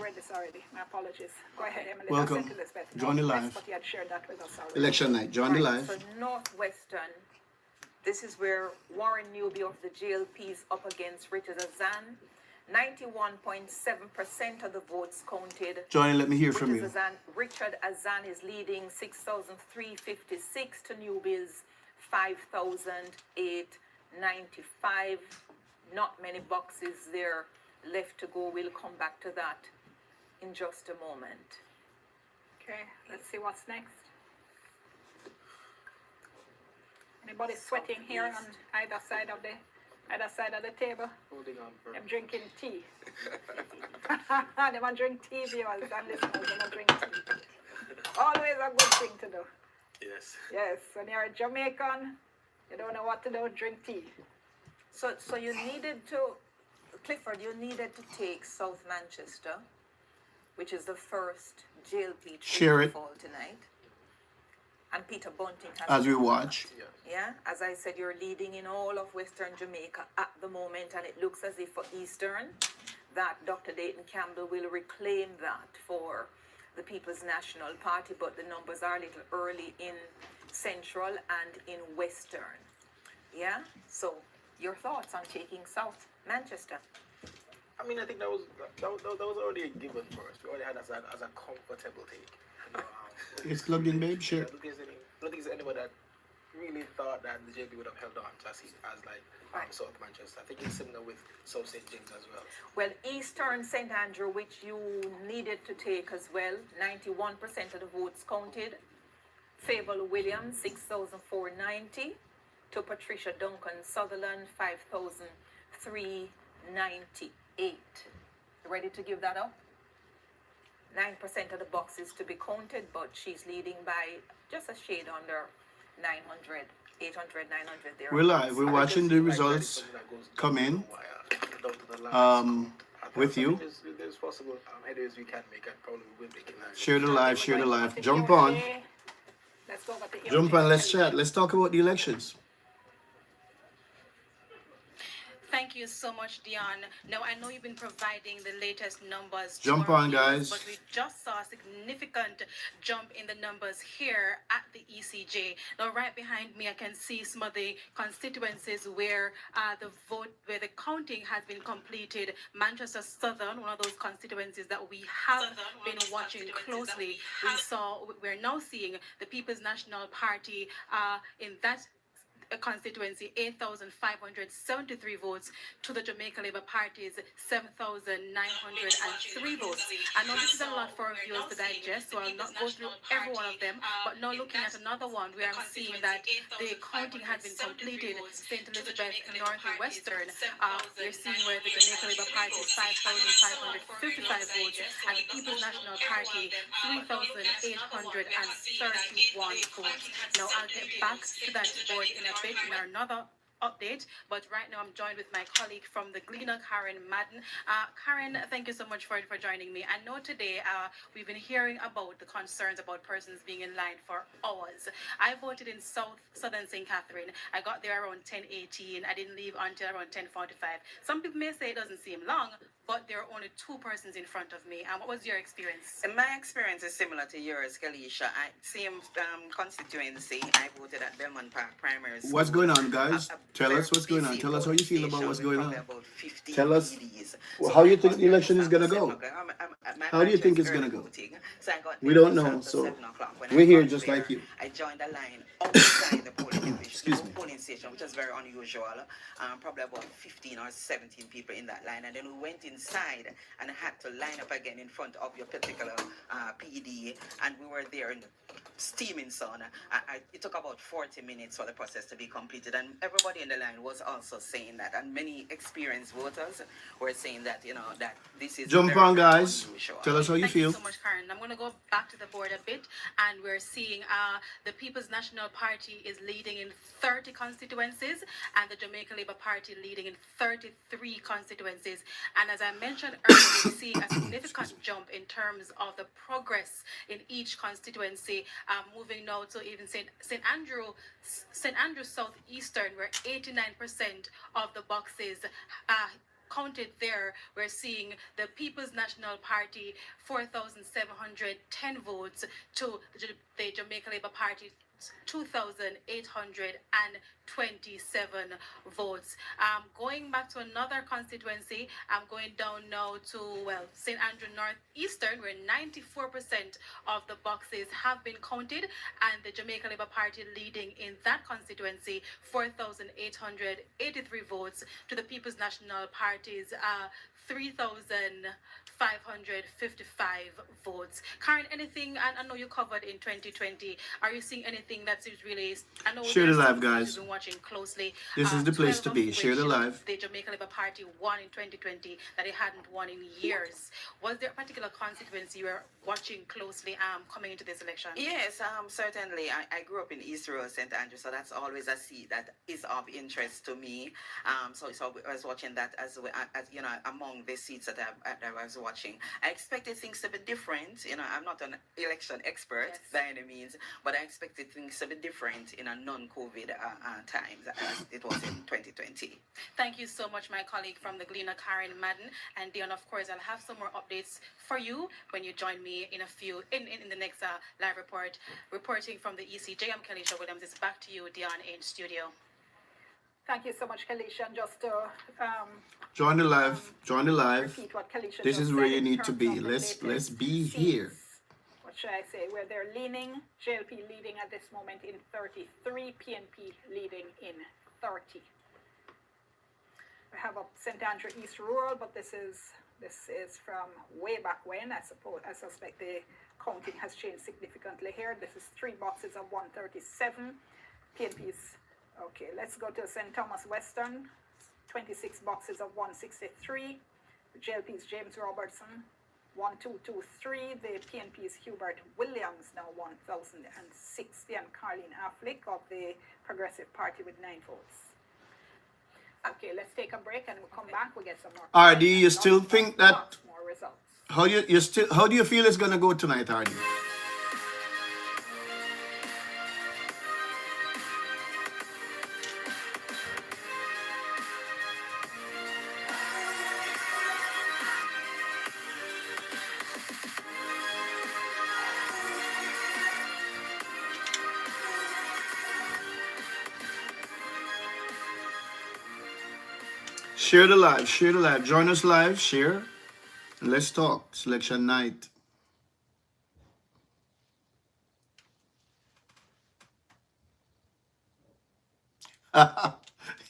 read this already. My apologies. Go ahead, Emily. Welcome. Join the live. But you had shared that with us already. Election night. Join the Right, live. so Northwestern, this is where Warren Newby of the GLP is up against Richard Azan. 91.7% of the votes counted. Join and let me hear from you. Richard Azan is leading 6,356 to Newby's 5,895. Not many boxes there left to go. We'll come back to that in just a moment. Okay, let's see what's next. Anybody sweating here on either side of the table? Holding on for. I'm drinking tea. They want drink tea, viewers and listeners. They want drink tea. Always a good thing to do. Yes. Yes, when you're a Jamaican, you don't know what to do, drink tea. So you needed to, Clifford, you needed to take South Manchester, which is the first JLP Share it. fall tonight. And Peter Bunting has As we watch. Yeah, as I said, you're leading in all of Western Jamaica at the moment, and it looks as if for Eastern, that Dr. Dayton Campbell will reclaim that for the People's National Party, but the numbers are a little early in Central and in Western. Yeah, so your thoughts on taking South Manchester? I mean, I think that was already a given for us. We already had as a comfortable take. It's plugged in, babe. Sure. I don't think there's anyone that really thought that the JP would have held on to as South Manchester. I think it's similar with South St. James as well. Well, Eastern St. Andrew, which you needed to take as well, 91% of the votes counted. Fable Williams, 6,490. To Patricia Duncan Sutherland, 5,398. Ready to give that up? 9% of the boxes to be counted, but she's leading by just a shade under 900, 800, 900 there. We're live. We're watching the results come in. With you. There's possible headers we can make and probably will make it. Share the live. Share the live. Jump on. Let's go over to Jump on. Let's chat. Let's talk about the elections. Thank you so much, Dion. Now, I know you've been providing the latest numbers. Jump to our on, viewers, guys. But we just saw a significant jump in the numbers here at the ECJ. Now, right behind me, I can see some of the constituencies where where the counting has been completed. Manchester Southern, one of those constituencies that we have been watching closely. We're now seeing the People's National Party in that constituency 8,573 votes to the Jamaica Labour Party's 7,903 votes. I know this is a lot for our viewers to digest, so I'll not go through every one of them, but now looking at another one where I'm seeing that the counting has been completed, St. Elizabeth North and Western, we're seeing where the Jamaica Labour Party is 5,555 votes and the People's National Party 3,831 votes. Now I'll get back to that board in a bit in another update, but right now I'm joined with my colleague from the Gleaner, Karen Madden. Karen, thank you so much for joining me. I know today we've been hearing about the concerns about persons being in line for hours. I voted in Southern St. Catherine. I got there around 10:18. I didn't leave until around 10:45. Some people may say it doesn't seem long, but there are only two persons in front of me. What was your experience? My experience is similar to yours, Kalisha. Same constituency. I voted at Belmont Park primaries. What's going on, guys? Tell us what's going on. Tell us how you feel about what's going on. Tell us how you think the election is going to go. How do you think it's going to go? We don't know, so we're here just like you. I joined the line outside the polling station, which is very unusual. Probably about 15 or 17 people in that line. And then we went inside and had to line up again in front of your particular PD. And we were there in the steaming sun. It took about 40 minutes for the process to be completed. And everybody in the line was also saying that. And many experienced voters were saying that, that this is Jump on, guys. unusual. Tell us how you feel. Thank you so much, Karen. I'm going to go back to the board a bit, and we're seeing the People's National Party is leading in 30 constituencies, and the Jamaica Labour Party leading in 33 constituencies. And as I mentioned earlier, we're seeing a significant jump in terms of the progress in each constituency. Moving now to even St. Andrew Southeastern, where 89% of the boxes counted there, we're seeing the People's National Party 4,710 votes to the Jamaica Labour Party 2,827 votes. Going back to another constituency, I'm going down now to, well, St. Andrew Northeastern, where 94% of the boxes have been counted, and the Jamaica Labour Party leading in that constituency, 4,883 votes to the People's National Party's 3,555 votes. Karen, anything, and I know you covered in 2020, are you seeing anything that's really, I know Share the there's live, some guys. you've been watching closely. This is the place 12 to be. of Share the which live. The Jamaica Labour Party won in 2020 that it hadn't won in years. Was there a particular constituency you were watching closely coming into this election? Yes, certainly. I grew up in East Row, St. Andrew, so that's always a seat that is of interest to me. So I was watching that as you know, among the seats that I was watching. I expected things to be different. You know, I'm not an election expert by any means, but I expected things to be different in a non-COVID times as it was in 2020. Thank you so much, my colleague from the Gleaner, Karen Madden. And Dion, of course, I'll have some more updates for you when you join me in a few, in the next live report. Reporting from the ECJ, I'm Kelisha Williams. It's back to you, Dion, in studio. Thank you so much, Kelisha. And just to Join the live. Join the live. repeat what Kelisha This just is where said you in need to terms be. of the Let's latest be seats, here. What should I say? Where they're leaning, JLP leading at this moment in 33, PNP leading in 30. We have up St. Andrew East Rural, but this is from way back when. I suspect the counting has changed significantly here. This is 3 boxes of 137. PNP's, okay, let's go to St. Thomas Western, 26 boxes of 163. JLP's James Robertson, 1223. The PNP's Hubert Williams, now 1,060. And Carleen Affleck of the Progressive Party with 9 votes. Okay, let's take a break and we'll come back. We'll get some more. RD, you still think that Lots more results. how do you feel it's gonna go tonight, RD? Share the live, share the live. Join us live, share. And let's talk. Selection night.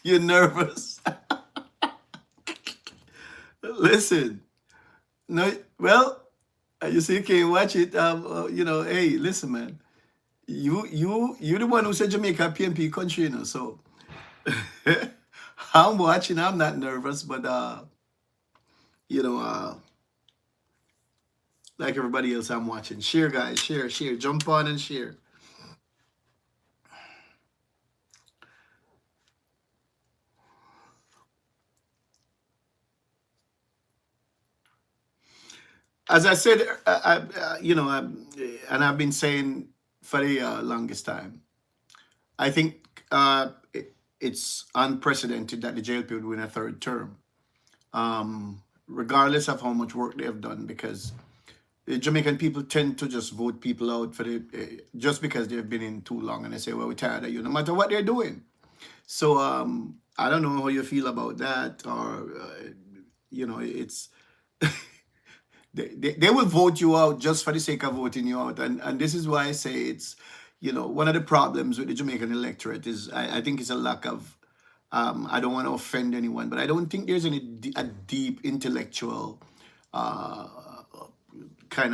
You're nervous. Listen. No, well, you see, you can't watch it. You know, hey, listen, man. You the one who said Jamaica PNP country, you know, so I'm watching, I'm not nervous, but you know, like everybody else, I'm watching. Share, guys, share, jump on and share. As I said, you know, and I've been saying for the longest time, I think it's unprecedented that the JLP would win a 3rd term, regardless of how much work they have done, because the Jamaican people tend to just vote people out for just because they've been in too long, and they say, well, we're tired of you, no matter what they're doing. So I don't know how you feel about that, or, you know, it's... They will vote you out just for the sake of voting you out. And this is why I say it's, you know, one of the problems with the Jamaican electorate is I think it's a lack of, I don't want to offend anyone, but I don't think there's a deep intellectual kind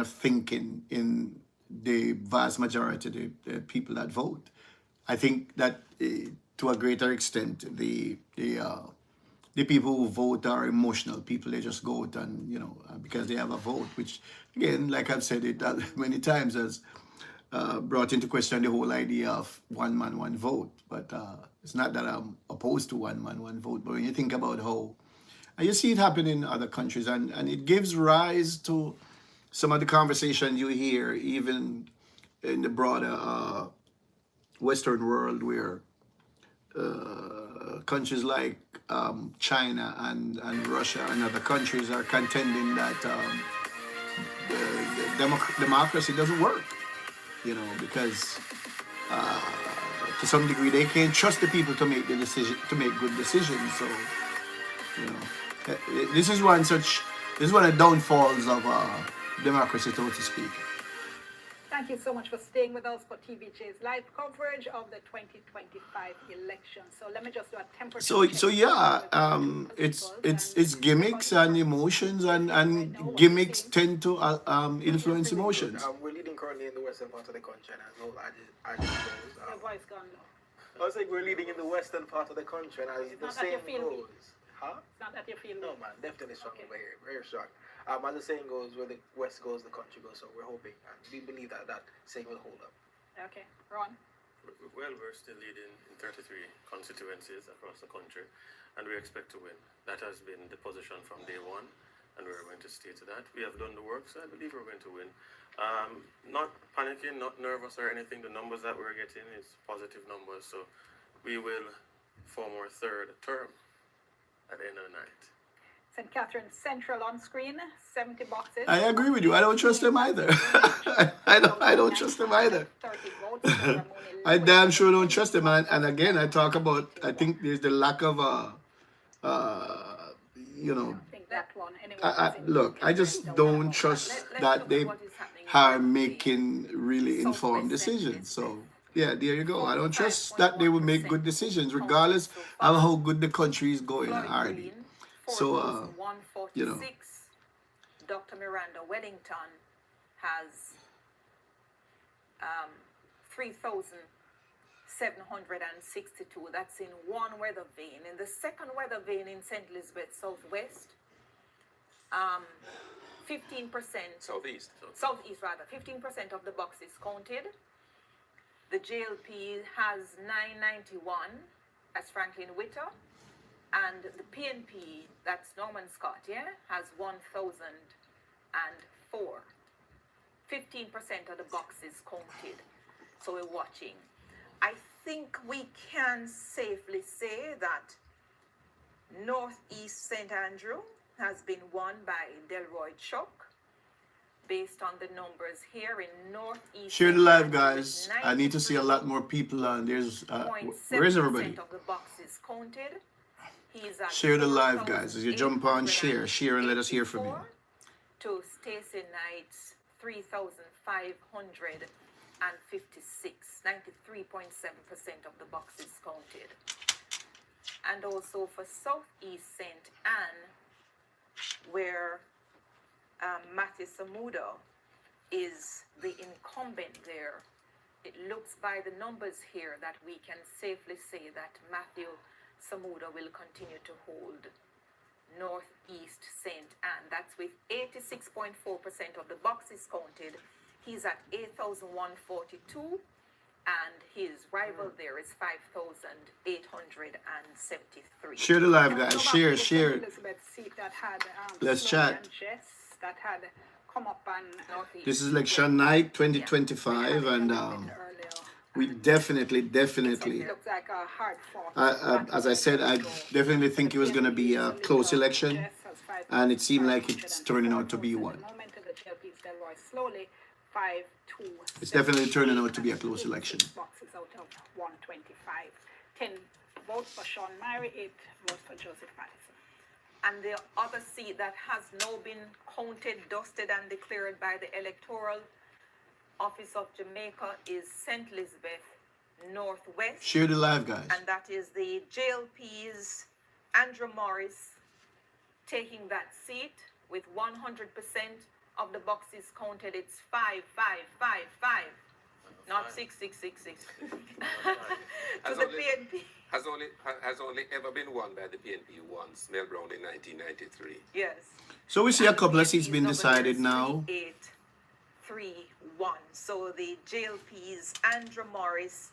of thinking in the vast majority of the people that vote. I think that to a greater extent, the people who vote are emotional people. They just go out and, you know, because they have a vote, which, again, like I've said it many times, has brought into question the whole idea of one man, one vote. But it's not that I'm opposed to one man, one vote. But when you think about how, and you see it happen in other countries, and it gives rise to some of the conversation you hear, even in the broader Western world, where countries like China and Russia and other countries are contending that the democracy doesn't work, because to some degree they can't trust the people to make good decisions. So, this is one of the downfalls of democracy, so to speak. Thank you so much for staying with us for TVJ's live coverage of the 2025 election. So let me just do a temperature check. So yeah, it's gimmicks and emotions, and gimmicks tend to influence emotions. We're leading currently in the western part of the country, and as well as the Your voice gone low. I was saying we're leading in the western part of the country, and as It's the not that you saying feel weak. goes, huh? It's not that you feel No, weak. man, definitely strong Okay. over here, very strong. As the saying goes, where the west goes, the country goes. So we're hoping, and we believe that saying will hold up. Okay, Ron. Well, we're still leading in 33 constituencies across the country, and we expect to win. That has been the position from day one, and we're going to stay to that. We have done the work, so I believe we're going to win. Not panicking, not nervous or anything. The numbers that we're getting is positive numbers, so we will form our third term at the end of the night. St. Catherine Central on screen, 70 boxes. I agree with you. I don't trust them either. I don't trust them either. 30 votes. I damn sure don't trust them. And again, I think there's the lack of I think that one. Anyway, look, I just don't trust that they are making really informed decisions. So, yeah, there you go. I don't trust that they will make good decisions, regardless of how good the country is going already. So, 146. Dr. Miranda Weddington has 3,762. That's in one weather vane. In the second weather vane in St. Elizabeth Southwest, 15%. Southeast. Southeast, rather. 15% of the boxes counted. The JLP has 991. That's Franklin Witter. And the PNP, that's Norman Scott, has 1,004. 15% of the boxes counted. So we're watching. I think we can safely say that Northeast St. Andrew has been won by Delroy Chuck. Based on the numbers here in Northeast. share the live, guys. I need to see a lot more people on. Where's everybody? Of the boxes counted. He's at Share the live, guys. As you jump on, share and let us hear from you. To Stacey Knight's 3,556, 93.7% of the boxes counted. And also for Southeast St. Anne, where Matthew Samuda is the incumbent there. It looks by the numbers here that we can safely say that Matthew Samuda will continue to hold Northeast St. Anne. That's with 86.4% of the boxes counted. He's at 8,142, and his rival there is 5,873. Share the live, guys. Share. Elizabeth seat that had, Let's Sloan chat. and Jess that had come up and Northeast. This is election night 2025, and we definitely. It looks like a hard fought. As I said, I definitely think it was going to be a close election, and it seemed like it's turning out to be one. It's definitely turning out to be a close election. Boxes out of 125. 10 votes for Sean Murray, 8 votes for Joseph Madison. And the other seat that has now been counted, dusted, and declared by the Electoral Office of Jamaica is St. Elizabeth Northwest. Share the live, guys. And that is the JLP's Andrew Morris taking that seat with 100% of the boxes counted. It's 5,555, not 6,666. To the PNP. Has only ever been won by the PNP once, Mel Brown in 1993. Yes. So we see a couple of seats being decided now. 3831. So the JLP's Andrew Morris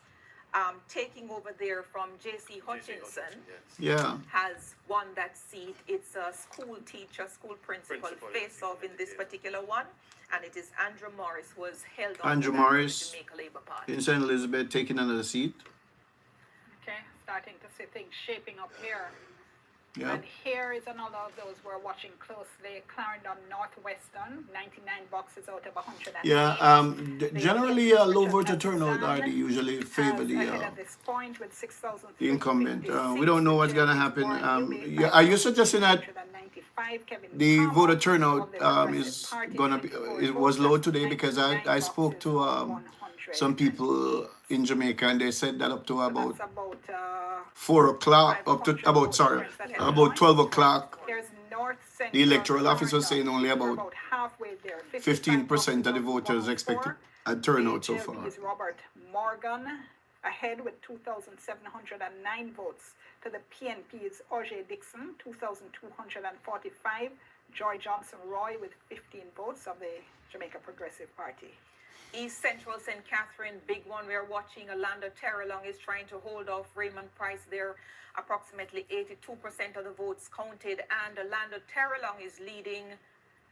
taking over there from J.C. Hutchinson Yeah. has won that seat. It's a school teacher, school principal face-off in this particular one. And it is Andrew Morris who was held on Andrew to that Morris Jamaica Labour Party. in St. Elizabeth taking another seat. Okay, starting to see things shaping up here. Yeah. And here is another of those we're watching closely. Clarendon Northwestern, 99 boxes out of 108. Generally, low voter turnout ID usually favor Ahead at this point with the incumbent. 6,356. We don't know what's going to happen. Are you suggesting that the voter turnout is going to be, it was low today? Because I spoke to some people in Jamaica and they said that up to about 4 o'clock, up to about 12 o'clock, the electoral office was saying only about 15% of the voters expected a turnout so far. Is Robert Morgan ahead with 2,709 votes. To the PNP's Oje Dixon, 2,245. Joy Johnson Roy with 15 votes of the Jamaica Progressive Party. East Central St. Catherine, big one we're watching. Orlando Terrelong is trying to hold off Raymond Price there. Approximately 82% of the votes counted, and Orlando Terrelong is leading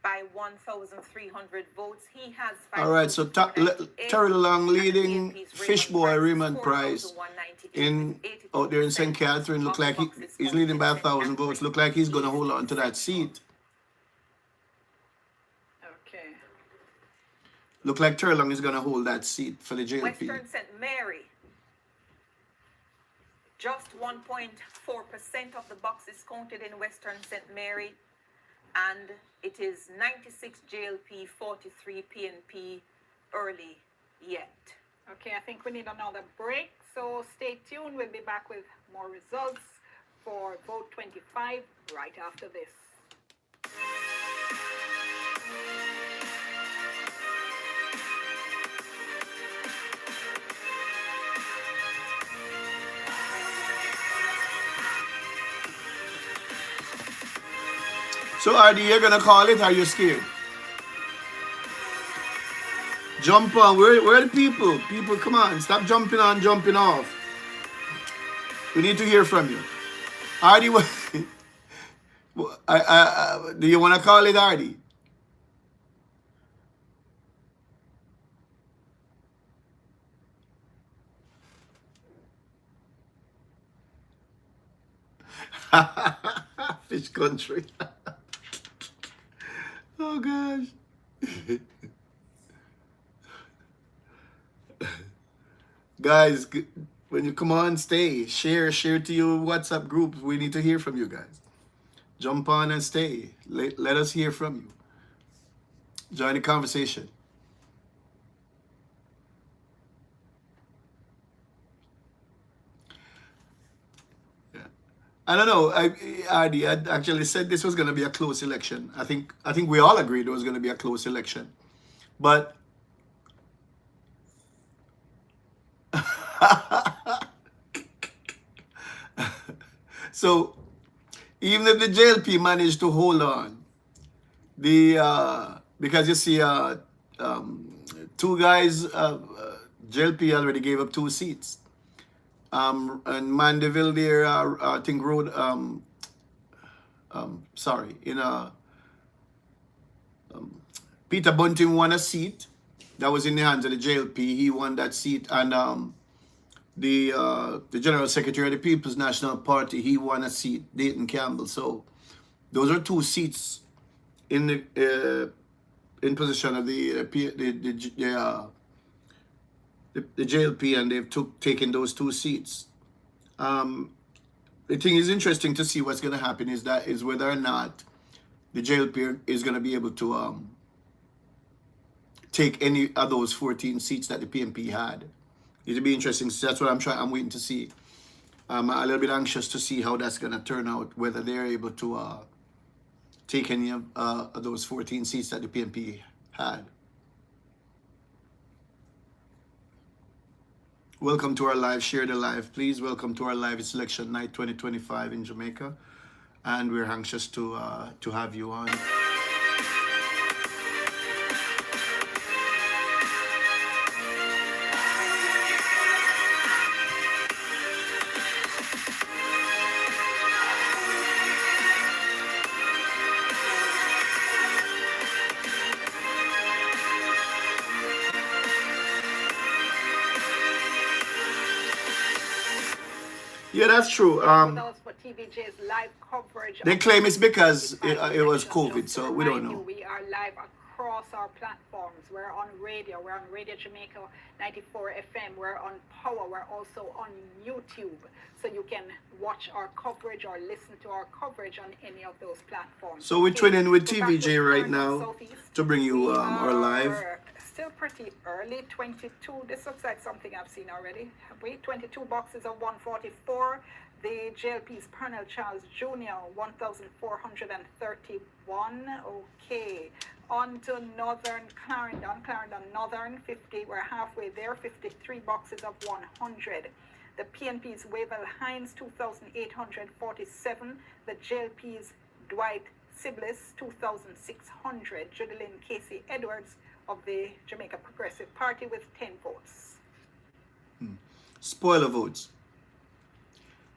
by 1,300 votes. He has 5 all right, so Terrelong leading Fishboy Raymond Price in out there in St. Catherine. Look like he's leading by 1,000 votes. Look like he's going to hold on to that seat. Okay. Look like Terrelong is going to hold that seat for the JLP. Western St. Mary, just 1.4% of the boxes counted in Western St. Mary, and it is 96 JLP, 43 PNP, early yet. Okay, I think we need another break, so stay tuned. We'll be back with more results for vote 25 right after this. So, RD, you're going to call it, or are you scared? Jump on. Where are the people? People, come on. Stop jumping on, jumping off. We need to hear from you. RD, do you want to call it, RD? Fish country. Oh gosh. Guys, when you come on, stay. Share to your WhatsApp group. We need to hear from you guys. Jump on and stay. Let us hear from you. Join the conversation. I don't know. I actually said this was going to be a close election. I think we all agreed it was going to be a close election. But so even if the JLP managed to hold on, because you see, two guys, JLP already gave up 2 seats. And Mandeville there, I think road, Peter Bunting won a seat that was in the hands of the JLP. He won that seat, and the General Secretary of the People's National Party, he won a seat, Dayton Campbell. So those are 2 seats in the in position of the JLP, and they've taken those 2 seats. The thing is interesting to see what's going to happen is whether or not the JLP is going to be able to take any of those 14 seats that the PNP had. It'll be interesting. So that's what I'm waiting to see. I'm a little bit anxious to see how that's going to turn out, whether they're able to take any of those 14 seats that the PNP had. Welcome to our live. Share the live, please. Welcome to our live. It's election night 2025 in Jamaica, and we're anxious to have you on. Yeah, that's true. With us for TVJ's live coverage. They of claim it's because the it was elections. COVID, Just so to we don't remind you, know. we are live across our platforms. We're on radio. We're on Radio Jamaica 94 FM. We're on Power. We're also on YouTube. So you can watch our coverage or listen to our coverage on any of those platforms. So we're tuning with So back TVJ to right Karen now Southeast. to bring you We our live. are still pretty early, 22. This looks like something I've seen already. Have we? 22 boxes of 144. The JLP's Pernell Charles Jr., 1,431. Okay. On to Northern Clarendon. Clarendon Northern, 50. We're halfway there. 53 boxes of 100. The PNP's Wavell Hines, 2,847. The JLP's Dwight Siblis, 2,600. Judilyn Casey Edwards of the Jamaica Progressive Party with 10 votes. Spoiler votes.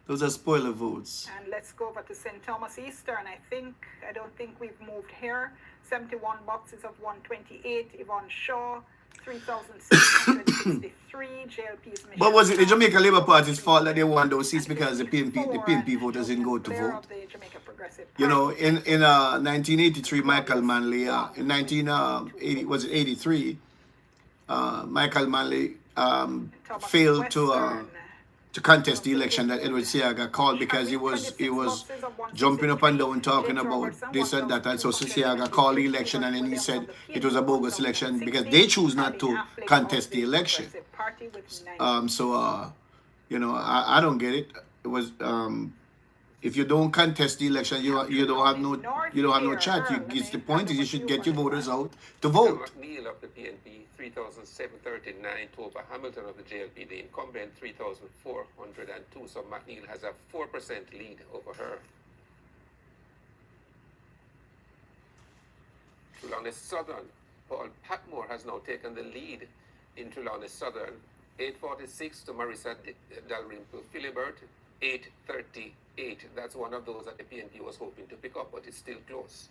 Those are spoiler votes. And let's go over to St. Thomas Eastern. I don't think we've moved here. 71 boxes of 128. Yvonne Shaw, 3,663. JLP's Michelle. But was it the Jamaica Labour Party's fault that they won those seats because the PNP voters didn't go to Blair vote? of the Jamaica Progressive You know, Party. in 1983, Michael Manley, in 1980, was it 83? Michael Manley Thomas failed Western. to contest the election that Edward Seaga called because he was jumping up and down talking about this and that, and so Seaga called the election and then he said it was a bogus election because they choose not to contest the election. You know, I don't get it. It was if you don't contest the election, you don't have no chat. It's the point is you should get your voters out to vote. McNeil of the PNP, 3,739 to over Hamilton of the JLP, the incumbent 3,402. So McNeil has a 4% lead over her. Trelawney Southern, Paul Patmore has now taken the lead in Trelawney Southern, 846 to Marissa Dalrymple Philibert, 838. That's one of those that the PNP was hoping to pick up, but it's still close.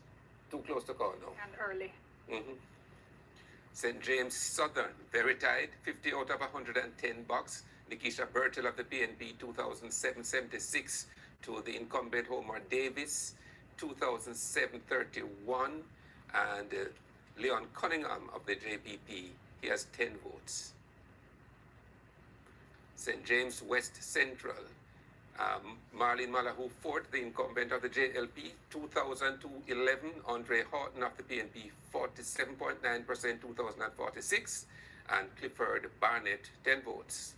Too close to call now. And early. St. James Southern, very tight, 50 out of 110 bucks. Nikisha Bertel of the PNP, 2,776 to the incumbent Homer Davis, 2,731. And Leon Cunningham of the JPP, he has 10 votes. St. James West Central, Marlene Malahou fourth, the incumbent of the JLP, 2,211. Andre Horton of the PNP, 47.9%, 2,046. And Clifford Barnett, 10 votes.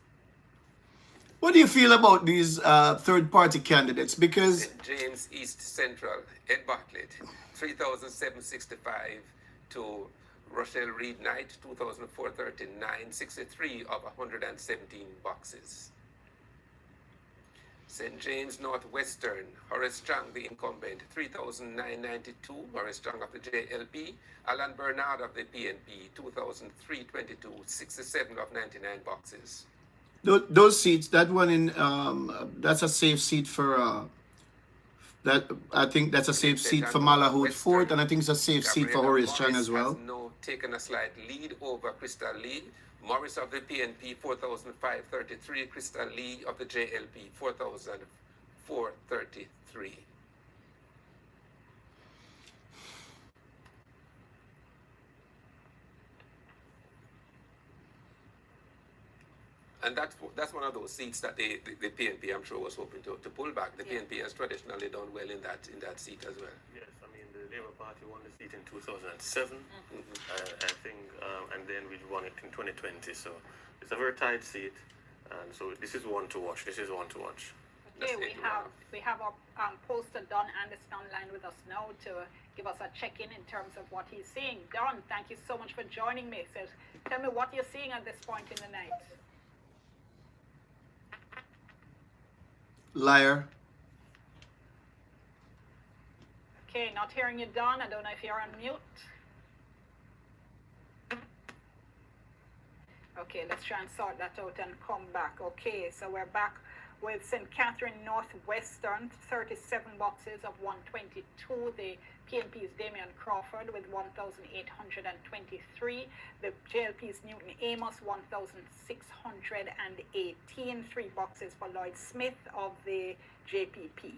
What do you feel about these third-party candidates? Because St. James East Central, Ed Bartlett, 3,765 to Rochelle Reed Knight, 2,439, 63 of 117 boxes. St. James Northwestern, Horace Strang, the incumbent, 3,992, Horace Strang of the JLP. Alan Bernard of the PNP, 2,322, 67 of 99 boxes. those seats, that one in that's a safe seat for I think that's a safe seat for Malahut Fort, and I think it's a safe seat for Horace Chang as well. Has now taken a slight lead over Crystal Lee. Morris of the PNP, 4,533. Crystal Lee of the JLP, 4,433. And that's one of those seats that the PNP, I'm sure, was hoping to pull back. The PNP has traditionally done well in that seat as well. Yes, I mean, the Labour Party won the seat in 2007, I think, and then we won it in 2020. So it's a very tight seat, and so this is one to watch. Okay, we have our poster Don Anderson online with us now to give us a check-in in terms of what he's seeing. Don, thank you so much for joining me. So tell me what you're seeing at this point in the night. Liar. Okay, not hearing you, Don. I don't know if you're on mute. Okay, let's try and sort that out and come back. Okay, so we're back with St. Catherine Northwestern, 37 boxes of 122. The PNP's Damian Crawford with 1,823. The JLP's Newton Amos, 1,618. 3 boxes for Lloyd Smith of the JPP.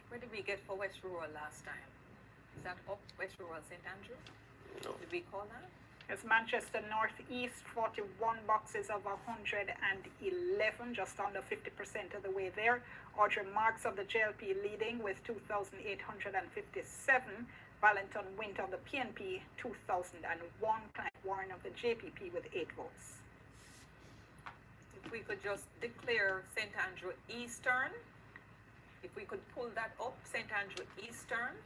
Where did we get for West Rural last time? Is that up West Rural St. Andrew? No. Did we call that? It's Manchester Northeast, 41 boxes of 111, just under 50% of the way there. Audrey Marks of the JLP leading with 2,857. Valentin Wint of the PNP, 2001. Clive Warren of the JPP with 8 votes. If we could just declare St. Andrew Eastern. If we could pull that up, St. Andrew Eastern.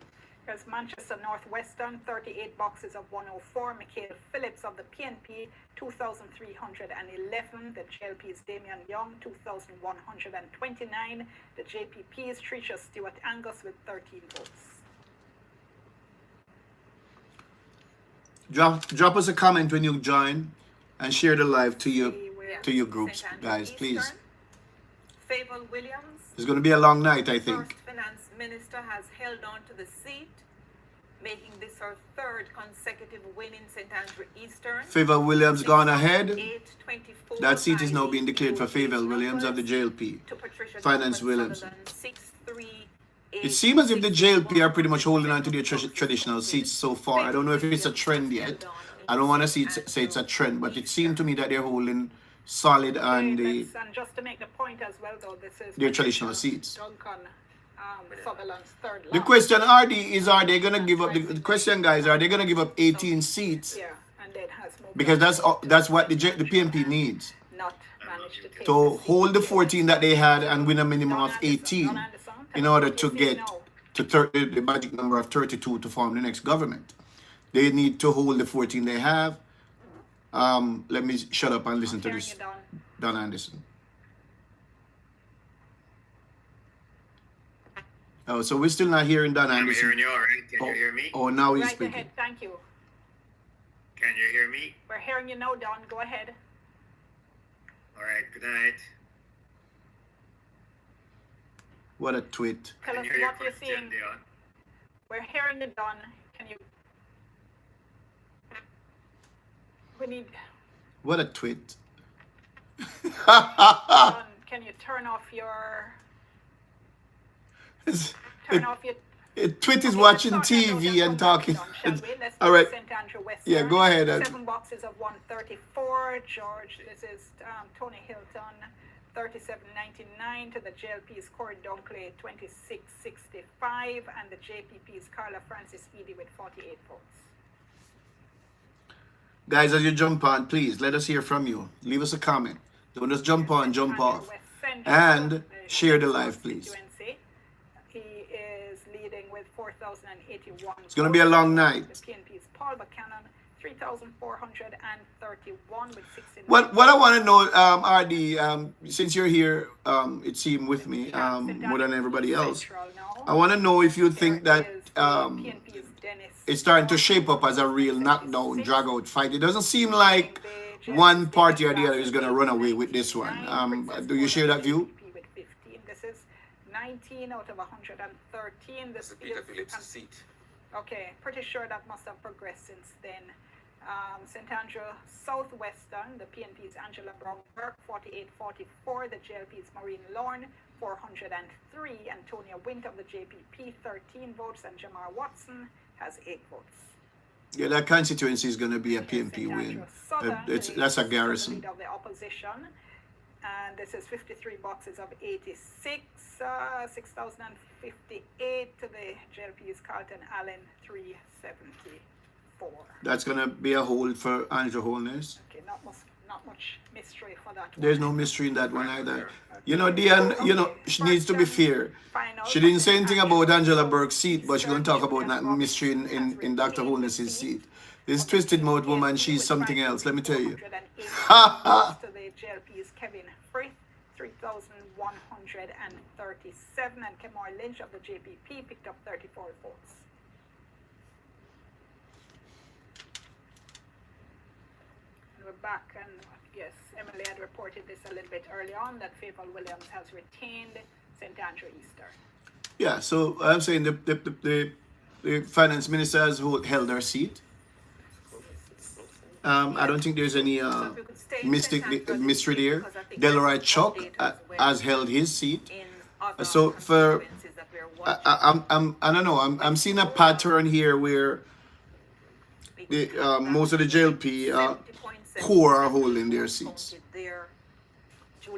There's Manchester Northwestern, 38 boxes of 104. Michael Phillips of the PNP, 2,311. The JLP's Damian Young, 2,129. The JPP's Tricia Stewart Angus with 13 votes. Drop us a comment when you join and share the live to your groups, St. Andrew guys, please. Eastern. Fable Williams. It's going to be a long night, I think. First Finance Minister has held on to the seat, making this her 3rd consecutive win in St. Andrew Eastern. Favor Williams gone ahead. 824 That seat is now by being declared for Favor Williams of the JLP. to Patricia Finance Norman Williams. Sutherland, 6-3. It seems as if the JLP are pretty much holding on to their traditional seats so far. I don't know if it's a trend yet. I don't want to say it's a trend, but it seemed to me that they're holding solid on the And just to make the point as well, though, this is their traditional seats. Duncan Sutherland's 3rd The last. question, RD, is are they going to give up, the question, guys, are they going to give up 18 seats? Yeah, and then has moved Because on that's what the PNP needs. not managed to take To the seat. hold the 14 that they had and win a minimum of Don Anderson, 18 Don Anderson, in tell order us to what you see get now. to the magic number of 32 to form the next government. They need to hold the 14 they have. Let me shut up and listen to Hearing this. you, Don. Don Anderson. Oh, so we're still not hearing Don I'm Anderson. hearing you all right. Can you hear me? Oh, now he's Right speaking. ahead, thank you. Can you hear me? We're hearing you now, Don. Go ahead. All right. Good night. What a tweet. Tell Can us you hear your what you're question, seeing. Dion? We're hearing you, Don. Can you? We need. What a tweet. Don, can you turn off your? Turn off your. Tweet is Okay, watching let's start now, TV just and come back, talking. Don, shall we? Let's All do right. St. Andrew Western. Yeah, go ahead. 7 boxes of 134. George, this is Tony Hilton, 37.99 to the JLP's Corey Dunkley, 26.65, and the JPP's Carla Francis Edie with 48 votes. Guys, as you jump on, please let us hear from you. Leave us a comment. Don't just jump on, jump Andrew off. West Central, And share the live, please. constituency. He is leading with 4,081. It's gonna be a long night. The PNP's Paul Buchanan, 3,431 with 69. What I want to know, RD, since you're here, it seemed with me more than everybody else. Central now. I want to know if you think There that is the PNP's Dennis it's starting to shape up as a real knockdown, drag out fight. It doesn't seem like one party or the other is going to run away with this one. Do you share that view? With 15. This is 19 out of 113. That's This the Peter is Phillips seat. okay. Pretty sure that must have progressed since then. St. Andrew Southwestern, the PNP's Angela Brown Burke, 48-44. The JLP's Maureen Lorne, 403. Antonia Wint of the JPP, 13 votes. And Jamar Watson has 8 votes. Yeah, that constituency is going to be a St. PNP Andrew win. Southern, That's a the garrison. leader of the opposition. And this is 53 boxes of 86, 6,058 to the JLP's Carlton Allen, 374. That's going to be a hold for Andrew Holness. Okay, not much mystery for that one. There's no mystery in that one either. You know, Diane, she needs to be fair. She didn't say anything about Angela Burke's seat, but she's going to talk about that mystery in Dr. Holness's seat. This twisted mouth woman, she's something else, let me tell you. Ha ha! To the JLP's Kevin Frith, 3,137, and Kemar Lynch of the JPP picked up 34 votes. And we're back, and yes, Emily had reported this a little bit early on, that Favour Williams has retained St. Andrew Eastern. Yeah, so I'm saying the finance minister has held her seat. I don't think there's any So if we could stay in St. Andrews mystery this week, there. because I think Delroy there's an Chuck update as well has held his seat. in other So for constituencies that we're watching. I don't know. I'm seeing a pattern here where the most of the JLP core are holding their seats.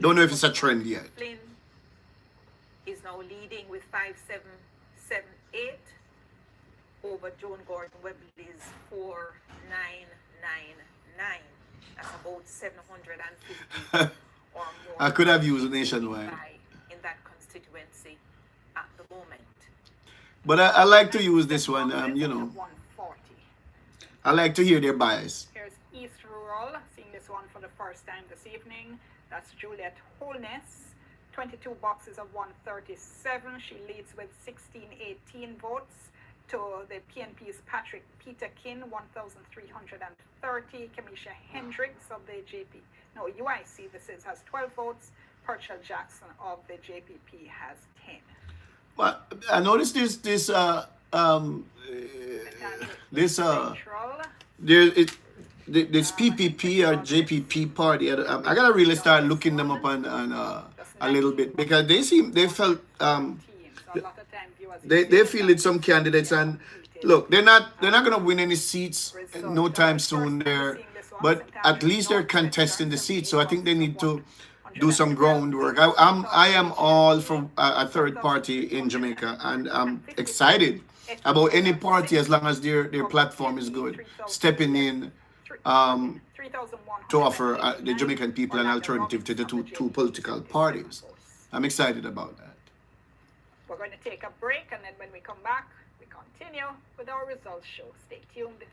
Don't know if it's a trend yet. Flynn is now leading with 5778 over Joan Gordon Webley's 4999. That's about 750 or more. I could have used nationwide. In that constituency at the moment. But I like to use this one, you know. 140. I like to hear their bias. Here's East Rural, seeing this one for the first time this evening. That's Juliet Holness, 22 boxes of 137. She leads with 1618 votes to the PNP's Patrick Peterkin, 1,330. Kamisha Hendricks of the UIC, has 12 votes. Purchell Jackson of the JPP has 10. Well, I noticed this this PPP or JPP party. I gotta really start looking them up on a little bit, because they felt they fielded some candidates, and look, they're not gonna win any seats no time soon there, but at least they're contesting the seats, so I think they need to do some groundwork. I am all for a third party in Jamaica, and I'm excited about any party as long as their platform is good, stepping in to offer the Jamaican people an alternative to the two political parties. I'm excited about that. We're going to take a break, and then when we come back, we continue with our results show. Stay tuned.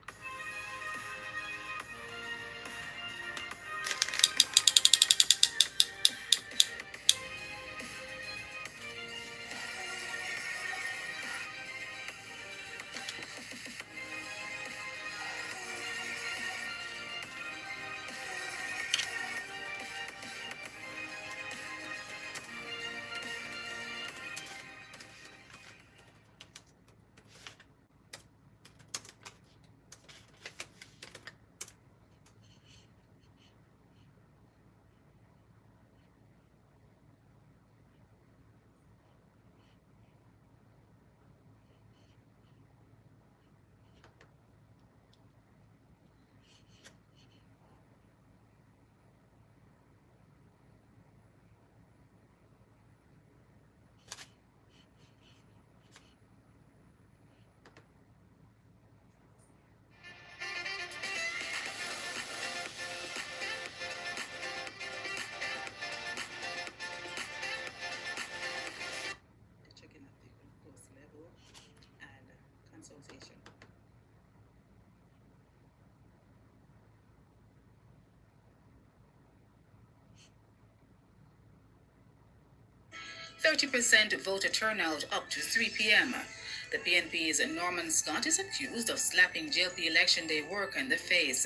Checking at the post level and consultation. %30 voter turnout up to 3 p.m. The PNP's Norman Scott is accused of slapping JLP election day worker in the face.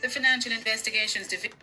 The Financial Investigations Division.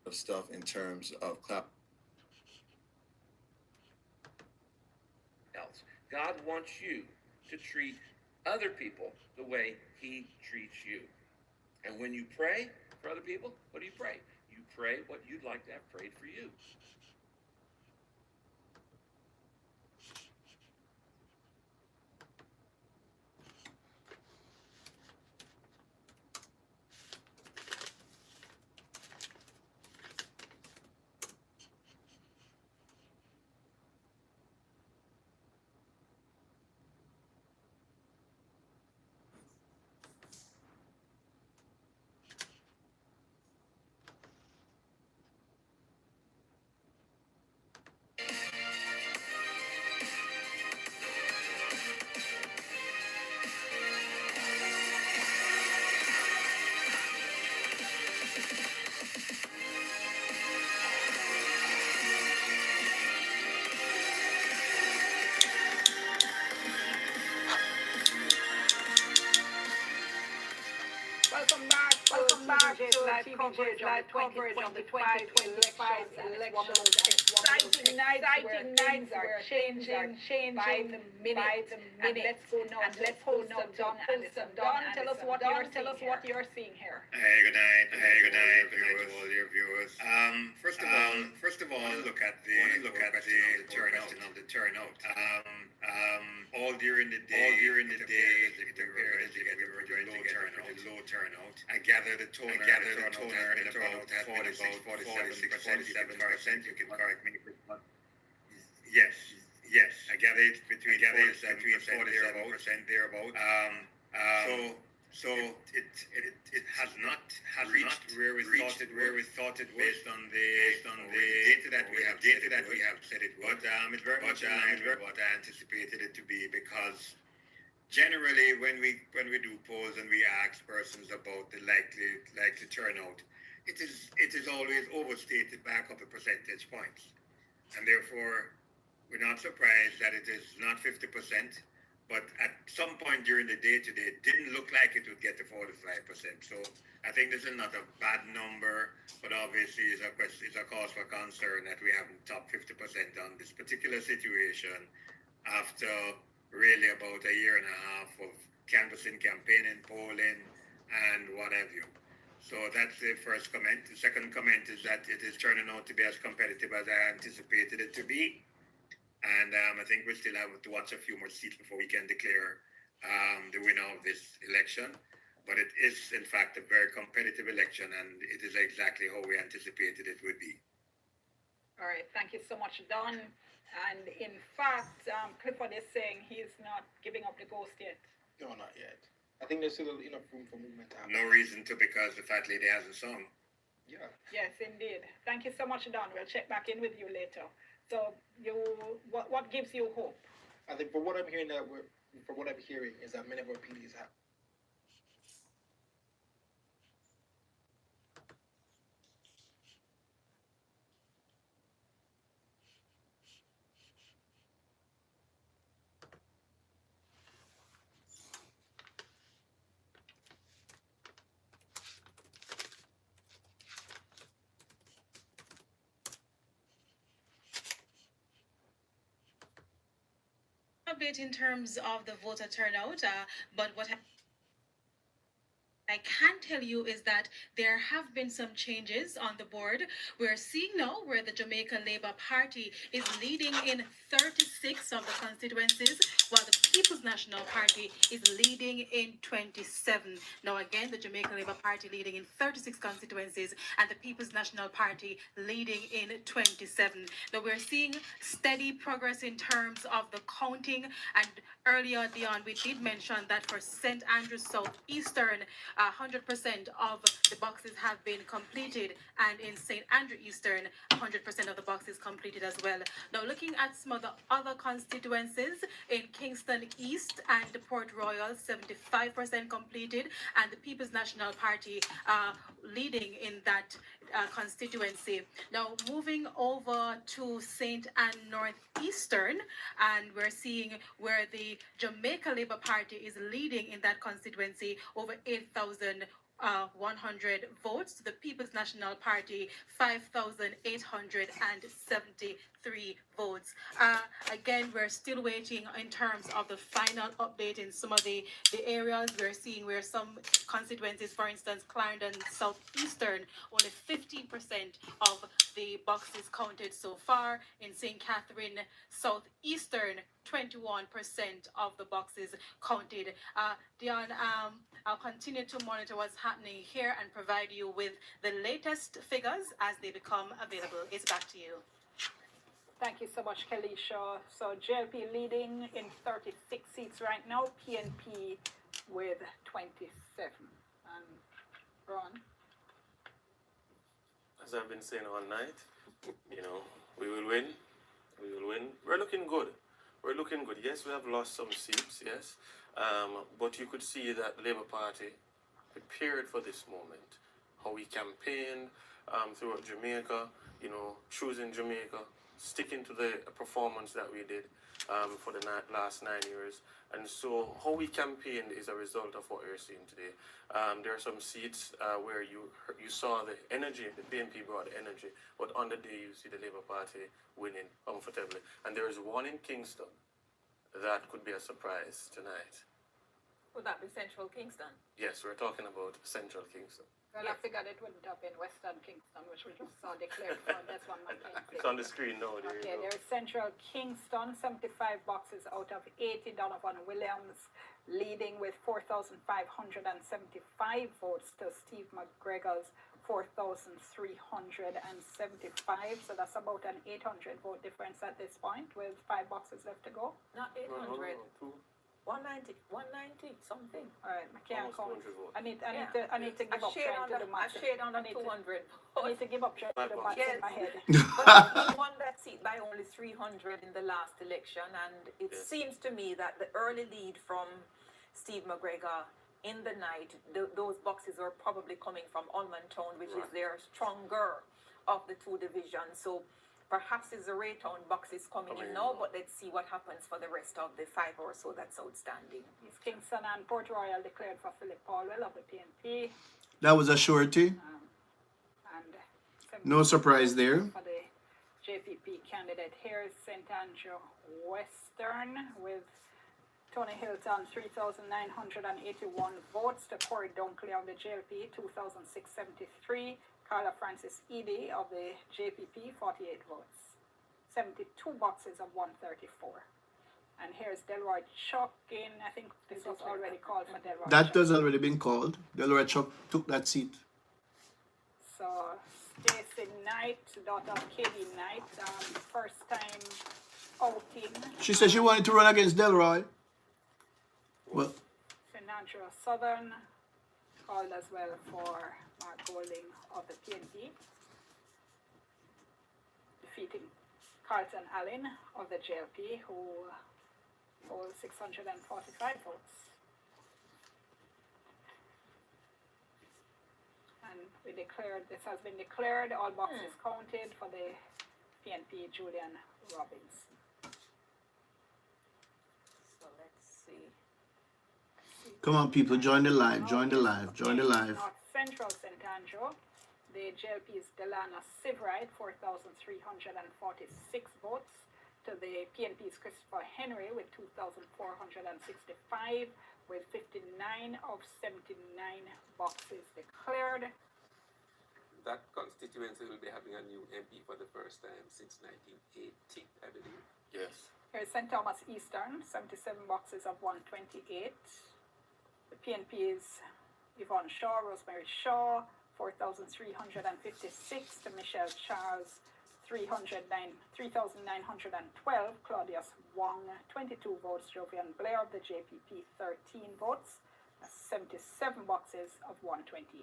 Of stuff in terms of clap. Else. God wants you to treat other people the way He treats you. And when you pray for other people, what do you pray? You You pray what you'd like to have prayed for you. Welcome back to live coverage of the 2025 elections. Exciting nights where things are changing by the minute. And let's go now to Don Anderson. Don, tell us what you're seeing here. Hey, good night. Good night to all your viewers. First of all, look at the turnout. All during the day, it appeared to get a low turnout. I gather the toner in about 47%. You can correct me if it's not. Yes. I gather it's between 47% thereabout. So it has not reached where we thought it based on the data that we have said it would. But it's very much in line with what I anticipated it to be, because generally when we do polls and we ask persons about the likely turnout, it is always overstated by a couple of percentage points, and therefore we're not surprised that it is not 50%. But at some point during the day today, it didn't look like it would get to 45%. So I think this is not a bad number, but obviously it's a cause for concern that we haven't topped 50% on this particular situation after really about a year and a half of canvassing, campaigning, polling, and what have you. So that's the first comment. The second comment is that it is turning out to be as competitive as I anticipated it to be. And I think we still have to watch a few more seats before we can declare the winner of this election. But it is, in fact, a very competitive election, and it is exactly how we anticipated it would be. All right, thank you so much, Don. And in fact, Clifford is saying he's not giving up the ghost yet. No, not yet. I think there's still enough room for movement to happen. No reason to, because the fat lady hasn't sung. Yeah. Yes, indeed. Thank you so much, Don. We'll check back in with you later. So, what gives you hope? I think from what I'm hearing is that many of our PDs have. Update in terms of the voter turnout, but what I can tell you is that there have been some changes on the board. We're seeing now where the Jamaica Labour Party is leading in 36 of the constituencies, while the People's National Party is leading in 27. Now again, the Jamaica Labour Party leading in 36 constituencies and the People's National Party leading in 27. Now we're seeing steady progress in terms of the counting, and earlier on we did mention that for St. Andrews South Eastern, 100% of the boxes have been completed, and in St. Andrew Eastern, 100% of the boxes completed as well. Now looking at some of the other constituencies, in Kingston East and Port Royal, 75% completed, and the People's National Party leading in that constituency. Now moving over to St. Anne North Eastern, and we're seeing where the Jamaica Labour Party is leading in that constituency, over 8,100 votes to the People's National Party, 5,873 votes. Again, we're still waiting in terms of the final update in some of the areas. We're seeing where some constituencies, for instance, Clarendon Southeastern, only 15% of the boxes counted so far. In St. Catherine Southeastern, 21% of the boxes counted. Dion, I'll continue to monitor what's happening here and provide you with the latest figures as they become available. It's back to you. Thank you so much, Kelisha. So JLP leading in 36 seats right now, PNP with 27. And Ron? As I've been saying all night, you know, we will win. We will win. We're looking good. We're looking good. Yes, we have lost some seats, yes. But you could see that the Labour Party prepared for this moment. How we campaigned throughout Jamaica, you know, choosing Jamaica, sticking to the performance that we did for the last 9 years. And so how we campaigned is a result of what we're seeing today. There are some seats where you saw the energy, the BNP brought energy, but on the day you see the Labour Party winning comfortably. And there is one in Kingston that could be a surprise tonight. Would that be Central Kingston? Yes, we're talking about Central Kingston. Well, I figured it wouldn't have been Western Kingston, which we just saw declared for. That's one McKenzie. It's on the screen now. There Okay, you go. there's Central Kingston, 75 boxes out of 80. Donovan Williams leading with 4,575 votes to Steve McGregor's 4,375. So that's about an 800 vote difference at this point with 5 boxes left to go. Not No, 800. no, no, 190 something. All right, I can't count. Almost 200 votes. I need to give up trying to do math. A shade under I need to- 200. I need to give up trying to do math in my head. But he won that seat by only 300 in the last election, and it Yes. seems to me that the early lead from Steve McGregor in the night, those boxes are probably coming from Ulman Town, which is their stronger of the two divisions. So perhaps it's the Raytown boxes coming in now, but let's see what happens for the rest of the 5 or so that's outstanding. East Kingston and Port Royal declared for Philip Paulwell of the PNP. That was a surety. And No surprise there. for the JPP candidate. Here's St. Andrew Western with Tony Hilton, 3,981 votes to Corey Dunkley of the JLP, 2,673. Carla Francis Edie of the JPP, 48 votes. 72 boxes of 134. And here's Delroy Chuck in, I think this was already called for Delroy That Chuck. has already been called. Delroy Chuck took that seat. So Stacey Knight, daughter of Katie Knight, first time outing. She said she wanted to run against Delroy. Well, St. Andrew Southern called as well for Mark Golding of the PNP, defeating Carlton Allen of the JLP, who holds 645 votes. And we declared, this has been declared, all boxes counted for the PNP Julian Robbins. So let's see. come on, people, join the live, join the live, join the live. North Central St. Andrew, the JLP's Delana Sivrite, 4,346 votes, to the PNP's Christopher Henry with 2,465, with 59 of 79 boxes declared. That constituency will be having a new MP for the first time since 1980, I believe. Yes. Here's St. Thomas Eastern, 77 boxes of 128. The PNP is Yvonne Shaw, Rosemary Shaw, 4,356 to Michelle Charles, 3,912, Claudius Wong, 22 votes, Jovian Blair of the JPP, 13 votes, 77 boxes of 128.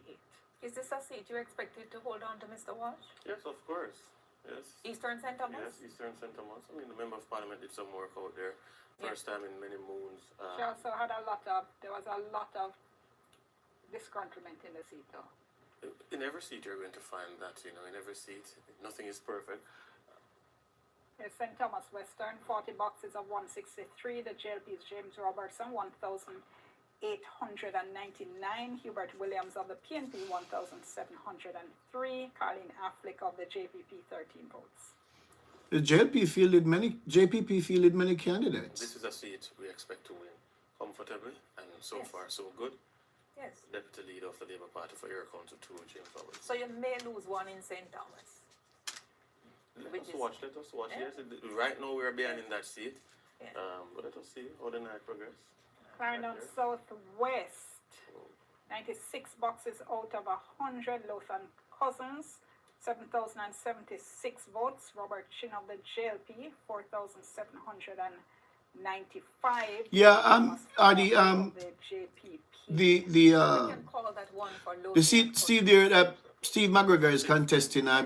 Is this a seat you're expected to hold on to, Mr. Walsh? Yes, of course. Yes. Eastern St. Thomas? Yes, Eastern St. Thomas. I mean, the Member of Parliament did some work out there. First time in many moons. She also had there was a lot of disgruntlement in the seat though. In every seat you're going to find that, you know, in every seat, nothing is perfect. Here's St. Thomas Western, 40 boxes of 163. The JLP is James Robertson, 1,899. Hubert Williams of the PNP, 1,703. Carlene Affleck of the JPP, 13 votes. The JPP fielded many candidates. This is a seat we expect to win comfortably, and so far so good. Yes. Deputy leader of the Labour Party for Erie Council 2, James Robertson. So you may lose one in St. Thomas. Let us watch. Yeah. Yes, right now we are behind in that seat. Yeah. But let us see how the night progress. Clarendon Southwest, 96 boxes out of 100. Lothan Cousins, 7,076 votes. Robert Chin of the JLP, 4,795. Yeah, the JPP. We can call that one for low. the seat, Steve there, Steve McGregor is contesting. I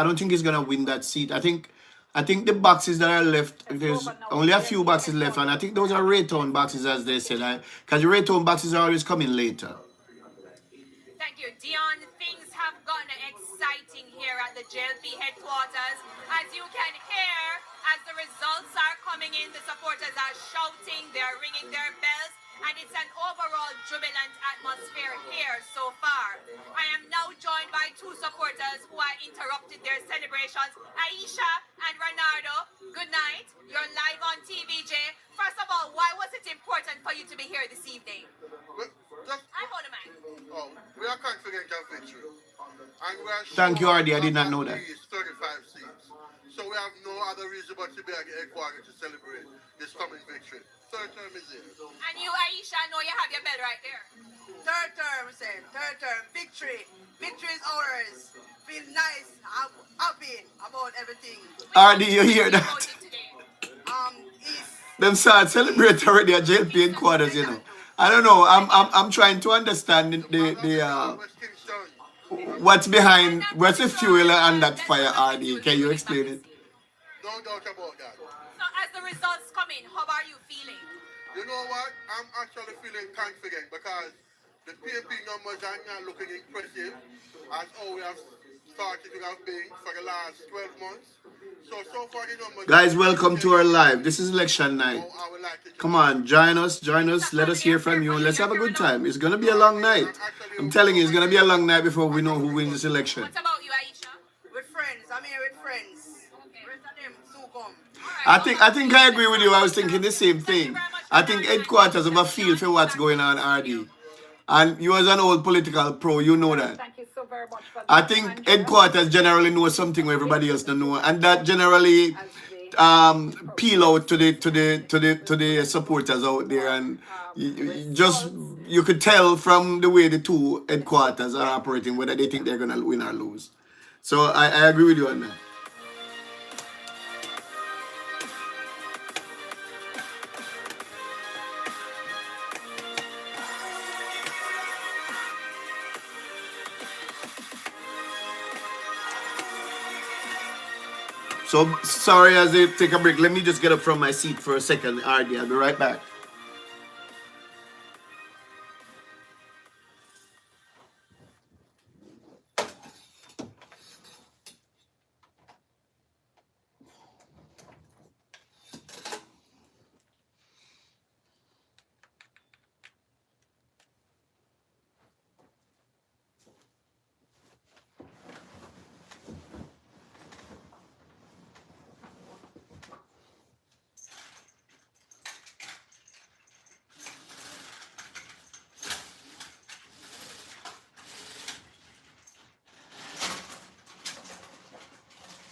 don't think he's gonna win that seat. I think the boxes that are left, there's only a few boxes left, and I think those are Raytown boxes, as they said. Because the Raytown boxes are always coming later. Thank you, Dion. Things have gotten exciting here at the JLP headquarters. As you can hear, as the results are coming in, the supporters are shouting, they're ringing their bells, and it's an overall jubilant atmosphere here so far. I am now joined by two supporters who have interrupted their celebrations. Aisha and Renardo, good night. You're live on TVJ. First of all, why was it important for you to be here this evening? I hold a mic. We are confident of victory. And we are Thank you, Ardy. I did not know that. 35 seats. So we have no other reason but to be at the headquarters to celebrate this coming victory. Third term is here. And you, Aisha, I know you have your bell right there. Third term, sir. Third term. Victory. Victory is ours. Feel nice. I'm happy about everything. Ardy, you hear that? East. Them start celebrate already at JLP headquarters, you know. I don't know. I'm trying to understand what's behind, what's the fuel on that fire, Ardy? Can you explain it? No doubt about that. So as the results come in, how are you feeling? You know what? I'm actually feeling confident because the PNP numbers are not looking impressive as how we have started to have been for the last 12 months. So far the numbers... Guys, welcome to our live. This is election night. Come on, join us. Let us hear from you. Let's have a good time. It's going to be a long night. I'm telling you, it's going to be a long night before we know who wins this election. What about you, Aisha? With friends. I'm here with friends. Rest of them soon come. I think I agree with you. I was thinking the same thing. I think headquarters have a feel for what's going on, RD. And you as an old political pro, you know that. Thank you so very much for I think headquarters generally know something where everybody else don't know, and that generally peel out to the supporters out there, and you could tell from the way the two headquarters are operating whether they think they're gonna win or lose. So I agree with you on that. So sorry as they take a break. Let me just get up from my seat for a second, RD. I'll be right back.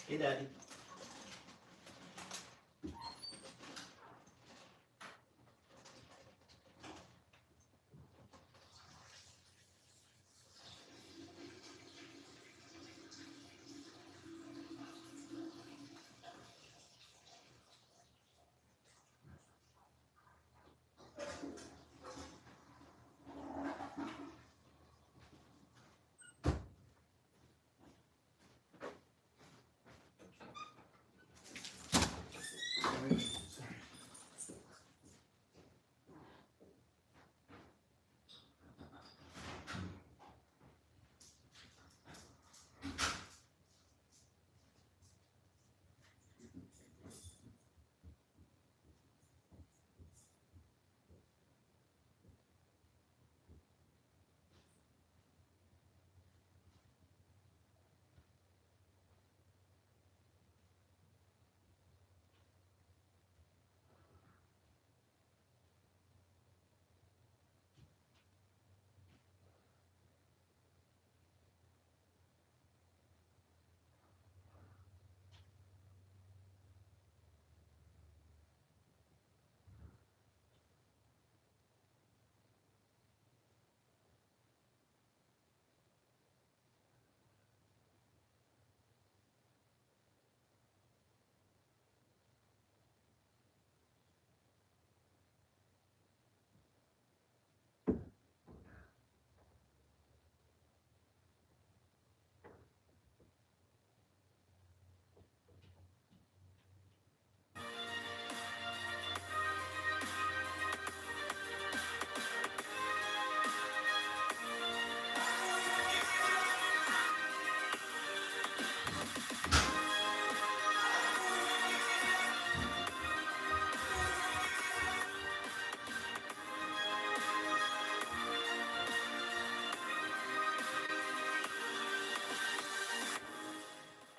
Hey, Daddy.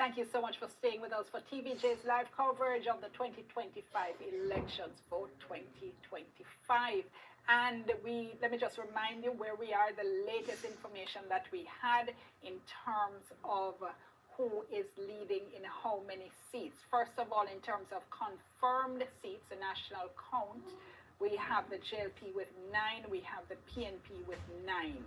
Thank you so much for staying with us for TVJ's live coverage of the 2025 elections, Vote 2025. And let me just remind you where we are, the latest information that we had in terms of who is leading in how many seats. First of all, in terms of confirmed seats, the national count, we have the JLP with 9, we have the PNP with 9.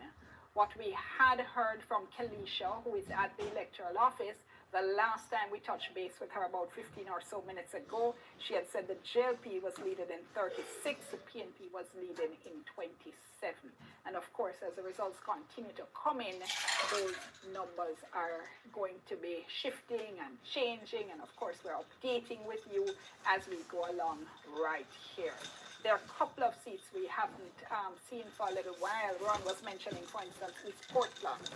What we had heard from Kelisha, who is at the electoral office, the last time we touched base with her about 15 or so minutes ago, she had said the JLP was leading in 36, the PNP was leading in 27. And of course, as the results continue to come in, those numbers are going to be shifting and changing. And of course, we're updating with you as we go along right here. There are a couple of seats we haven't seen for a little while. Ron was mentioning, for instance, East Portland.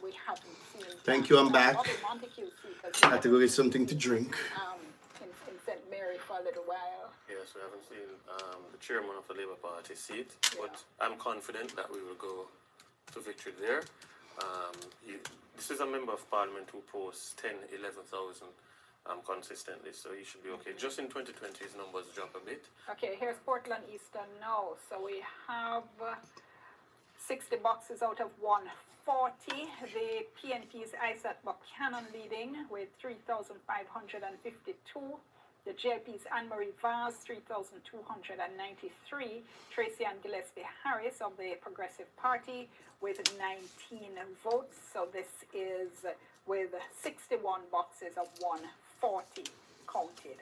We haven't seen. Thank you, I'm back. Bobby Montague seat as I had to go get something to drink. in St. Mary for a little while. Yes, we haven't seen the chairman of the Labour Party seat, but I'm confident that we will go to victory there. This is a member of parliament who posts 10, 11,000 consistently, so he should be okay. Just in 2020, his numbers drop a bit. Okay, here's Portland Eastern now. So we have 60 boxes out of 140. The PNP's Isaac Buchanan leading with 3,552. The JLP's Anne-Marie Vaz, 3,293. Tracy Ann Gillespie Harris of the Progressive Party with 19 votes. So this is with 61 boxes of 140 counted.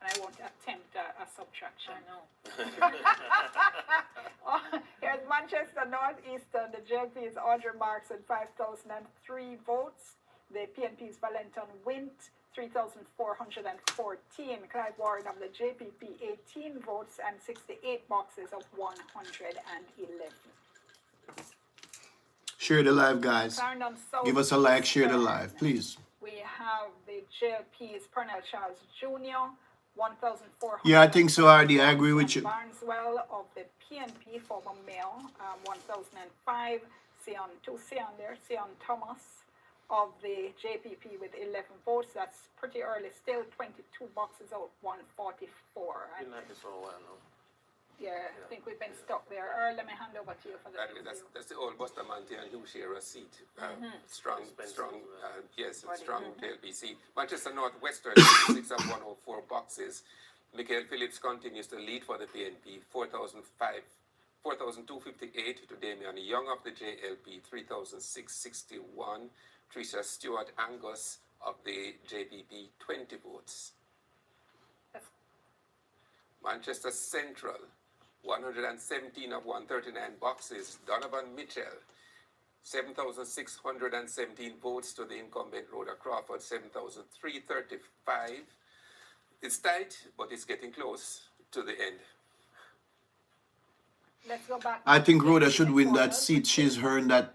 And I won't attempt a subtraction. I know. Here's Manchester Northeastern. The JLP is Audrey Marks with 5,003 votes. The PNP's Valentin Wint, 3,414. Clive Warren of the JPP, 18 votes and 68 boxes of 111. Share the live, guys. Give us a like, share the live, please. We have the JLP's Pernell Charles Jr., 1,400. Yeah, I think so, Hardy. I agree with you. Barneswell of the PNP, former mayor, 1,005. Sion there. Sion Thomas of the JPP with 11 votes. That's pretty early still. 22 boxes out, 144. Been like this for a while now. Yeah, I think we've been stuck there. Earl, let me hand over to you for the That's the old Bustamante and Hugh Shearer seat. Strong JLP seat. Manchester Northwestern, 6 of 104 boxes. Michael Phillips continues to lead for the PNP, 4,258 to Damian Young of the JLP, 3,661. Tricia Stewart Angus of the JPP, 20 votes. Manchester Central, 117 of 139 boxes. Donovan Mitchell, 7,617 votes to the incumbent Rhoda Crawford, 7,335. It's tight, but it's getting close to the end. Let's go back. I think Rhoda should win that seat. She's earned that.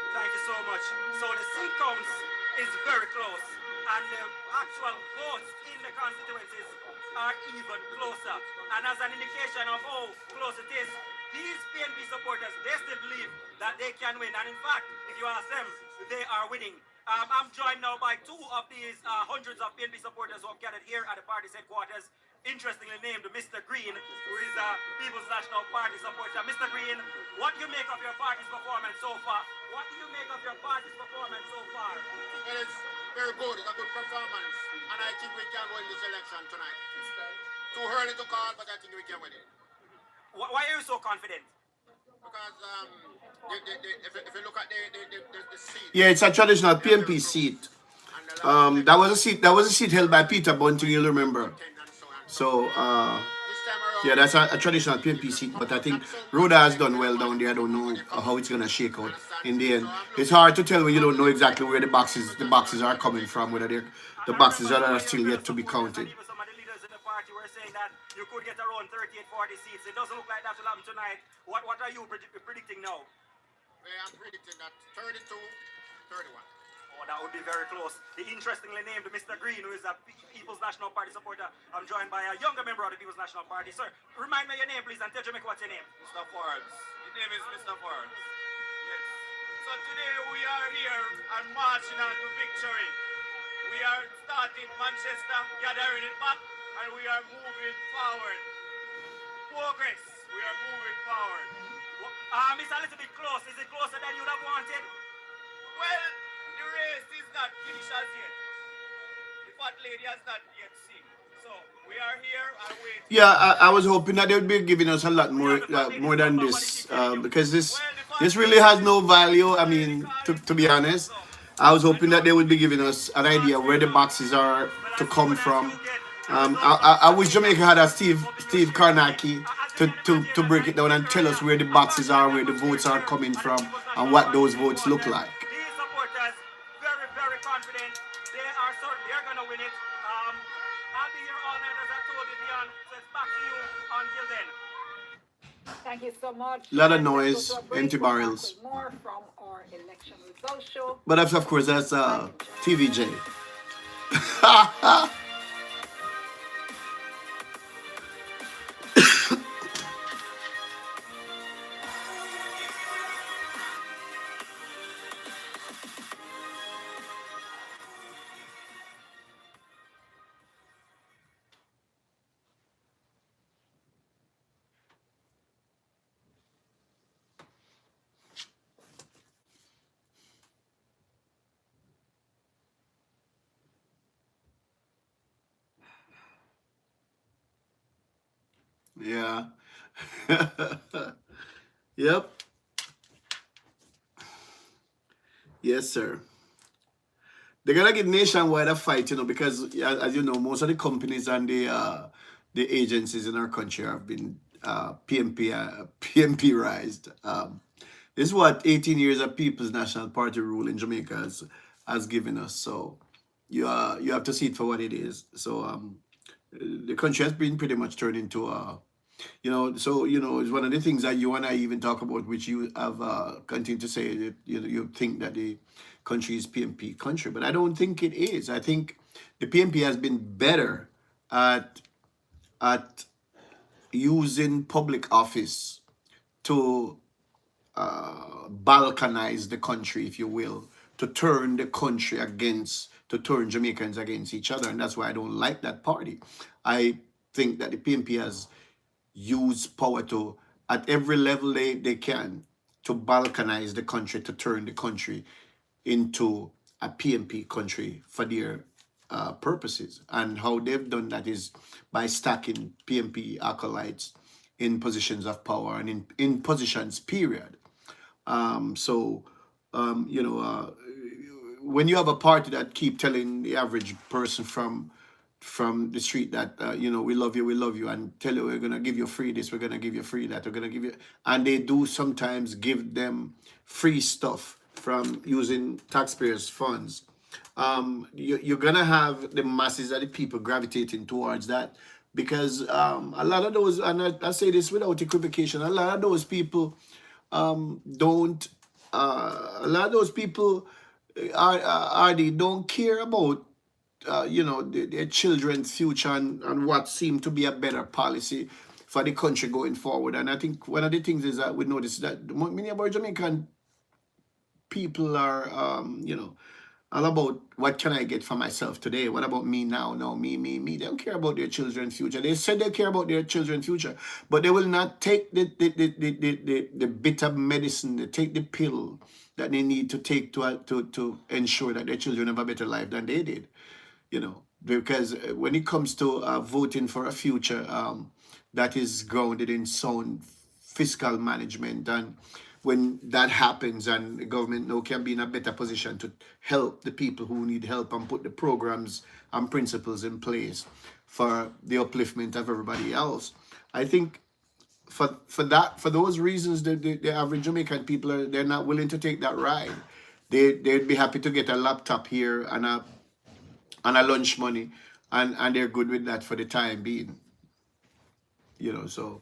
Thank you so much. So the seat counts is very close, and the actual votes in the constituencies are even closer. And as an indication of how close it is, these PNP supporters, they still believe that they can win. And in fact, if you ask them, they are winning. I'm joined now by two of these hundreds of PNP supporters who have gathered here at the party's headquarters. Interestingly named Mr. Green, who is a People's National Party supporter. Mr. Green, what do you make of your party's performance so far? What do you make of your party's performance so far? It is very good. It's a good performance. And I think we can win this election tonight. Too early to call, but I think we can win it. Why are you so confident? Because if you look at the seat. Yeah, it's a traditional PNP seat. That was a seat held by Peter Bunting, you'll remember. So, yeah, that's a traditional PNP seat, but I think Rhoda has done well down there. I don't know how it's going to shake out in the end. It's hard to tell when you don't know exactly where the boxes are coming from, whether they're the boxes are still yet to be counted. Some of the leaders in the party were saying that you could get around 38, 40 seats. It doesn't look like that will happen tonight. What are you predicting now? I'm predicting that 32, 31. Oh, that would be very close. He interestingly named Mr. Green, who is a People's National Party supporter. I'm joined by a younger member of the People's National Party. Sir, remind me your name, please, and tell Jamaica what's your name. Mr. Forbes. His name is Mr. Forbes. Yes. So today we are here and marching on to victory. We are starting Manchester, gathering it back, and we are moving forward. Progress. We are moving forward. It's a little bit close. Is it closer than you'd have wanted? Well, the race is not finished as yet. The fat lady has not yet seen. So we are here and waiting. Yeah, I was hoping that they would be giving us a lot more than this, because this really has no value. I mean, to be honest, I was hoping that they would be giving us an idea where the boxes are to come from. I wish Jamaica had a Steve Karnacki to break it down and tell us where the boxes are, where the votes are coming from, and what those votes look like. These supporters, very, very confident. They are certain they're going to win it. I'll be here all night, as I told you, Dion. So it's back to you until then. Thank you so much. A lot of noise, empty barrels. More from our election results show. But that's, of course, that's TVJ. Yeah. Yep. Yes, sir. They're gonna give Nationwide a fight, because as you know, most of the companies and the agencies in our country have been PMP-ized. This is what 18 years of People's National Party rule in Jamaica has given us. So you have to see it for what it is. So the country has been pretty much turned into it's one of the things that you and I even talk about, which you have continued to say that you think that the country is PMP country, but I don't think it is. I think the PMP has been better at using public office to balkanize the country, if you will, to turn the country to turn Jamaicans against each other, and that's why I don't like that party. I think that the PMP has used power at every level they can to balkanize the country, to turn the country into a PMP country for their purposes. And how they've done that is by stacking PMP acolytes in positions of power and in positions, period. When you have a party that keep telling the average person from the street that we love you, and tell you we're gonna give you free this, we're gonna give you free that, we're gonna give you, and they do sometimes give them free stuff from using taxpayers' funds. You're gonna have the masses of the people gravitating towards that, because a lot of those, and I say this without equivocation, a lot of those people don't care about their children's future and what seemed to be a better policy for the country going forward. And I think one of the things is that we notice that many of our Jamaican people are, all about what can I get for myself today? What about me now? No, me. They don't care about their children's future. They said they care about their children's future, but they will not take the bitter medicine, they take the pill that they need to take to ensure that their children have a better life than they did. Because when it comes to voting for a future that is grounded in sound fiscal management, and when that happens and the government now can be in a better position to help the people who need help and put the programs and principles in place for the upliftment of everybody else, I think for those reasons, the average Jamaican people they're not willing to take that ride. They'd be happy to get a laptop here and a lunch money, and they're good with that for the time being. So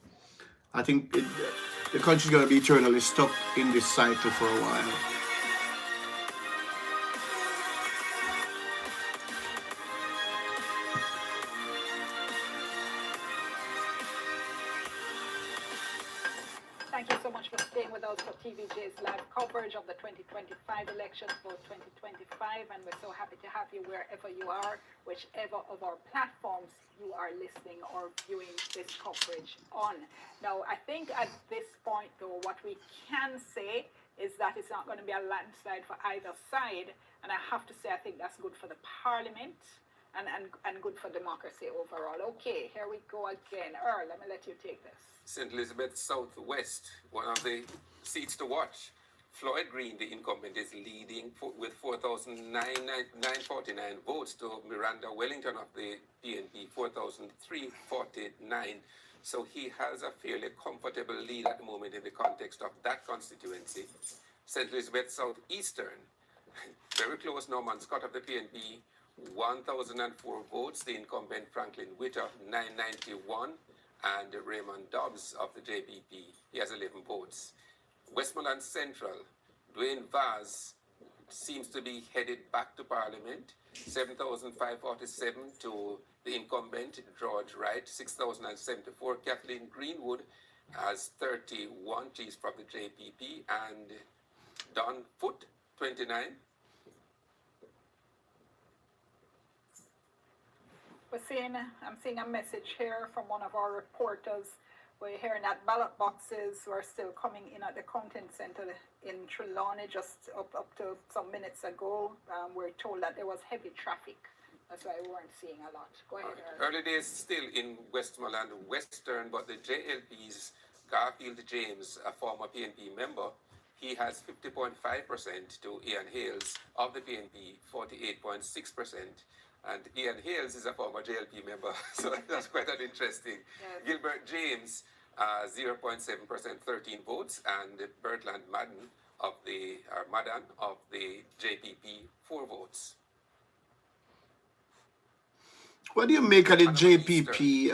I think the country's going to be eternally stuck in this cycle for a while. Thank you so much for staying with us for TVJ's live coverage of the 2025 elections for 2025, and we're so happy to have you wherever you are, whichever of our platforms you are listening or viewing this coverage on. Now, I think at this point, though, what we can say is that it's not going to be a landslide for either side, and I have to say I think that's good for the parliament and good for democracy overall. Okay, here we go again. Earl, let me let you take this. St. Elizabeth Southwest, one of the seats to watch. Floyd Green, the incumbent, is leading with 4,949 votes to Miranda Wellington of the PNP, 4,349. So he has a fairly comfortable lead at the moment in the context of that constituency. St. Elizabeth Southeastern, very close. Norman Scott of the PNP, 1,004 votes. The incumbent Franklin Witt of 991. And Raymond Dobbs of the JPP, he has 11 votes. Westmoreland Central, Dwayne Vaz seems to be headed back to Parliament, 7,547 to the incumbent George Wright, 6,074. Kathleen Greenwood has 31, she's from the JPP, and Don Foote, 29. I'm seeing a message here from one of our reporters. We're hearing that ballot boxes were still coming in at the Content Center in Trelawney just up to some minutes ago. We're told that there was heavy traffic. That's why we weren't seeing a lot. Go ahead, Earl. Early days still in Westmoreland Western, but the JLP's Garfield James, a former PNP member, he has 50.5% to Ian Hales of the PNP, 48.6%. And Ian Hales is a former JLP member, so that's quite an interesting. Yes. Gilbert James, 0.7%, 13 votes, and Bertland Madden of the JPP, 4 votes. What do you make of the JPP,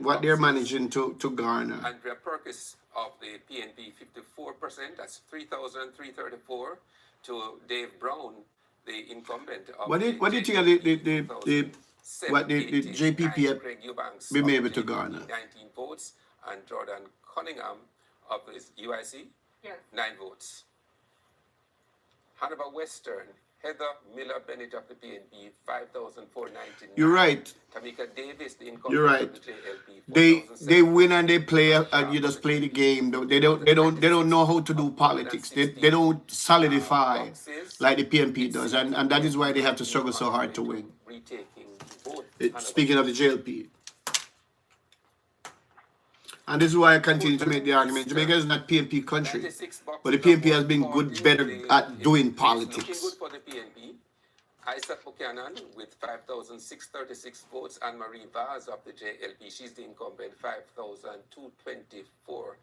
what they're managing to garner? Andrea Perkis of the PNP, 54%, that's 3,334, to Dave Brown, the incumbent of What do you think of the JPP have been able to garner? 19 votes, and Jordan Cunningham of the UIC, yes, 9 votes. Hannibal Western, Heather Miller Bennett of the PNP, 5,499. You're right. Tamika Davis, the incumbent You're right. of the JLP, They win and they play and you just play the game. They don't know how to do politics. They don't solidify like the PNP does, and that is why they have to struggle so hard to win. Speaking of the JLP. And this is why I continue to make the argument. Jamaica is not PNP country, but the PNP has been better at doing politics. Looking good for the PNP. Isaac Buchanan with 5,636 votes, and Marie Vaz of the JLP, she's the incumbent, 5,224.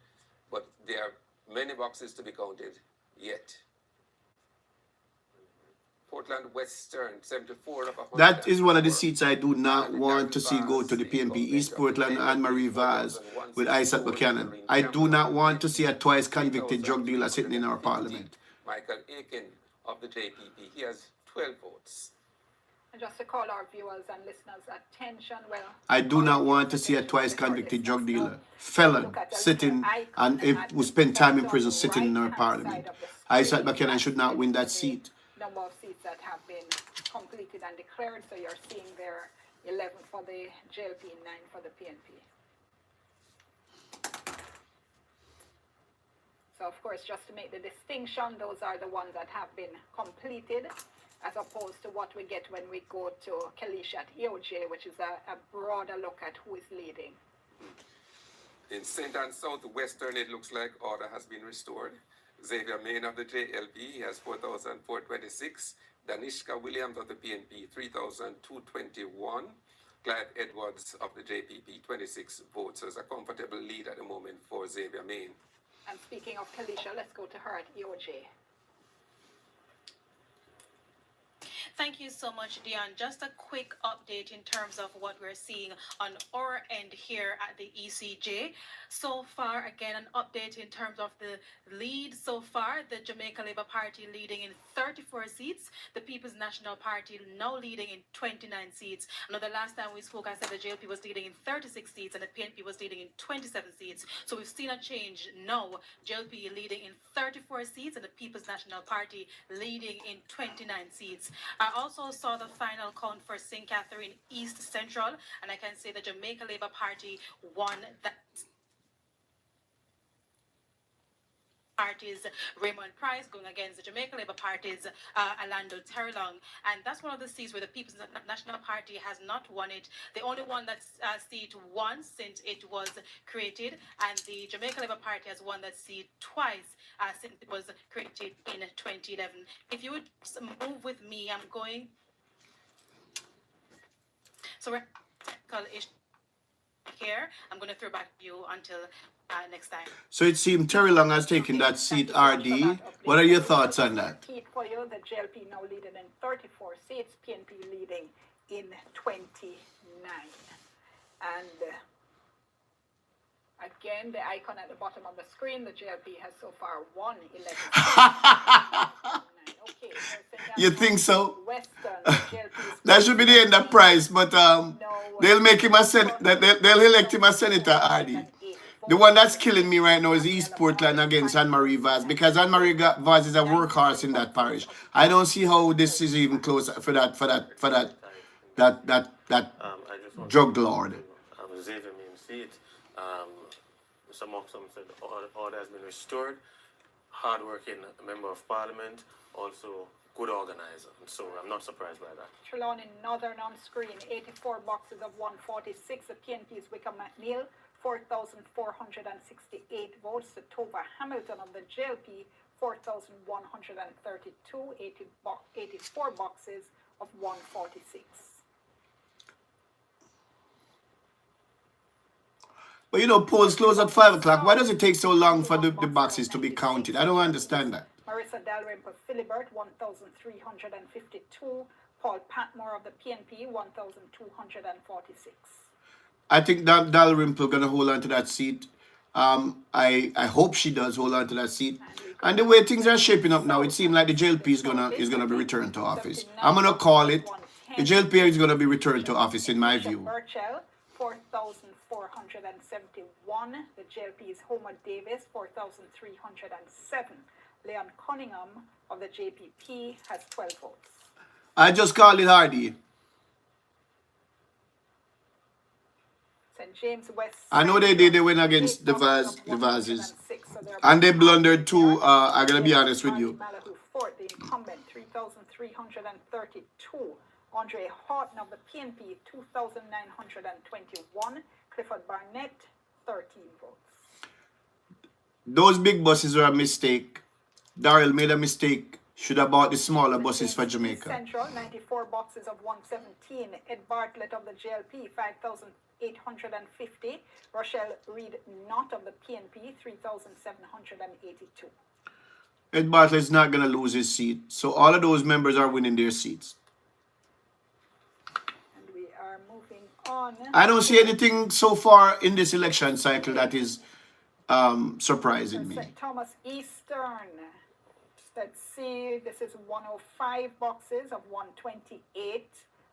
But there are many boxes to be counted yet. Portland Western, 74 of 100. That is one of the seats I do not want to see go to the PNP. East Portland and Marie Vaz with Isaac Buchanan. I do not want to see a twice convicted drug dealer sitting in our parliament. Michael Aiken of the JPP, he has 12 votes. And just to call our viewers and listeners' attention, well, I do not want to see a twice convicted drug dealer, felon, sitting and who spend time in prison sitting in our parliament. Isaac Buchanan should not win that seat. Number of seats that have been completed and declared, so you're seeing there 11 for the JLP, 9 for the PNP. So of course, just to make the distinction, those are the ones that have been completed, as opposed to what we get when we go to Kalisha at EOJ, which is a broader look at who is leading. In St. Anne Southwestern, it looks like order has been restored. Xavier Main of the JLP, he has 4,426. Danishka Williams of the PNP, 3,221. Clive Edwards of the JPP, 26 votes. So it's a comfortable lead at the moment for Xavier Main. And speaking of Kalisha, let's go to her at EOJ. Thank you so much, Dion. Just a quick update in terms of what we're seeing on our end here at the ECJ. So far, again, an update in terms of the lead. So far, the Jamaica Labour Party leading in 34 seats. The People's National Party now leading in 29 seats. I know the last time we spoke, I said the JLP was leading in 36 seats and the PNP was leading in 27 seats. So we've seen a change now. JLP leading in 34 seats and the People's National Party leading in 29 seats. I also saw the final count for St. Catherine East Central, and I can say the Jamaica Labour Party won that. Party's Raymond Price going against the Jamaica Labour Party's Orlando Terrelong, and that's one of the seats where the People's National Party has not won it. The only one that seat once since it was created, and the Jamaica Labour Party has won that seat twice since it was created in 2011. If you would move with me, I'm going. So we're here. I'm going to throw back to you until next time. So it seemed Terry Long has taken that seat, RD. What are your thoughts on that? For you, the JLP now leading in 34 seats, PNP leading in 29. And again, the icon at the bottom of the screen, the JLP has so far won 11 seats. Okay, you think so? Western, That should be the end of Price, but they'll make him a they'll elect him a senator, RD. The one that's killing me right now is East Portland against Anne-Marie Vaz, because Anne-Marie Vaz is a workhorse in that parish. I don't see how this is even close for that drug lord. Xavier means seat. Mr. Moxham said order has been restored. Hardworking member of parliament, also good organizer. So I'm not surprised by that. Trelawney Northern on screen, 84 boxes of 146. The PNP's Wickham McNeil, 4,468 votes. The Tova Hamilton of the JLP, 4,132, 84 boxes of 146. But you know, polls close at 5 o'clock. Why does it take so long for the boxes to be counted? I don't understand that. Marissa Dalrymple Philibert, 1,352. Paul Patmore of the PNP, 1,246. I think that Dalrymple gonna hold on to that seat. I hope she does hold on to that seat. And the way things are shaping up now, it seems like the JLP is gonna be returned to office. I'm gonna call it. The JLP is gonna be returned to office in my view. Burchell, 4,471. The JLP's Homer Davis, 4,307. Leon Cunningham of the JPP has 12 votes. I just called it, Hardy. St. James West. I know they went against the Vazes. And they blundered too, I'm going to be honest with you. Fort, the incumbent, 3,332. Andre Horton of the PNP, 2,921. Clifford Barnett, 13 votes. Those big buses were a mistake. Darrell made a mistake. Should have bought the smaller buses for Jamaica. Central, 94 boxes of 117. Ed Bartlett of the JLP, 5,850. Rochelle Reed Knott of the PNP, 3,782. Ed Bartlett is not going to lose his seat. So all of those members are winning their seats. And we are moving on. I don't see anything so far in this election cycle that is surprising me. St. Thomas Eastern. Let's see, this is 105 boxes of 128.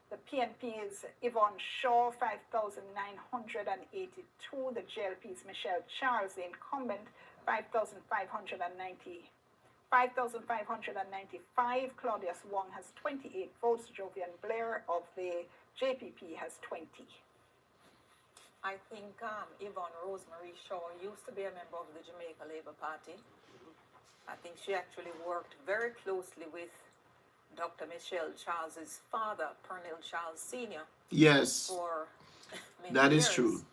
The PNP is Yvonne Shaw, 5,982. The JLP's Michelle Charles, the incumbent, 5,595. Claudius Wong has 28 votes. Jovian Blair of the JPP has 20. I think Yvonne Rosemary Shaw used to be a member of the Jamaica Labour Party. I think she actually worked very closely with Dr. Michelle Charles's father, Pernell Charles Sr. Yes, for many that is years. true.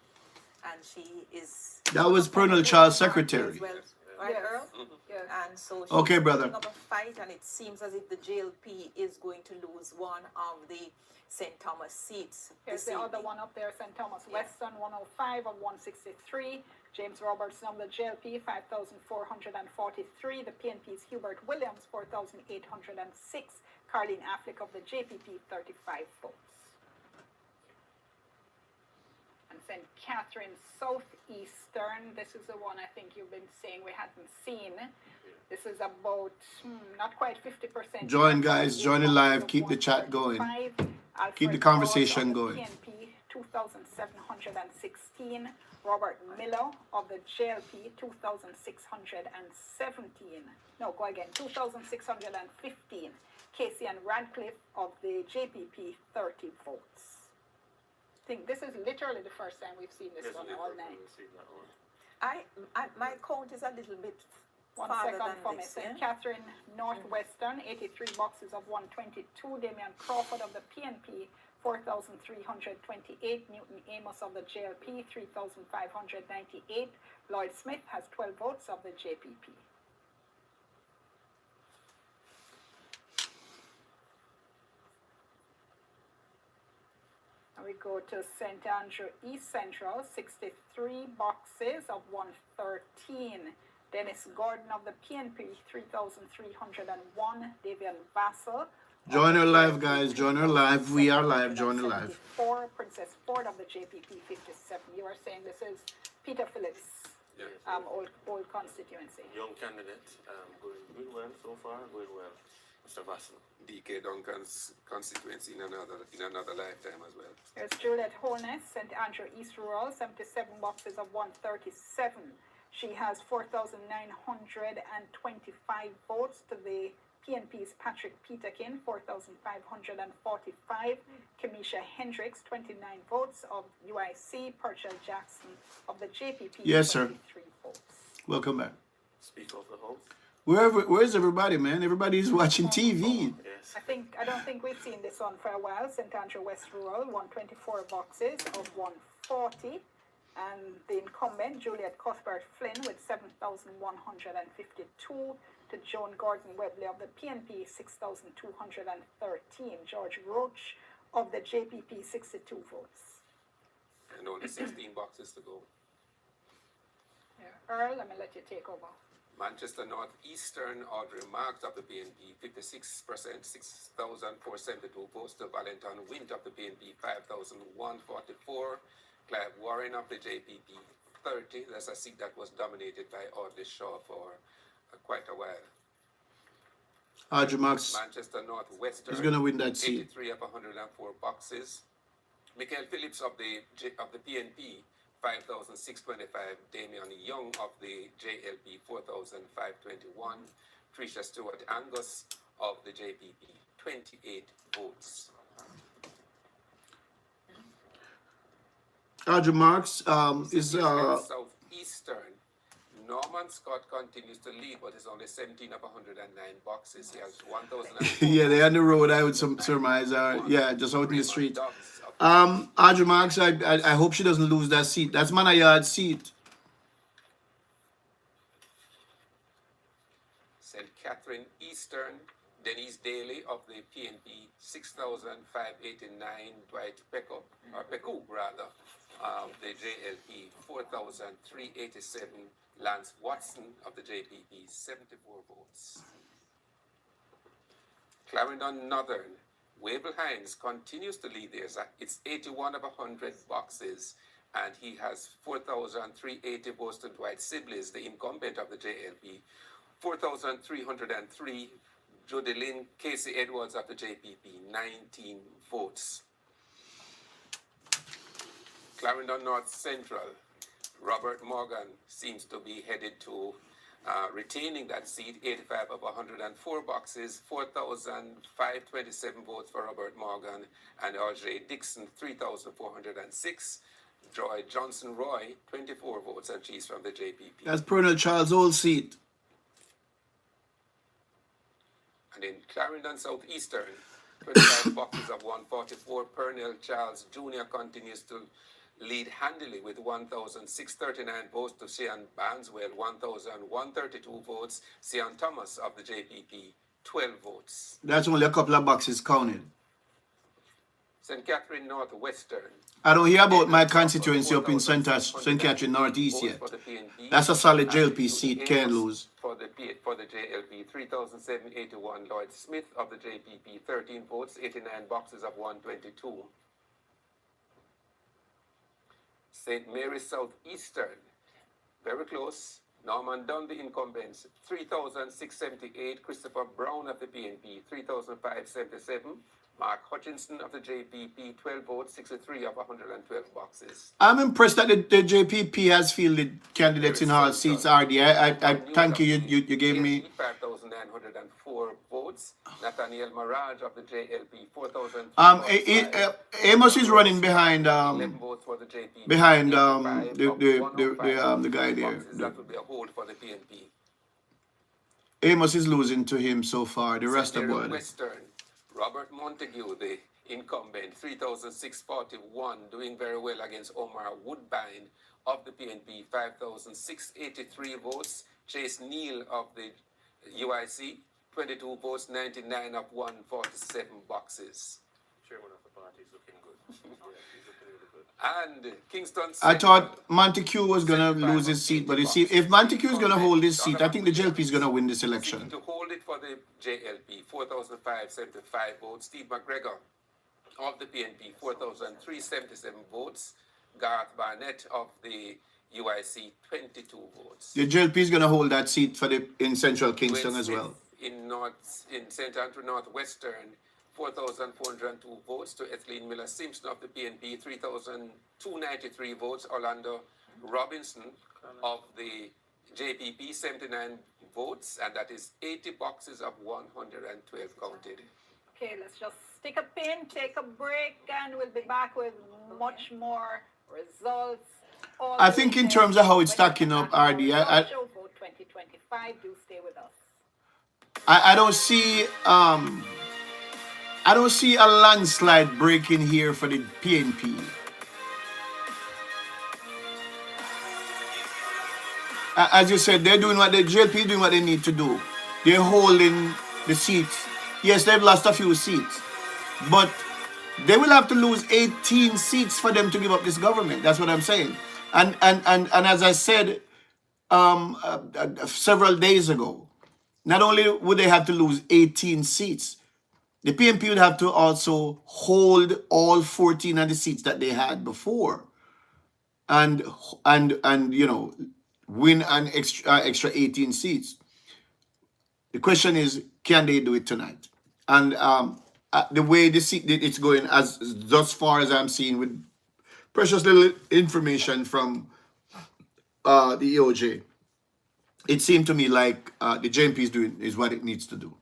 And she is... That was Pernell Charles' secretary. Well, right, Yes. Earl? Yes. And so she's Okay, brother. putting up a fight, and it seems as if the JLP is going to lose one of the St. Thomas seats. Here's this the other evening. one up there, St. Thomas Western, 105 of 163. James Robertson of the JLP, 5,443. The PNP's Hubert Williams, 4,806. Carleen Affleck of the JPP, 35 votes. And St. Catherine Southeastern, this is the one I think you've been saying we hadn't seen. This is about, not quite 50%. Join, guys. Join it live. Keep the chat going. Keep the conversation going. PNP, 2,716. Robert Miller of the JLP, 2,617. No, go again. 2,615. Casey and Radcliffe of the JPP, 30 votes. I think this is literally the first time we've seen this one all night. My count is a little bit One farther second than for me. this, St. yeah? Catherine Northwestern, 83 boxes of 122. Damian Crawford of the PNP, 4,328. Newton Amos of the JLP, 3,598. Lloyd Smith has 12 votes of the JPP. We go to St. Andrew East Central, 63 boxes of 113. Dennis Gordon of the PNP, 3,301. Davian Vassell. Join her live, guys. Join her live. We are live. Join her live. 74. Princess Ford of the JPP, 57. You are saying this is Peter Phillips, Yes. old constituency. Young candidate, going well so far, going well. Mr. Vassell. DK Duncan's constituency in another lifetime as well. There's Juliet Holness, St. Andrew East Rural, 77 boxes of 137. She has 4,925 votes to the PNP's Patrick Peterkin, 4,545. Kamisha Hendricks, 29 votes of UIC. Purchell Jackson of the JPP, Yes, sir. 23 votes. Welcome back. Speaker of the House. Where's everybody, man? Everybody's watching TV. Yes. I don't think we've seen this one for a while. St. Andrew West Rural, 124 boxes of 140. And the incumbent, Juliet Cuthbert Flynn, with 7,152. To Joan Gordon Webley of the PNP, 6,213. George Roach of the JPP, 62 votes. And only 16 boxes to go. Earl, let me let you take over. Manchester Northeastern, Audrey Marks of the PNP, 56%, 6,472 votes. To Valentin Wint of the PNP, 5,144. Clive Warren of the JPP, 30. That's a seat that was dominated by Audley Shaw for quite a while. Audrey Marks Manchester Northwestern is going to win that seat. 83 of 104 boxes. Michael Phillips of the PNP, 5,625. Damian Young of the JLP, 4,521. Tricia Stewart Angus of the JPP, 28 votes. Audrey Marks is Southeastern. Norman Scott continues to lead, but it's only 17 of 109 boxes. He has 1,000. yeah, they're on the road. I would surmise. Just out in the street. Audrey Marks, I hope she doesn't lose that seat. That's Manayard's seat. St. Catherine Eastern, Denise Daly of the PNP, 6,589. Dwight Peku rather, the JLP, 4,387. Lance Watson of the JPP, 74 votes. Clarendon Northern, Wavell Hines continues to lead there. It's 81 of 100 boxes, and he has 4,380 votes to Dwight Sibley's, the incumbent of the JLP. 4,303, Jody Lynn Casey Edwards of the JPP, 19 votes. Clarendon North Central, Robert Morgan seems to be headed to retaining that seat, 85 of 104 boxes, 4,527 votes for Robert Morgan, and R.J. Dixon, 3,406. Joy Johnson Roy, 24 votes, and she's from the JPP. That's Colonel Charles' old seat. And in Clarendon Southeastern, 25 boxes of 144, Pernell Charles Jr. continues to lead handily with 1,639 votes to Sean Barneswell, 1,132 votes. Sean Thomas of the JPP, 12 votes. That's only a couple of boxes counted. St. Catherine Northwestern. I don't hear about my constituency up in St. Catherine Northeast yet. That's a solid JLP seat, can't lose. For the JLP, 3,781. Lloyd Smith of the JPP, 13 votes, 89 boxes of 122. St. Mary's Southeastern, very close. Norman Dunn, the incumbents, 3,678. Christopher Brown of the PNP, 3,577. Mark Hutchinson of the JPP, 12 votes, 63 of 112 boxes. I'm impressed that the JPP has fielded candidates in all seats, RD. I thank you. You gave me 5,904 votes. Nathaniel Maraj of the JLP, 4,000. Amos is running behind 11 votes for the JPP. behind the guy there. That would be a hold for the PNP. Amos is losing to him so far. The rest of the Western. Robert Montague, the incumbent, 3,641, doing very well against Omar Woodbine of the PNP, 5,683 votes. Chase Neal of the UIC, 22 votes, 99 of 147 boxes. Chairman of the party is looking good. Yeah, he's looking really good. And Kingston. I thought Montague was gonna lose his seat, but if Montague is gonna hold his seat, I think the JLP is gonna win this election. To hold it for the JLP, 4,575 votes. Steve McGregor of the PNP, 4,377 votes. Garth Barnett of the UIC, 22 votes. The JLP is gonna hold that seat in Central Kingston as well. In St. Andrew Northwestern, 4,402 votes to Ethelene Miller Simpson of the PNP, 3,293 votes. Orlando Robinson of the JPP, 79 votes, and that is 80 boxes of 112 counted. Okay, let's just stick a pin, take a break, and we'll be back with much more results. I think in terms of how it's stacking up, RD, Show vote 2025. Do stay with us. I don't see a landslide breaking here for the PNP. As you said, they're doing the JLP is doing what they need to do. They're holding the seats. Yes, they've lost a few seats, but they will have to lose 18 seats for them to give up this government. That's what I'm saying. And as I said several days ago, not only would they have to lose 18 seats, the PNP would have to also hold all 14 of the seats that they had before, and win an extra 18 seats. The question is, can they do it tonight? And the way it's going, as thus far as I'm seeing, with precious little information from the EOJ, it seemed to me like the JMP is what it needs to do.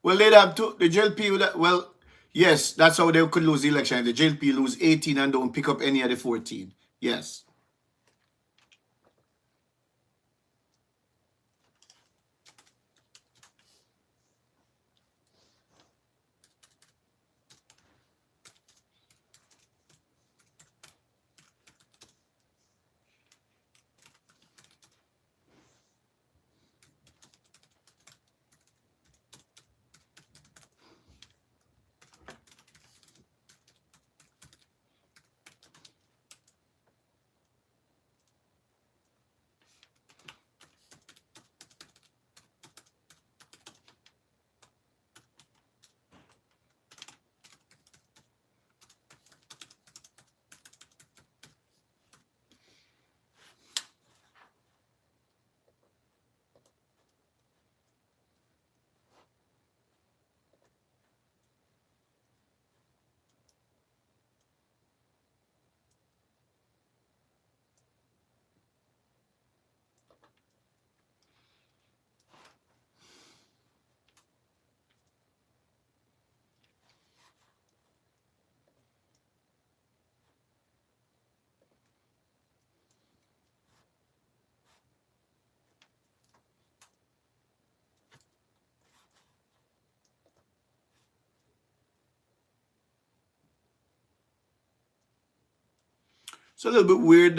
Well, they'd have to, the JLP would have, well, yes, that's how they could lose the election. If the JLP lose 18 and don't pick up any of the 14. Yes. It's a little bit weird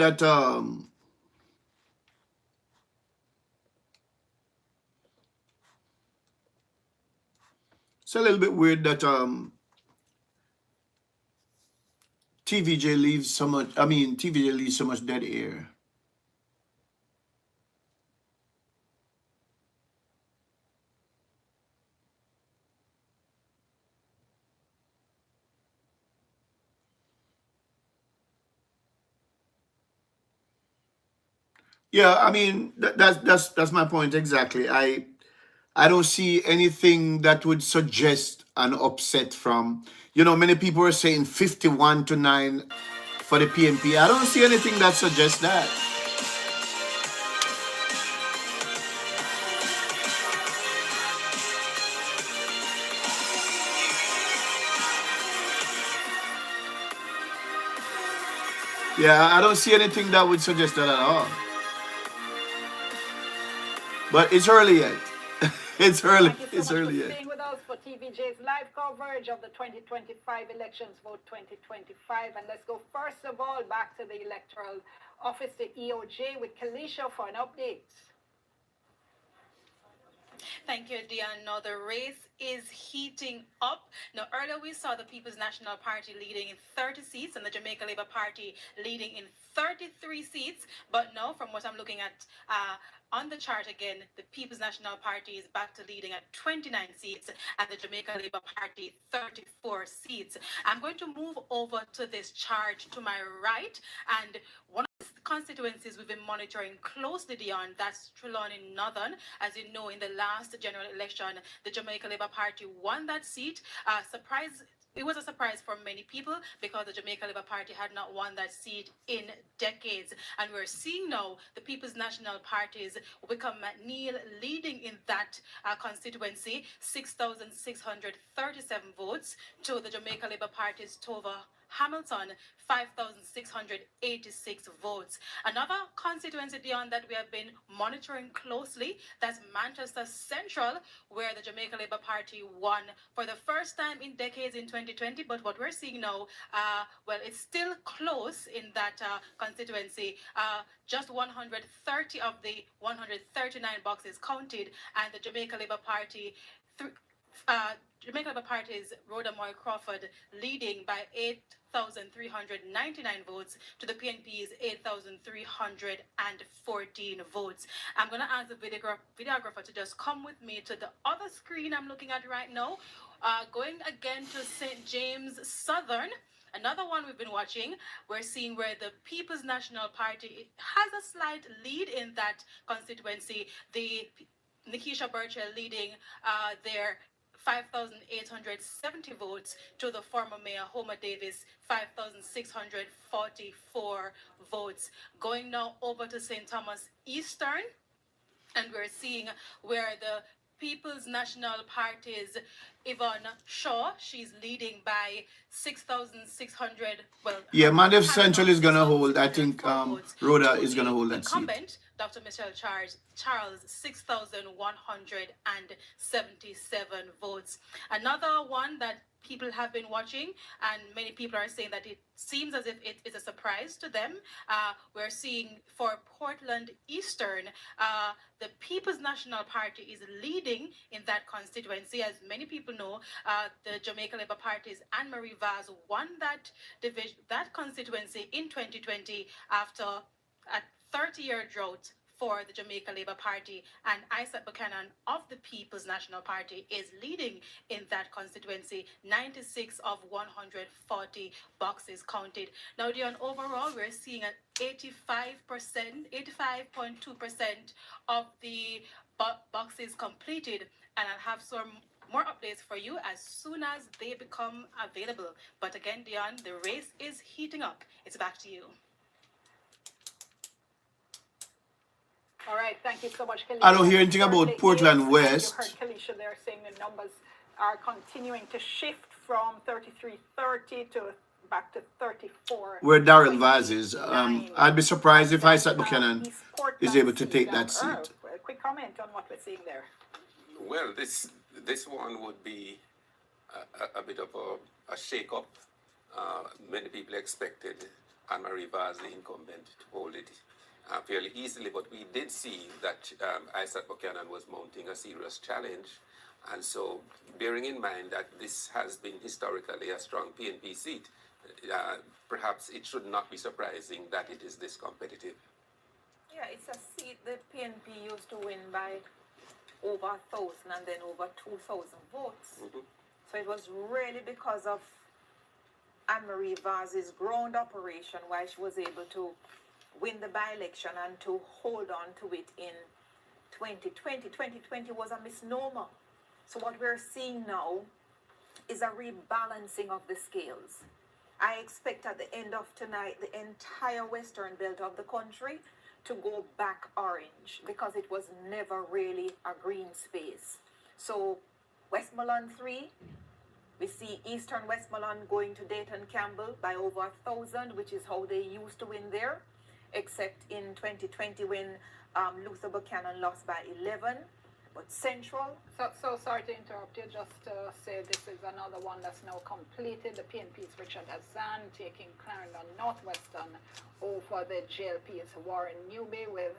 that TVJ leaves so much. I mean, TVJ leaves so much dead air. Yeah, I mean that's my point exactly. I don't see anything that would suggest an upset from, many people are saying 51-9 for the PNP. I don't see anything that suggests that. Yeah, I don't see anything that would suggest that at all. But it's early yet. It's early. Thank you It's so much early for yet. staying with us for TVJ's live coverage of the 2025 elections, vote 2025. And let's go first of all back to the electoral office, the EOJ, with Kalisha for an update. Thank you, Dion. Now the race is heating up. Now earlier we saw the People's National Party leading in 30 seats and the Jamaica Labour Party leading in 33 seats. But now, from what I'm looking at on the chart again, the People's National Party is back to leading at 29 seats and the Jamaica Labour Party 34 seats. I'm going to move over to this chart to my right, and one of the constituencies we've been monitoring closely, Dion, that's Trelawney Northern. As you know, in the last general election, the Jamaica Labour Party won that seat. It was a surprise for many people because the Jamaica Labour Party had not won that seat in decades. And we're seeing now the People's National Parties, Wickham McNeil, leading in that constituency, 6,637 votes to the Jamaica Labour Party's Tova Hamilton, 5,686 votes. Another constituency, Dion, that we have been monitoring closely, that's Manchester Central, where the Jamaica Labour Party won for the first time in decades in 2020. But what we're seeing now, well, it's still close in that constituency. Just 130 of the 139 boxes counted, and the Jamaica Labour Party Jamaica Labour Party's Rhoda Moy Crawford leading by 8,399 votes to the PNP's 8,314 votes. I'm going to ask the videographer to just come with me to the other screen I'm looking at right now. Going again to St. James Southern. Another one we've been watching, we're seeing where the People's National Party has a slight lead in that constituency. The Nikisha Burchell leading their 5,870 votes to the former mayor, Homer Davis, 5,644 votes. Going now over to St. Thomas Eastern, and we're seeing where the People's National Party's Yvonne Shaw, she's leading by 6,600, well... Yeah, Manchester Central is going to hold. I think Rhoda is going to hold that seat. Incumbent, Dr. Michelle Charles, 6,177 votes. Another one that people have been watching, and many people are saying that it seems as if it is a surprise to them. We're seeing for Portland Eastern, the People's National Party is leading in that constituency. As many people know, the Jamaica Labour Party's Anne-Marie Vaz won that division, that constituency in 2020 after a 30-year drought for the Jamaica Labour Party, and Isaac Buchanan of the People's National Party is leading in that constituency, 96 of 140 boxes counted. Now, Dion, overall, we're seeing an 85.2% of the boxes completed, and I'll have some more updates for you as soon as they become available. But again, Dion, the race is heating up. It's back to you. All right, thank you so much, Kalisha. I don't hear anything about Portland West. You heard Kalisha there saying the numbers are continuing to shift from 33-30 to back to 34. Where Daryl Vaz is. I'd be surprised if Isaac Buchanan is able to take that seat. A quick comment on what we're seeing there. Well, this one would be a bit of a shake-up. Many people expected Anne-Marie Vaz, the incumbent, to hold it fairly easily. But we did see that Isaac Buchanan was mounting a serious challenge. And so, bearing in mind that this has been historically a strong PNP seat, perhaps it should not be surprising that it is this competitive. Yeah, it's a seat the PNP used to win by over 1,000 and then over 2,000 votes. So it was really because of Anne-Marie Vaz's ground operation why she was able to win the by-election and to hold on to it in 2020. 2020 was a misnomer. So what we're seeing now is a rebalancing of the scales. I expect at the end of tonight, the entire western belt of the country to go back orange because it was never really a green space. So Westmoreland 3, we see Eastern Westmoreland going to Dayton Campbell by over 1,000, which is how they used to win there, except in 2020 when Luther Buchanan lost by 11. But Central... So sorry to interrupt you, just to say this is another one that's now completed. The PNP's Richard Azan taking Clarendon Northwestern over the JLP's Warren Newby, with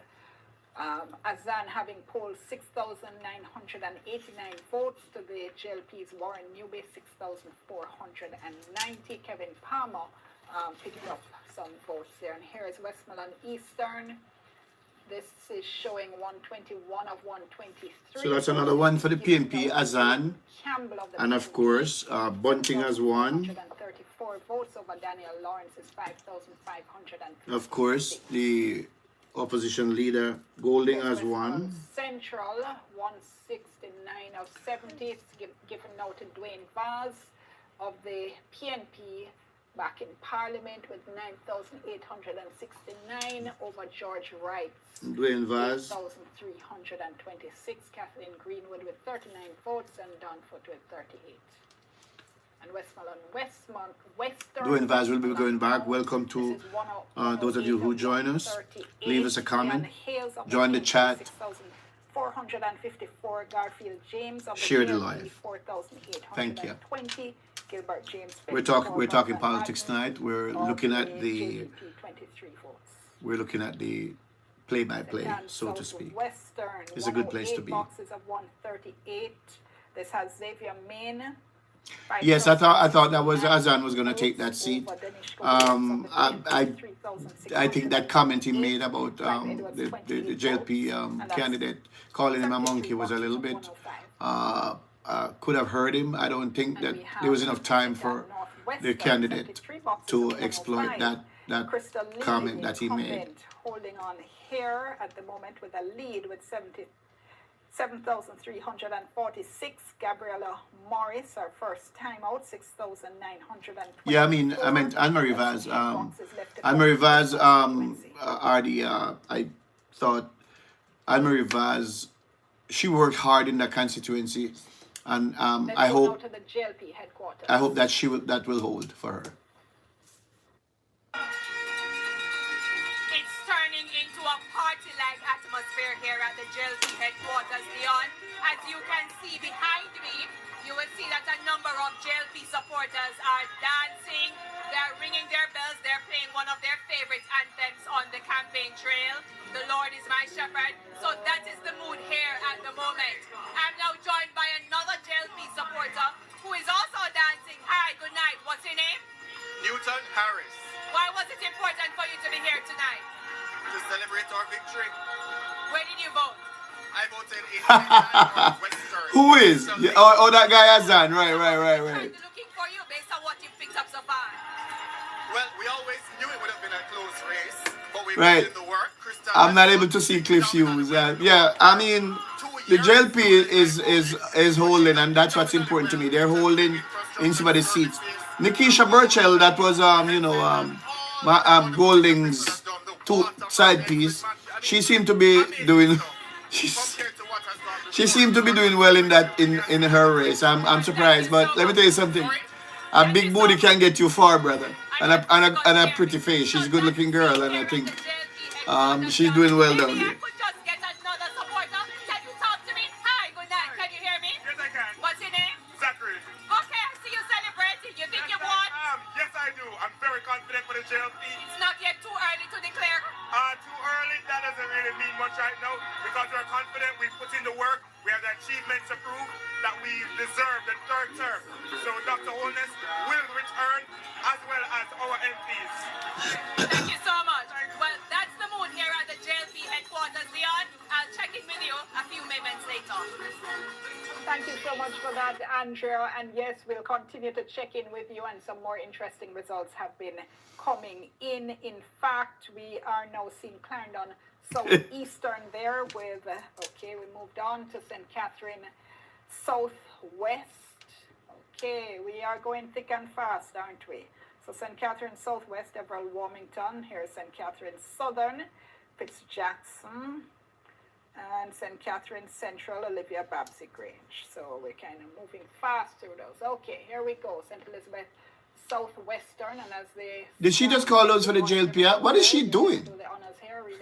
Azan having polled 6,989 votes to the JLP's Warren Newby 6,490. Kevin Palmer picking up some votes there. And here is Westmoreland Eastern. This is showing 121 of 123. So that's another one for the PNP, Azan. And of course, Bunting has won. 134 votes over Daniel Lawrence's 5,500. Of course, the opposition leader, Golding, has won. Central, 169 of 70, given now to Dwayne Vaz of the PNP, back in Parliament with 9,869 over George Wright. Dwayne Vaz. 8,326. Kathleen Greenwood with 39 votes and Don Foot with 38. And Westmoreland Western. Dwayne Vaz will be going back. Welcome to those of you who join us. Leave us a comment. Join the chat. 454 Garfield James. Share the live. Thank you. Gilbert James. We're talking politics tonight. We're looking at the play-by-play, so to speak. Western, It's a good place to be. Boxes of 138. This has Xavier Main. Yes, I thought that was Azan was going to take that seat. I think that comment he made about the JLP candidate calling him a monkey was a little bit. Could have heard him. I don't think that there was enough time for the candidate to exploit that comment that he made. Holding on here at the moment with a lead with 7,346. Gabriella Morris, our first time out, 6,920. Yeah, I meant Anne-Marie Vaz. Anne-Marie Vaz, I thought Anne-Marie Vaz, she worked hard in that constituency, and I hope to the JLP headquarters. I hope that that will hold for her. It's turning into a party-like atmosphere here at the JLP headquarters, Leon. As you can see behind me, you will see that a number of JLP supporters are dancing, they're ringing their bells, they're playing one of their favorite anthems on the campaign trail, The Lord is My Shepherd. So that is the mood here at the moment. I'm now joined by another JLP supporter who is also dancing. Hi, good night. What's your name? Newton Harris. Why was it important for you to be here tonight? To celebrate our victory. Where did you vote? I voted in Western. Who is? Oh, that guy Azan. Right. Looking for you based on what you've picked up so far. Well, we always knew it would have been a close race, but we put Right. in the work. I'm not able to see Cliff Hughes. Yeah, I mean, the JLP is holding, and that's what's important to me. They're holding in some of the seats. Nikisha Burchell, that was Golding's side piece. She seemed to be doing. She seemed to be doing well in that in her race. I'm surprised, but let me tell you something. A big booty can get you far, brother, and a pretty face. She's a good-looking girl, and I think she's doing well down there. Just get another supporter. Can you talk to me? Hi, good night. Can you hear me? Yes, I can. What's your name? Zachary. Okay, I see you celebrating. You think you won? Yes, I do. I'm very confident for the JLP. It's achievements to prove that we deserve the third term. So Dr. Holness will return as well as our MPs. Thank you so much. Well, that's the mood here at the JLP headquarters. Leon, I'll check in with you a few moments later. Thank you so much for that, Andrea. And yes, we'll continue to check in with you, and some more interesting results have been coming in. In fact, we are now seeing Clarendon Southeastern there with, okay, we moved on to St. Catherine Southwest. Okay, we are going thick and fast, aren't we? So St. Catherine Southwest, Everett Warmington. Here's St. Catherine Southern, Fitzjackson. And St. Catherine Central, Olivia Babsy Grange. So we're kind of moving fast through those. Okay, here we go. St. Elizabeth Southwestern, and as they... Did she just call us for the JLP? What is she doing? Do the honors here. Read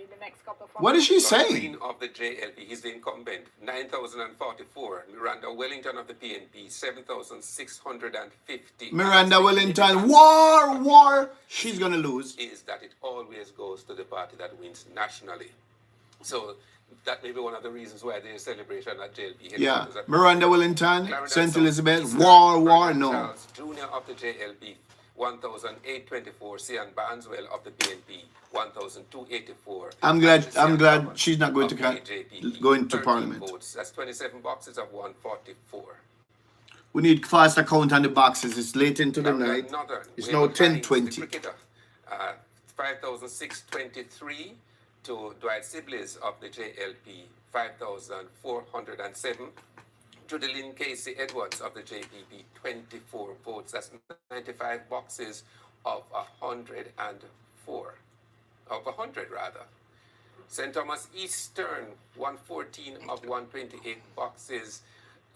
the next couple of... What is she saying? Queen of the JLP, he's the incumbent, 9,044. Miranda Wellington of the PNP, 7,650. Miranda Wellington, war! She's gonna lose. Is that it always goes to the party that wins nationally. So that may be one of the reasons why there's celebration at JLP. Yeah, Miranda Wellington, St. Elizabeth, war, no. Charles Jr. of the JLP, 1,824. Sian Barnswell of the PNP, 1,284. I'm glad she's not going to go to Parliament. Votes. That's 27 boxes of 144. We need faster count on the boxes. It's late into the night. It's now 10:20. 5,623 to Dwight Sibley's of the JLP, 5,407. To the Lynn Casey Edwards of the JPP, 24 votes. That's 95 boxes of 104. Of 100, rather. St. Thomas Eastern, 114 of 128 boxes.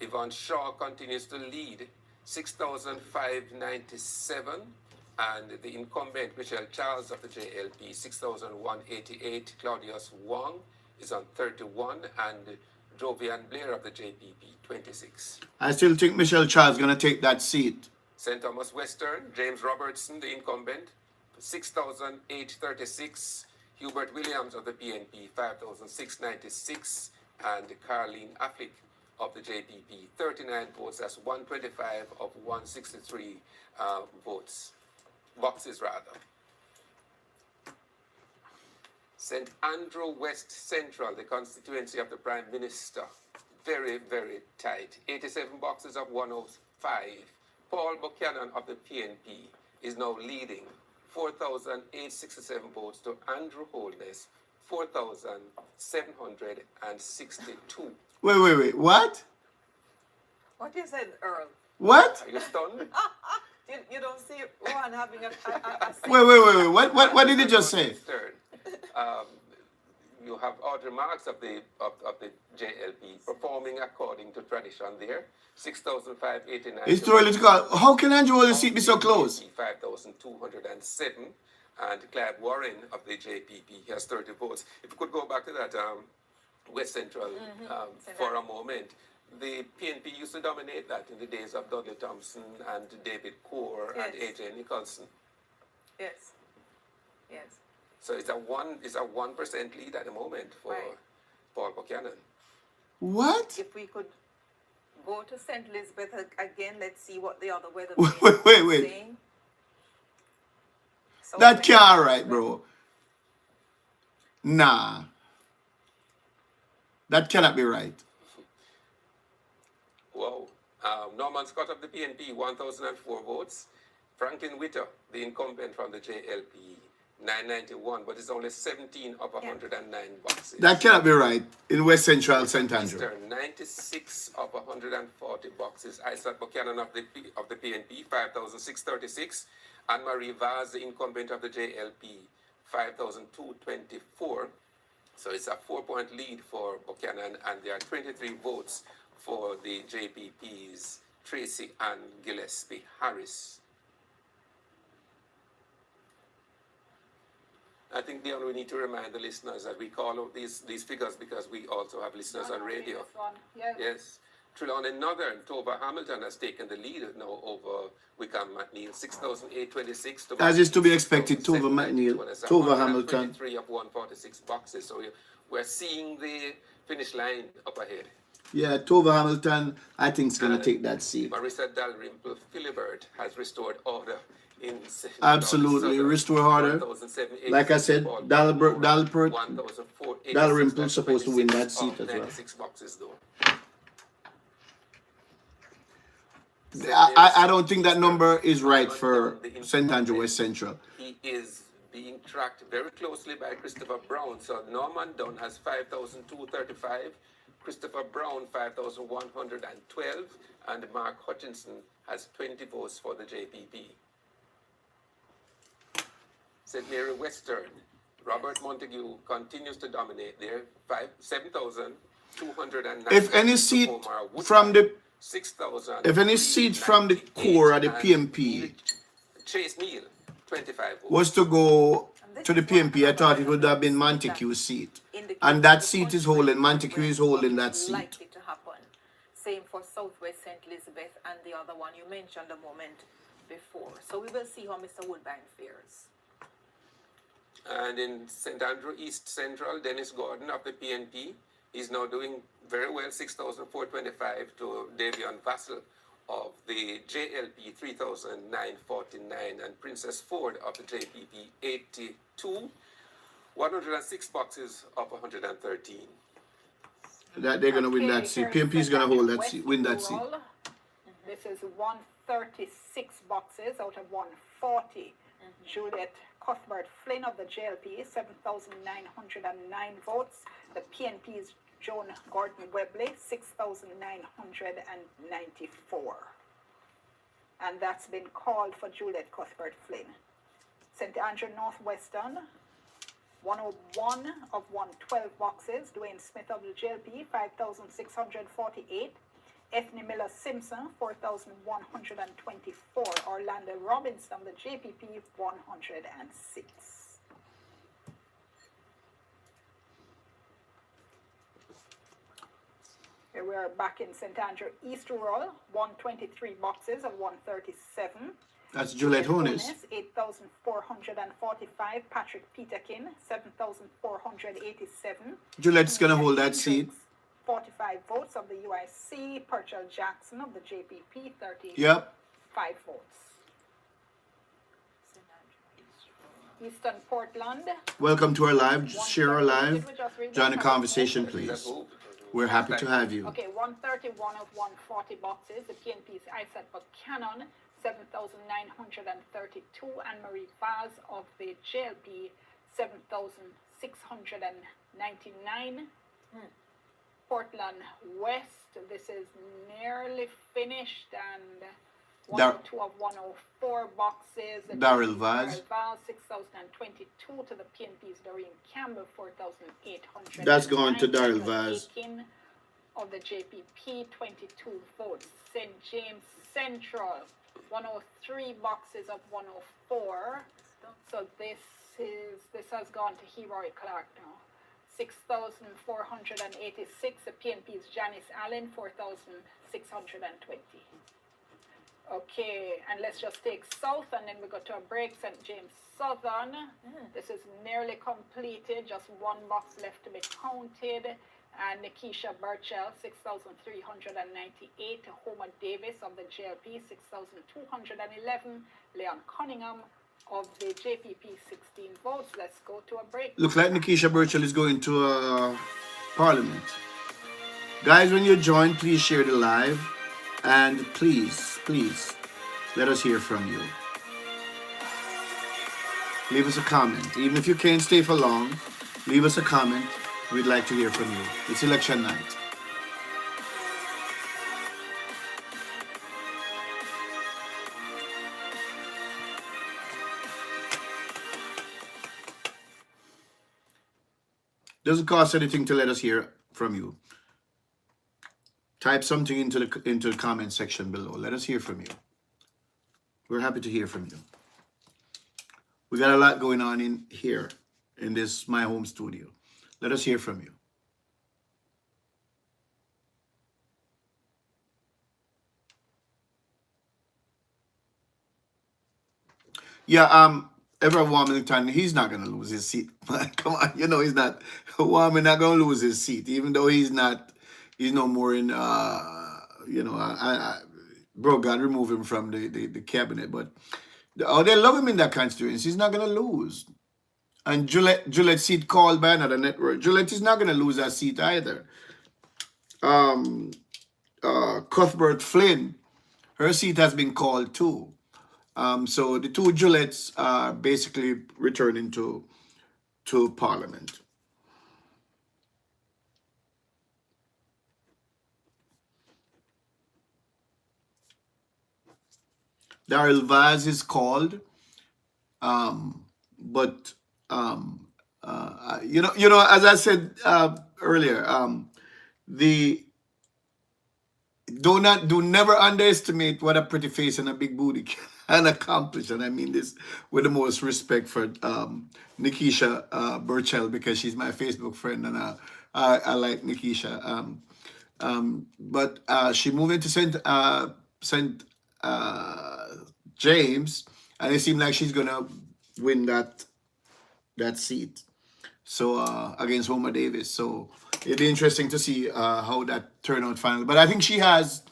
Yvonne Shaw continues to lead, 6,597. And the incumbent, Michelle Charles of the JLP, 6,188. Claudius Wong is on 31. And Jovian Blair of the JPP, 26. I still think Michelle Charles is going to take that seat. St. Thomas Western, James Robertson, the incumbent, 6,836. Hubert Williams of the PNP, 5,696. And Carleen Afflick of the JPP, 39 votes. That's 125 of 163 votes. Boxes, rather. St. Andrew West Central, the constituency of the Prime Minister. Very, very tight. 87 boxes of 105. Paul Buchanan of the PNP is now leading. 4,867 votes to Andrew Holness. 4,762. Wait. What? What you said, Earl? What? Are you stunned? You don't see one having a Wait. What did he just say? You have Audrey Marks of the JLP performing according to tradition there. 6,589. It's too early to call. How can Andrew Holness seat be so close? 5,207. And Clive Warren of the JPP has 30 votes. If you could go back to that West Central for a moment. The PNP used to dominate that in the days of Dudley Thompson and David Core and AJ Nicholson. Yes. So it's a 1% lead at the moment for Paul Buchanan. What? If we could go to St. Elizabeth again, let's see what the other weather Wait. saying. That can't right, bro. Nah. That cannot be right. Whoa. Norman Scott of the PNP, 1,004 votes. Franklin Witter, the incumbent from the JLP, 991, but it's only 17 of 109 boxes. That cannot be right in West Central St. Andrew. Eastern, 96 of 140 boxes. Isaac Buchanan of the PNP, 5,636. Anne-Marie Vaz, the incumbent of the JLP, 5,224. So it's a 4-point lead for Buchanan, and there are 23 votes for the JPP's Tracy Ann Gillespie Harris. I think, Dion, we need to remind the listeners that we call out these figures because we also have listeners on radio. Yes. Trelawney Northern, Tova Hamilton has taken the lead now over Wickham McNeil, 6,826. As is to be expected, Tova McNeil, Tova Hamilton. 3 of 146 boxes. So we're seeing the finish line up ahead. Yeah, Tova Hamilton, I think, is going to take that seat. Marissa Dalrymple Philibert has restored order in Absolutely, restore order. Like I said, Dalrymple's supposed to win that seat as well. Boxes, though. I don't think that number is right for St. Andrew West Central. He is being tracked very closely by Christopher Brown. So Norman Dunn has 5,235, Christopher Brown 5,112, and Mark Hutchinson has 20 votes for the JPP. St. Mary Western, Robert Montague continues to dominate there, 7,209. If any seat from the 6,000. If any seat from the core of the PNP Chase Neal, 25 votes. was to go to the PNP, I thought it would have been Montague's seat. And that seat is holding, Montague is holding that seat. Likely to happen. Same for Southwest St. Elizabeth and the other one you mentioned a moment before. So we will see how Mr. Woodbine fares. And in St. Andrew East Central, Dennis Gordon of the PNP is now doing very well, 6,425 to Davion Vassell of the JLP, 3,949, and Princess Ford of the JPP, 82, 106 boxes of 113. That they're going to win that seat. PNP is going to hold that seat, win that seat. This is 136 boxes out of 140. Juliet Cuthbert Flynn of the JLP, 7,909 votes. The PNP's Joan Gordon Webley, 6,994. And that's been called for Juliet Cuthbert Flynn. St. Andrew Northwestern, 101 of 112 boxes. Dwayne Smith of the JLP, 5,648. Ethne Miller Simpson, 4,124. Orlando Robinson of the JPP, 106. Here we are back in St. Andrew East Rural, 123 boxes of 137. That's Juliet Honis. 8,445. Patrick Peterkin, 7,487. Juliet's going to hold that seat. 45 votes of the UIC. Purcell Jackson of the JPP, 35 Yep. votes. Eastern Portland. Welcome to our live. Share our live. Join the conversation, please. We're happy to have you. Okay, 131 of 140 boxes. The PNP's Isaac Buchanan, 7,932. Anne Marie Vaz of the JLP, 7,699. Portland West, this is nearly finished, and 102 of 104 boxes. Daryl Vaz. 6,022 to the PNP's Doreen Campbell, 4,800. That's going to Daryl Vaz. Of the JPP, 22 votes. St. James Central, 103 boxes of 104. So this has gone to Heroy Clark now. 6,486. The PNP's Janice Allen, 4,620. Okay, and let's just take South, and then we go to a break. St. James Southern. This is nearly completed. Just one box left to be counted. And Nikisha Burchell, 6,398. Homer Davis of the JLP, 6,211. Leon Cunningham of the JPP, 16 votes. Let's go to a break. Looks like Nikisha Burchell is going to Parliament. Guys, when you join, please share the live. And please, let us hear from you. Leave us a comment. Even if you can't stay for long, leave us a comment. We'd like to hear from you. It's election night. Doesn't cost anything to let us hear from you. Type something into the comment section below. Let us hear from you. We're happy to hear from you. We got a lot going on in here in this my home studio. Let us hear from you. Yeah, Everett Warmington, he's not gonna lose his seat. Come on, you know he's not. Warmington not gonna lose his seat, even though he's not He's no more in, bro, God remove him from the cabinet. But they love him in that constituency. He's not going to lose. And Gillette seat called by another network. Gillette is not going to lose that seat either. Cuthbert Flynn, her seat has been called too. So the two Gillettes are basically returning to Parliament. Daryl Vaz is called, but as I said earlier, do never underestimate what a pretty face and a big booty can accomplish, and I mean this with the most respect for Nikisha Burchell, because she's my Facebook friend, and I like Nikisha. But she moved into St. James, and it seemed like she's gonna win that seat. So against Homer Davis. So it'd be interesting to see how that turn out finally. But I think she has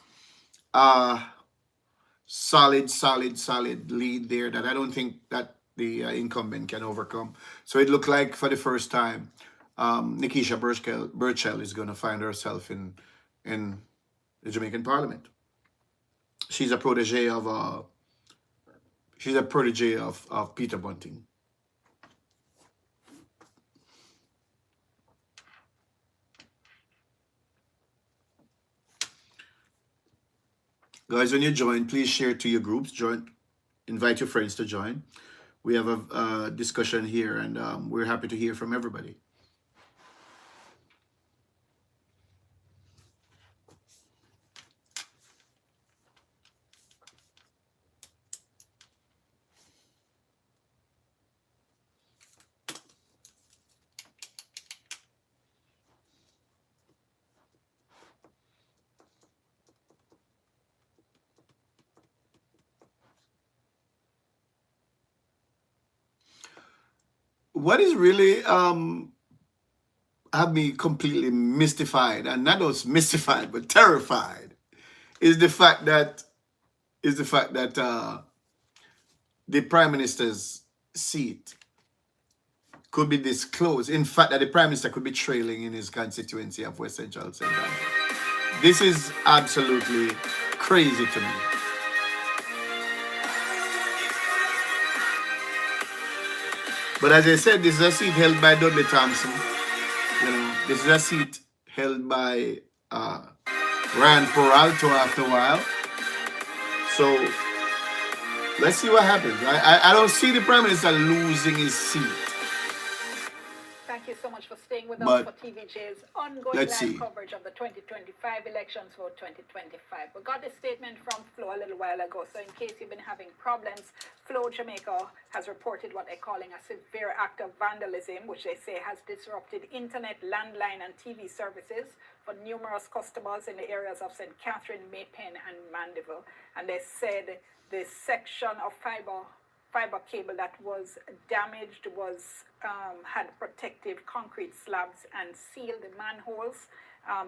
solid lead there that I don't think that the incumbent can overcome. So it looked like for the first time, Nikisha Burchell is going to find herself in the Jamaican Parliament. She's a protege of Peter Bunting. Guys, when you join, please share to your groups. Invite your friends to join. We have a discussion here, and we're happy to hear from everybody. What is really have me completely mystified, and not just mystified but terrified, is the fact that the Prime Minister's seat could be this close. In fact, that the Prime Minister could be trailing in his constituency of West Central St. Andrews. This is absolutely crazy to me. But as I said, this is a seat held by Dudley Thompson. This is a seat held by Ryan Peralta after a while. So let's see what happens. I don't see the Prime Minister losing his seat. Thank you so much for staying with us for TVJ's ongoing live coverage of the 2025 elections for 2025. We got a statement from Flow a little while ago, so in case you've been having problems, Flow Jamaica has reported what they're calling a severe act of vandalism, which they say has disrupted internet, landline, and TV services for numerous customers in the areas of St. Catherine, Maypen, and Mandeville. And they said the section of fiber cable that was damaged had protective concrete slabs and sealed the manholes.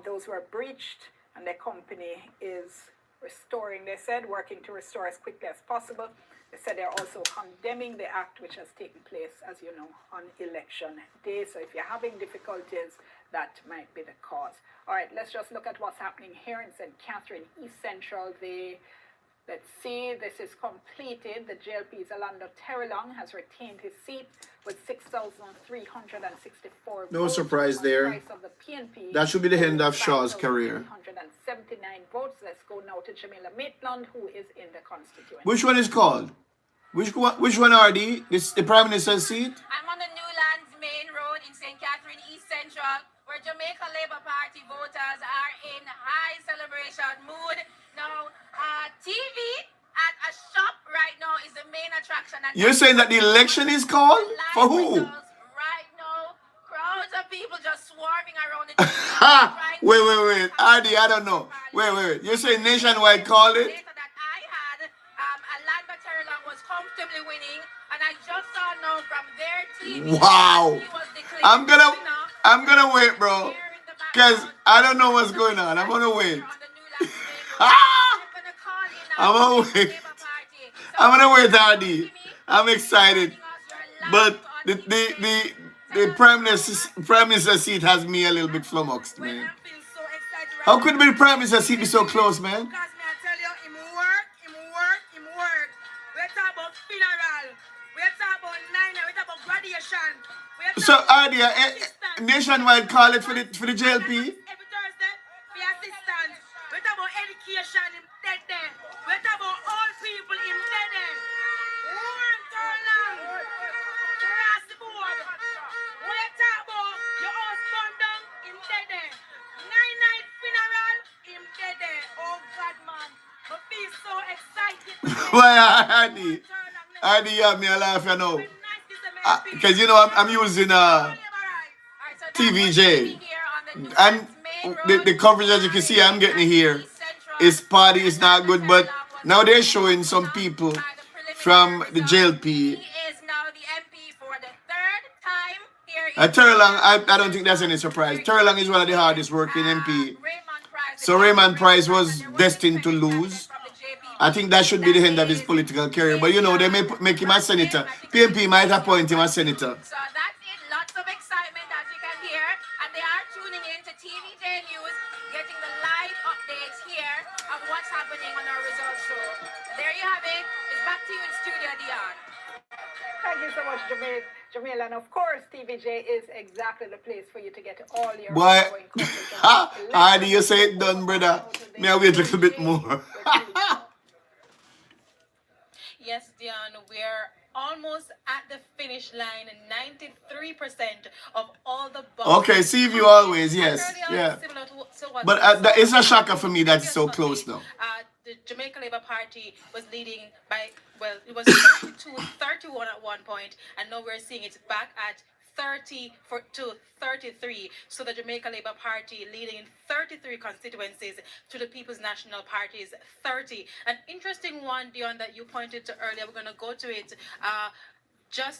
Those were breached, and the company is restoring, they said, working to restore as quickly as possible. They said they're also condemning the act which has taken place, as you know, on election day. So if you're having difficulties, that might be the cause. All right, let's just look at what's happening here in St. Catherine, East Central. Let's see, this is completed. The JLP's Alando Terrelong has retained his seat with 6,364 votes. No surprise there. Of the PNP, that should be the end of Shaw's career. 179 votes. Let's go now to Jamila Maitland, who is in the constituency. Which one is called? Which one are the Prime Minister's seat? I'm on the Newlands Main Road in St. Catherine, East Central, where Jamaica Labour Party voters are in high celebration mood. Now, TV at a shop right now is the main attraction. You're saying that the election is called? For who? Right now, crowds of people just swarming around the TV. Wait. Ardy, I don't know. Wait. You're saying Nationwide called it? That I had, Alando Terrelong was comfortably winning, and I just saw now from their TV. Wow. I'm gonna wait, bro. Because I don't know what's going on. I'm gonna wait. I'm gonna wait. I'm gonna wait, Hardy. I'm excited. But the prime minister seat has me a little bit flummoxed, man. How could the prime minister seat be so close, man? Because me I tell you, him work. We talk about funeral. We talk about niner. We talk about graduation. So, Hardy, nationwide call it for the JLP? Every Thursday, for assistance. We talk about education, him dead there. We talk about all people, him dead there. Warren turn long. Cross the board. We talk about your house burned down, him dead there. 9-night funeral, him dead there. Oh God, man. I feel so excited. Why, Hardy, you have me a laugh, you know. Because, you know, I'm using TVJ. And the coverage, as you can see, I'm getting here. His party is not good, but now they're showing some people from the JLP. Terlang, I don't think that's any surprise. Terlang is one of the hardest working MP. So Raymond Price was destined to lose. I think that should be the end of his political career. But you know, they may make him a senator. PNP might appoint him a senator. So that's it. Lots of excitement, as you can hear. And they are tuning in to TVJ News, getting the live updates here of what's happening on our results show. There you have it. It's back to you in studio, Dion. Thank you so much, Jamil. And of course, TVJ is exactly the place for you to get all your Boy, ongoing coverage. how do you say it done, brother? May I wait a little bit more? Yes, Dion, we're almost at the finish line. 93% of all the boxes. Okay, see you always, yes. Yeah. But it's a shocker for me that it's so close now. The Jamaica Labour Party was leading by, well, it was 31 at one point, and now we're seeing it's back at 30 to 33. So the Jamaica Labour Party leading in 33 constituencies to the People's National Party's 30. An interesting one, Dion, that you pointed to earlier. We're going to go to it.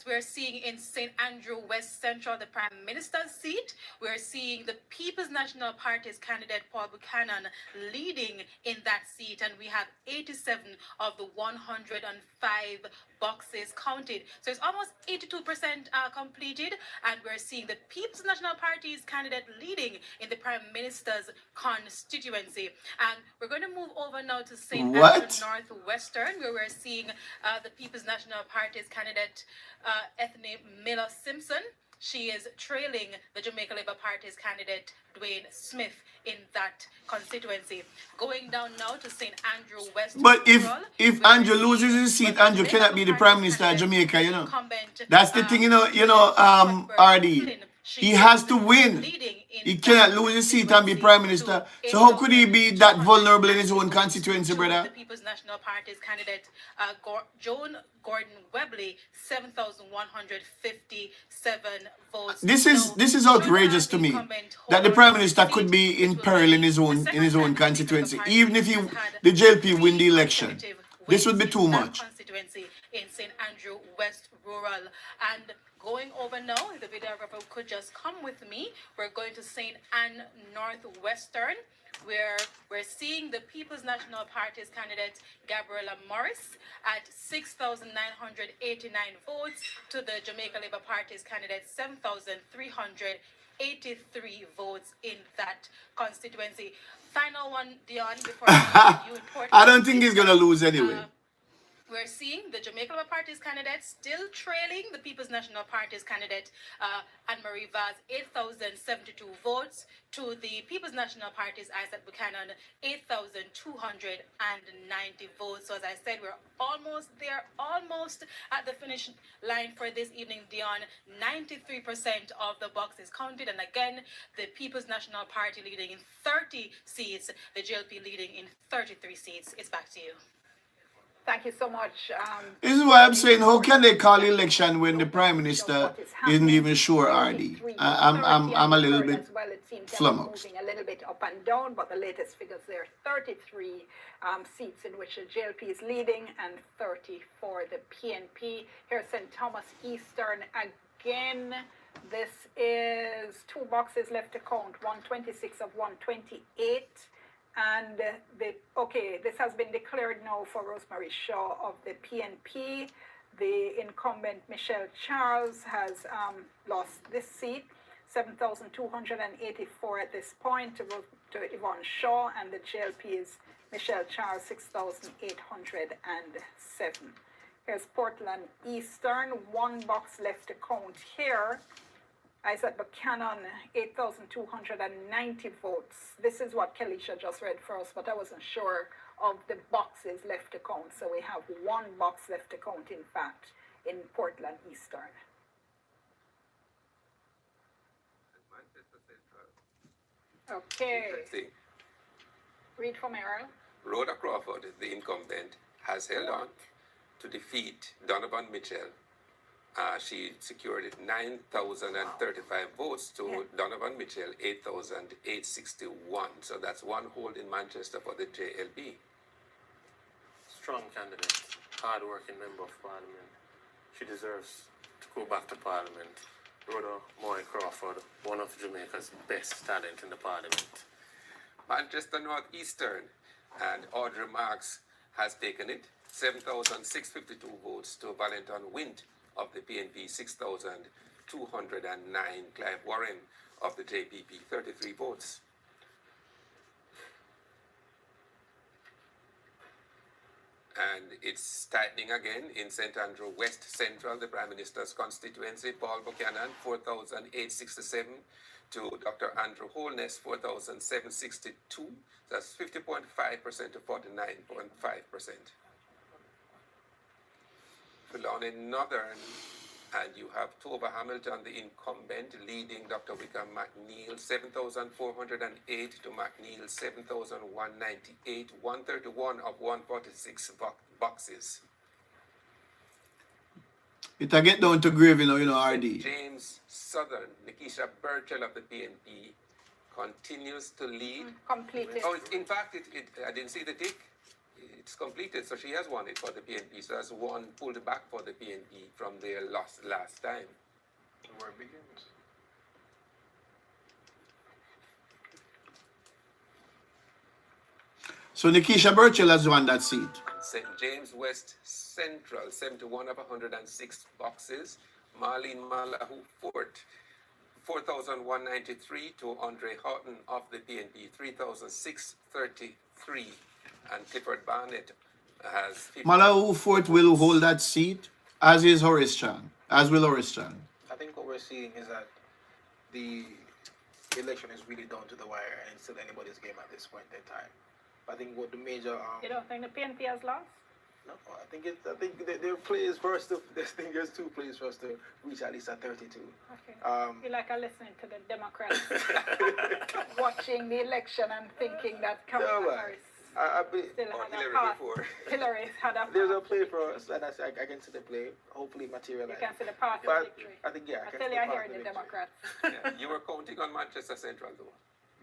We're seeing in St. Andrew West Central, the Prime Minister's seat. We're seeing the People's National Party's candidate, Paul Buchanan, leading in that seat. And we have 87 of the 105 boxes counted. So it's almost 82% completed. And we're seeing the People's National Party's candidate leading in the Prime Minister's constituency. And we're going to move over now to St. Andrew Northwestern, where we're seeing the People's National Party's candidate, Ethne Miller-Simpson. She is trailing the Jamaica Labour Party's candidate, Dwayne Smith, in that constituency. Going down now to St. Andrew West. But if Andrew loses his seat, Andrew cannot be the Prime Minister of Jamaica, you know. That's the thing, you know, RD. He has to win. He cannot lose his seat and be Prime Minister. So how could he be that vulnerable in his own constituency, brother? The People's National Party's candidate, Joan Gordon Webley, 7,157 votes. This is outrageous to me. That the Prime Minister could be in peril in his own constituency, even if the JLP win the election. This would be too much. Constituency in St. Andrew West Rural. And going over now, if the videographer could just come with me, we're going to St. Ann Northwestern, where we're seeing the People's National Party's candidate, Gabriella Morris, at 6,989 votes, to the Jamaica Labour Party's candidate, 7,383 votes in that constituency. Final one, Dion, before you important. I don't think he's going to lose anyway. We're seeing the Jamaica Labour Party's candidate still trailing the People's National Party's candidate, Anne-Marie Vaz, 8,072 votes, to the People's National Party's Isaac Buchanan, 8,290 votes. So as I said, we're almost there, almost at the finish line for this evening, Dion. 93% of the boxes counted. And again, the People's National Party leading in 30 seats, the JLP leading in 33 seats. It's back to you. Thank you so much. This is why I'm saying, how can they call election when the Prime Minister isn't even sure, RD? I'm a little bit flummoxed. Moving a little bit up and down, but the latest figures there, 33 seats in which the JLP is leading and 30 for the PNP. Here's St. Thomas Eastern again. This is 2 boxes left to count, 126 of 128. And this has been declared now for Rosemary Shaw of the PNP. The incumbent Michelle Charles has lost this seat, 7,284 at this point to Yvonne Shaw, and the JLP is Michelle Charles, 6,807. Here's Portland Eastern, 1 box left to count here. Isaac Buchanan, 8,290 votes. This is what Kelisha just read for us, but I wasn't sure of the boxes left to count. So we have 1 box left to count, in fact, in Portland Eastern. Okay. Read from Errol. Rhoda Crawford, the incumbent, has held on to defeat Donovan Mitchell. She secured 9,035 votes to Donovan Mitchell, 8,861. So that's 1 hold in Manchester for the JLP. Strong candidate, hard-working member of Parliament. She deserves to go back to Parliament. Rhoda Moy Crawford, one of Jamaica's best talent in the Parliament. Manchester North Eastern, and Audrey Marks has taken it, 7,652 votes to Valentin Wint of the PNP, 6,209. Clive Warren of the JPP, 33 votes. And it's tightening again in St. Andrew West Central, the Prime Minister's constituency. Paul Buchanan, 4,867 to Dr. Andrew Holness, 4,762. That's 50.5% to 49.5%. Trelawney Northern, and you have Tova Hamilton, the incumbent, leading Dr. Wickham McNeil, 7,408 to McNeil, 7,198, 131 of 146 boxes. It a get down to grave, you know, RD. James Southern, Nikisha Burchell of the PNP, continues to lead. Completed. Oh, in fact, I didn't see the tick. It's completed, so she has won it for the PNP. So that's 1 pulled back for the PNP from their last time. Where it begins. So Nikisha Burchell has won that seat. St. James West Central, 71 of 106 boxes. Marlene Malahu Fort, 4,193 to Andre Houghton of the PNP, 3,633. And Clifford Barnett has... Malahu Fort will hold that seat, as is Horace Chan, as will Horace Chan. I think what we're seeing is that the election is really down to the wire, and it's still anybody's game at this point in time. I think what the major... You don't think the PNP has lost? No, I think their players first. I think there's 2 players for us to reach at least at 32. Okay. You like listening to the Democrats watching the election and thinking that Kamala Harris still had a path. Hillary's had a path. There's a play for us, and I can see the play. Hopefully materialize. You can see the path of victory. I think I tell you, I hear the Democrats. Yeah, you were counting on Manchester Central, though.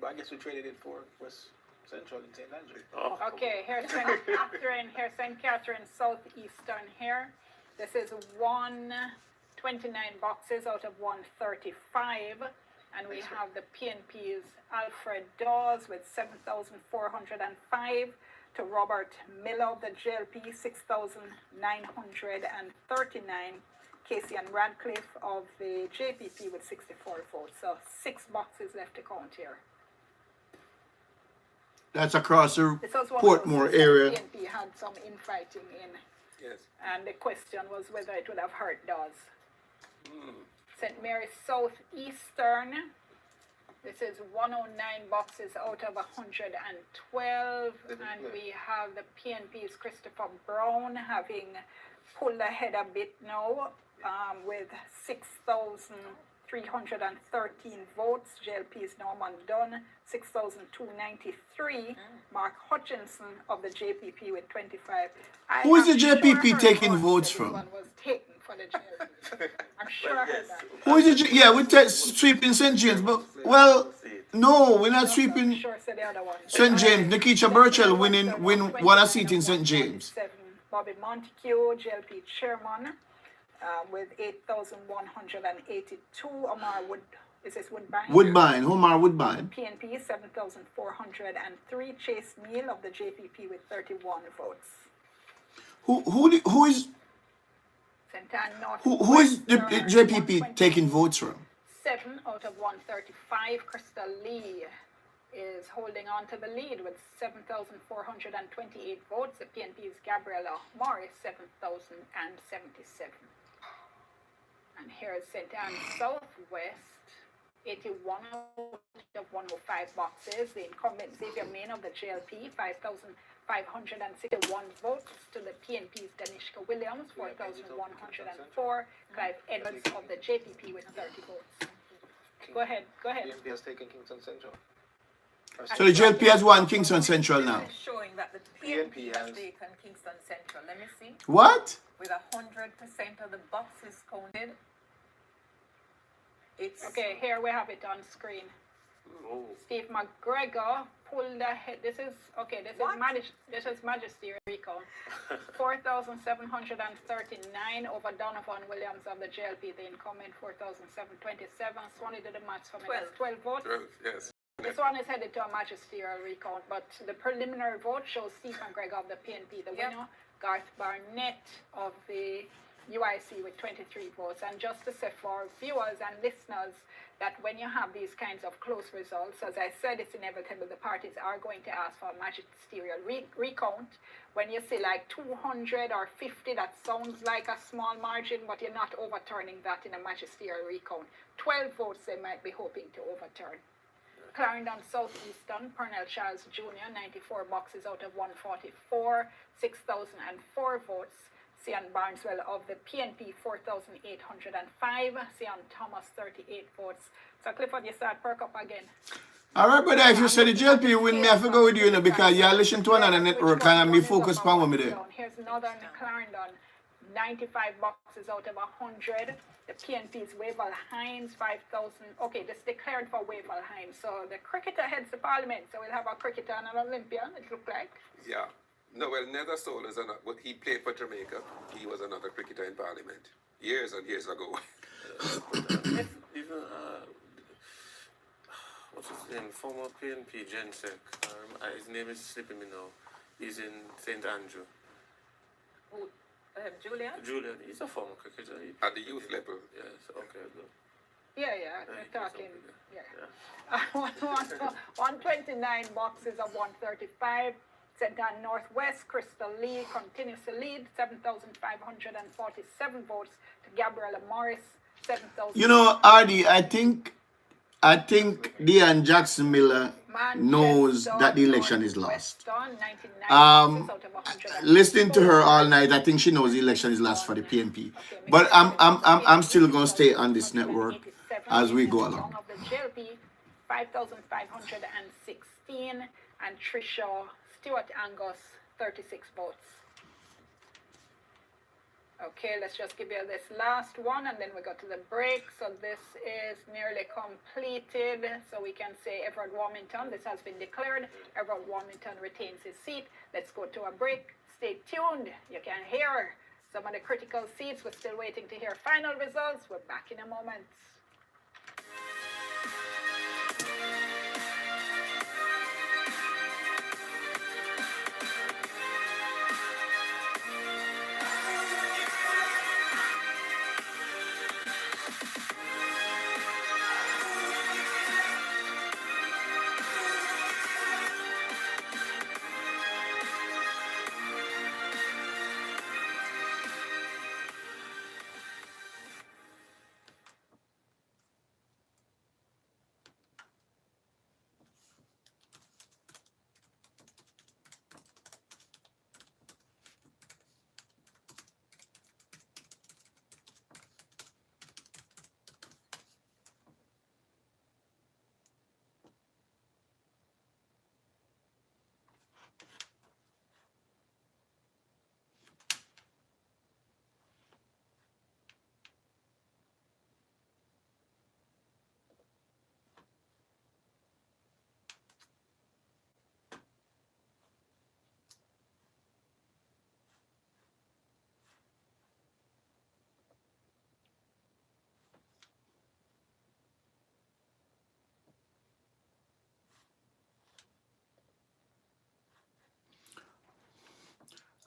But I guess we traded it for West Central in St. Andrew. Oh, okay, here's St. Catherine, here's St. Catherine Southeastern here. This is 129 boxes out of 135. And we have the PNP's Alfred Dawes with 7,405 to Robert Miller of the JLP, 6,939. Casey and Radcliffe of the JPP with 64 votes. So 6 boxes left to count here. That's across the This was one Portmore of those area. PNP had some infighting in. Yes. And the question was whether it would have hurt Dawes. St. Mary's Southeastern. This is 109 boxes out of 112. And we have the PNP's Christopher Brown having pulled ahead a bit now with 6,313 votes. JLP's Norman Dunn, 6,293. Mark Hutchinson of the JPP with 25. Who is the JPP taking votes from? One was taken for the JLP. I'm sure I heard that. Who is it? Yeah, we're sweeping St. James, but, well, no, we're not sweeping I'm sure said the other one. St. James. Nikisha Burchell won a seat in St. James. Bobby Montague, JLP chairman. with 8,182. Omar is this Woodbine? Woodbine, Omar Woodbine. PNP 7,403. Chase Neal of the JPP with 31 votes. Who is St. Ann North. who is the JPP taking votes from? 7 out of 135. Crystal Lee is holding on to the lead with 7,428 votes. The PNP's Gabriella Morris 7,077. And here is St. Anne Southwest, 81 out of 105 boxes. The incumbent Xavier Main of the JLP, 5,561 votes. To the PNP's Danishka Williams, 4,104. Clive Edwards of the JPP with 30 votes. Go ahead. PNP has taken Kingston Central. So the JLP has won Kingston Central now. It's showing that the PNP has taken Kingston Central. Let me see. What? With 100% of the boxes counted. It's Okay, here we have it on screen. Steve McGregor pulled ahead. This is Majesty recount. 4,739 over Donovan Williams of the JLP. The incumbent 4,727. Swanee did the maths for me. That's 12 votes. 12, yes. This one is headed to a magisterial recount, but the preliminary vote shows Steve McGregor of the PNP the winner, Garth Barnett of the UIC with 23 votes. And just to say for viewers and listeners that when you have these kinds of close results, as I said, it's inevitable the parties are going to ask for a magisterial recount. When you see like 200 or 50, that sounds like a small margin, but you're not overturning that in a magisterial recount. 12 votes they might be hoping to overturn. Clarendon Southeastern, Pernell Charles Jr., 94 boxes out of 144, 6,004 votes. Sian Barneswell of the PNP, 4,805. Sian Thomas, 38 votes. So Clifford, you start perk up again. All right, brother, if you say the JLP win, me I have to go with you, because you're listening to another network and me focus on what me there. Here's Northern Clarendon, 95 boxes out of 100. The PNP's Wavell Hines, 5,000. Okay, this declared for Wavell Hines. So the cricketer heads the parliament. So we'll have a cricketer and an Olympian, it looks like. Yeah. No, well, Nether Soul is another, but he played for Jamaica. He was another cricketer in Parliament years and years ago. Even what's his name? Former PNP Gensec. His name is slipping me now. He's in St. Andrew. Julian? Julian, he's a former cricketer. At the youth level. Yes, okay, good. Yeah, we're talking. Yeah. 129 boxes of 135. St. Ann Northwest, Crystal Lee continues to lead, 7,547 votes to Gabriella Morris, 7,000. You know, Ardy, I think Dean Jackson Miller knows that the election is lost. Listening to her all night, I think she knows the election is lost for the PNP. But I'm still gonna stay on this network as we go along. Of the JLP, 5,516, and Trisha Stewart Angus, 36 votes. Okay, let's just give you this last one and then we go to the break. So this is nearly completed. So we can say Everard Warmington, this has been declared. Everard Warmington retains his seat. Let's go to a break. Stay tuned. You can hear some of the critical seats. We're still waiting to hear final results. We're back in a moment.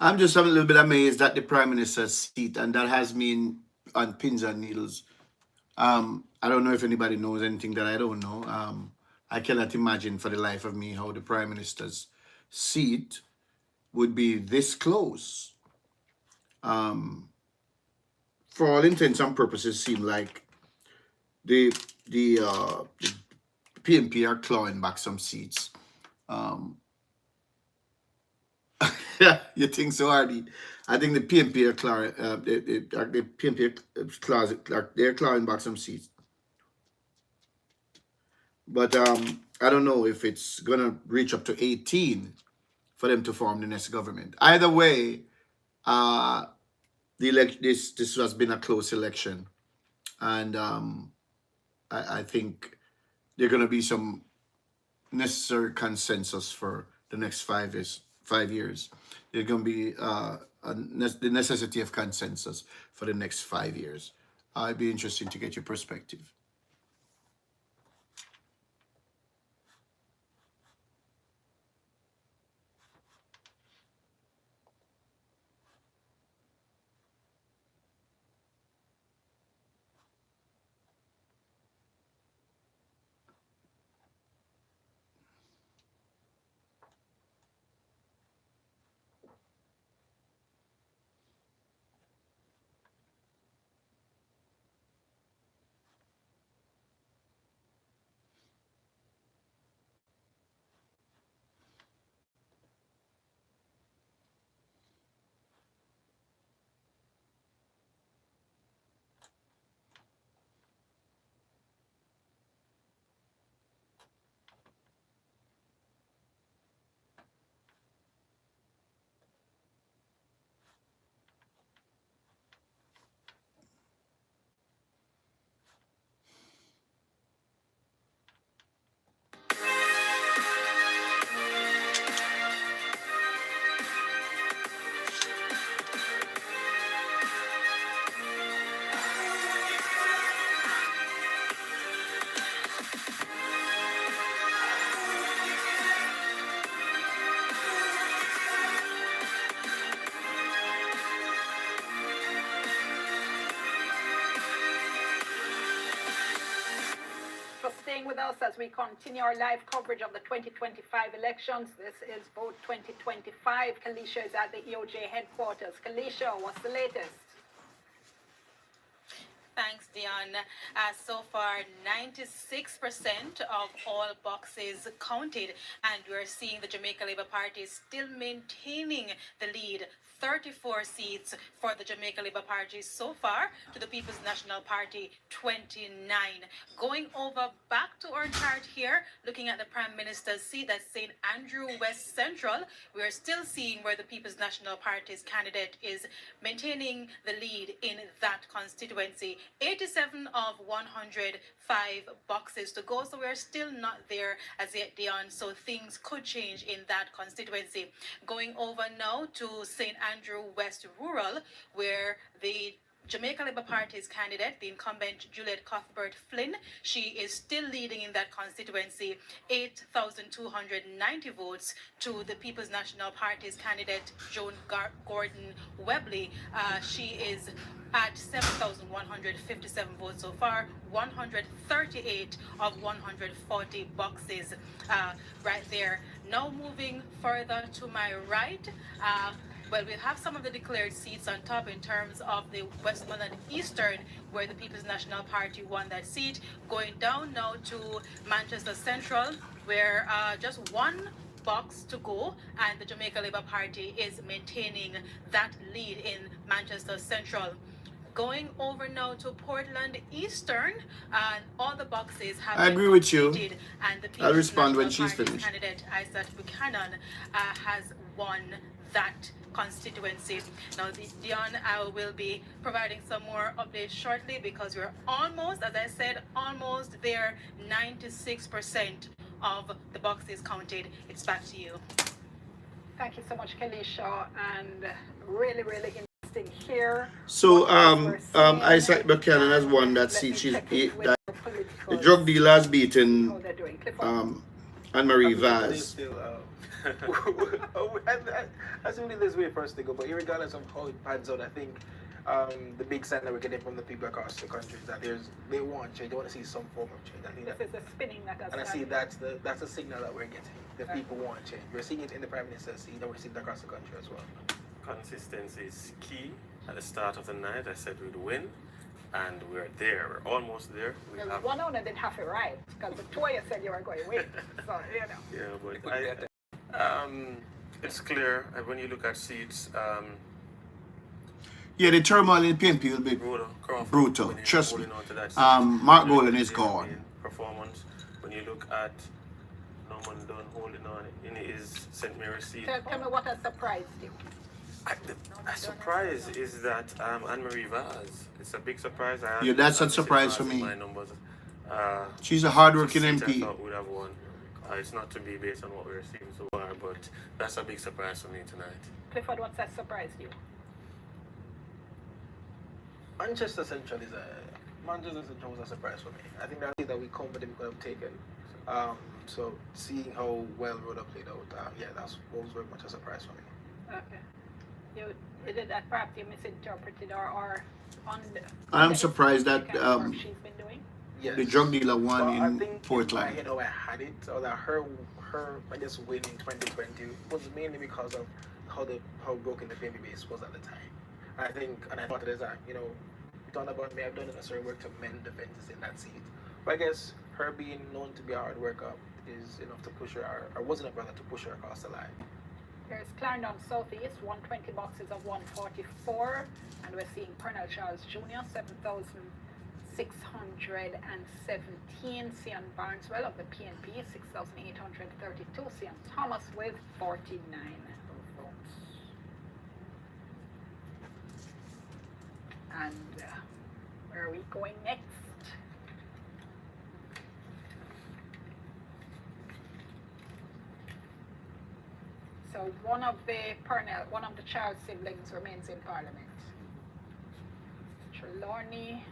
I'm just a little bit amazed at the Prime Minister's seat, and that has me on pins and needles. I don't know if anybody knows anything that I don't know. I cannot imagine for the life of me how the Prime Minister's seat would be this close. For all intents and purposes, seem like the PNP are clawing back some seats. You think so, Hardy? I think the PNP are clawing. The PNP they're clawing back some seats. But I don't know if it's gonna reach up to 18 for them to form the next government. Either way, this has been a close election, and I think there's gonna be some necessary consensus for the next 5 years. 5 years. There's gonna be the necessity of consensus for the next 5 years. It'd be interesting to get your perspective. With us as we continue our live coverage of the 2025 elections. This is Vote 2025. Kalisha is at the EOJ headquarters. Kalisha, what's the latest? Thanks, Dion. So far, 96% of all boxes counted, and we're seeing the Jamaica Labour Party still maintaining the lead. 34 seats for the Jamaica Labour Party so far, to the People's National Party 29. Going over back to our chart here, looking at the Prime Minister's seat, that's St. Andrew West Central, we're still seeing where the People's National Party's candidate is maintaining the lead in that constituency. 87 of 105 boxes to go, so we're still not there as yet, Dion, so things could change in that constituency. Going over now to St. Andrew West Rural, where the Jamaica Labour Party's candidate, the incumbent Juliet Cuthbert Flynn, she is still leading in that constituency, 8,290 votes to the People's National Party's candidate, Joan Gordon Webley. She is at 7,157 votes so far, 138 of 140 boxes right there. Now moving further to my right, well, we have some of the declared seats on top in terms of the Westmoreland Eastern, where the People's National Party won that seat. Going down now to Manchester Central, where just one box to go, and the Jamaica Labour Party is maintaining that lead in Manchester Central. Going over now to Portland Eastern, all the boxes have I agree with you. And the I'll respond when National she's Party's finished. candidate Isaac Buchanan has won that constituency. Now, Dion, I will be providing some more updates shortly because we're almost, as I said, almost there. 96% of the boxes counted. It's back to you. Thank you so much, Kalisha, and really, really interesting here. So Isaac Buchanan has won that seat. The drug dealer has beaten Anne-Marie Vaz. I I still believe this way first to go, but regardless of how it pans out, I think the big sign that we're getting from the people across the country is that they want change. They want to see some form of change. I think This is the spinning that has and I see started. that's the signal that we're getting. The people want change. We're seeing it in the Prime Minister's seat, and we're seeing it across the country as well. Consistency is key. At the start of the night, I said we'd win, and we're there. We're almost there. We Well, have one owner didn't have it right because the two of you said you were going to win. So, you know. Yeah, but it's clear when you look at seats. Yeah, the turmoil in PNP will be brutal. Trust me. Mark Golan is gone. Performance. When you look at Norman Dunn holding on in his St. Mary's seat. Tell me what has surprised you. A surprise is that Anne-Marie Vaz. It's a big surprise. Yeah, that's a surprise for me. My numbers. She's a hard-working seat MP. I thought would have won. It's not to be based on what we're seeing so far, but that's a big surprise for me tonight. Clifford, what's that surprised you? Manchester Central was a surprise for me. I think that's that we confidently could have taken. So seeing how well Rhoda played out, that was very much a surprise for me. Okay. You did that, perhaps you misinterpreted or I'm surprised that she's been doing. Yes. the drug dealer won I in think Portland. in my head, I had it, or that her I guess win in 2020 was mainly because of how broken the PNP base was at the time. And I thought it is that, you thought about me, I've done necessary work to mend the fences in that seat. But I guess her being known to be a hard worker is enough to push her, or was enough rather to push her across the line. There's Clarendon Southeast, 120 boxes of 144, and we're seeing Pernell Charles Jr., 7,617, Sion Barneswell of the PNP, 6,832, Sion Thomas with 49 votes. And where are we going next? So one of the Charles siblings remains in Parliament. Trelawney,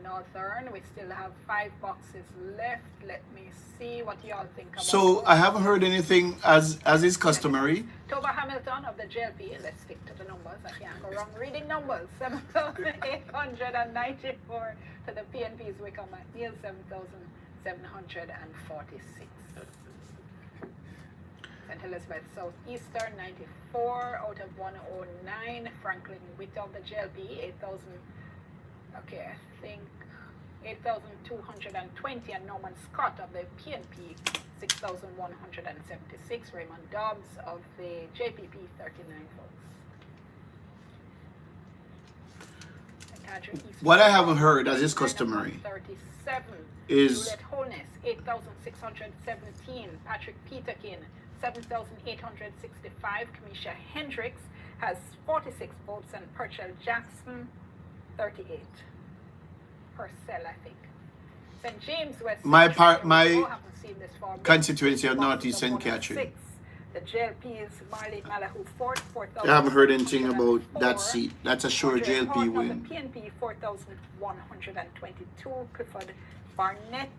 Northern, we still have 5 boxes left. Let me see what y'all think about So I haven't heard anything as is customary. Toba Hamilton of the JLP, let's stick to the numbers, I can't go wrong reading numbers. 7,894 to the PNP's Wickham McNeil, 7,746. St. Elizabeth Southeastern, 94 out of 109. Franklin Witt of the JLP, 8,000. Okay, I think 8,220, and Norman Scott of the PNP, 6,176. Raymond Dobbs of the JPP, 39 votes. What I haven't heard, as is customary, 37 is Juliet Holness, 8,617. Patrick Peterkin, 7,865. Kamisha Hendricks has 46 votes, and Purcell Jackson, 38. Purcell, I think. St. James West. my haven't seen this far. constituency of Northeast St. 106. Catherine. The JLP's Marlene Malahoo, 4,000. I haven't heard anything about that seat. That's a sure JLP The win. PNP, 4,122. Clifford Barnett,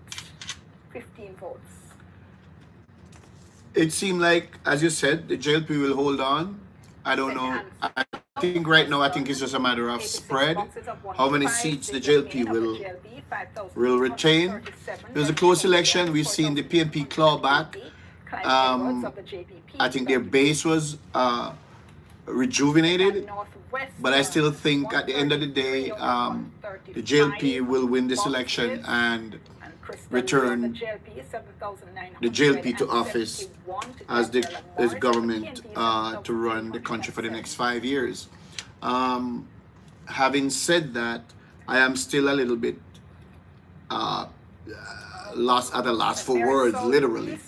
15 votes. It seemed like, as you said, the JLP will hold on. I don't know. I think right now, I think it's just a matter of spread. How many seats the JLP will retain. It was a close election. We've seen the PNP claw back. I think their base was rejuvenated, but I still think at the end of the day, the JLP will win this election and return the JLP to office as the government to run the country for the next 5 years. Having said that, I am still a little bit lost at the last for words, literally.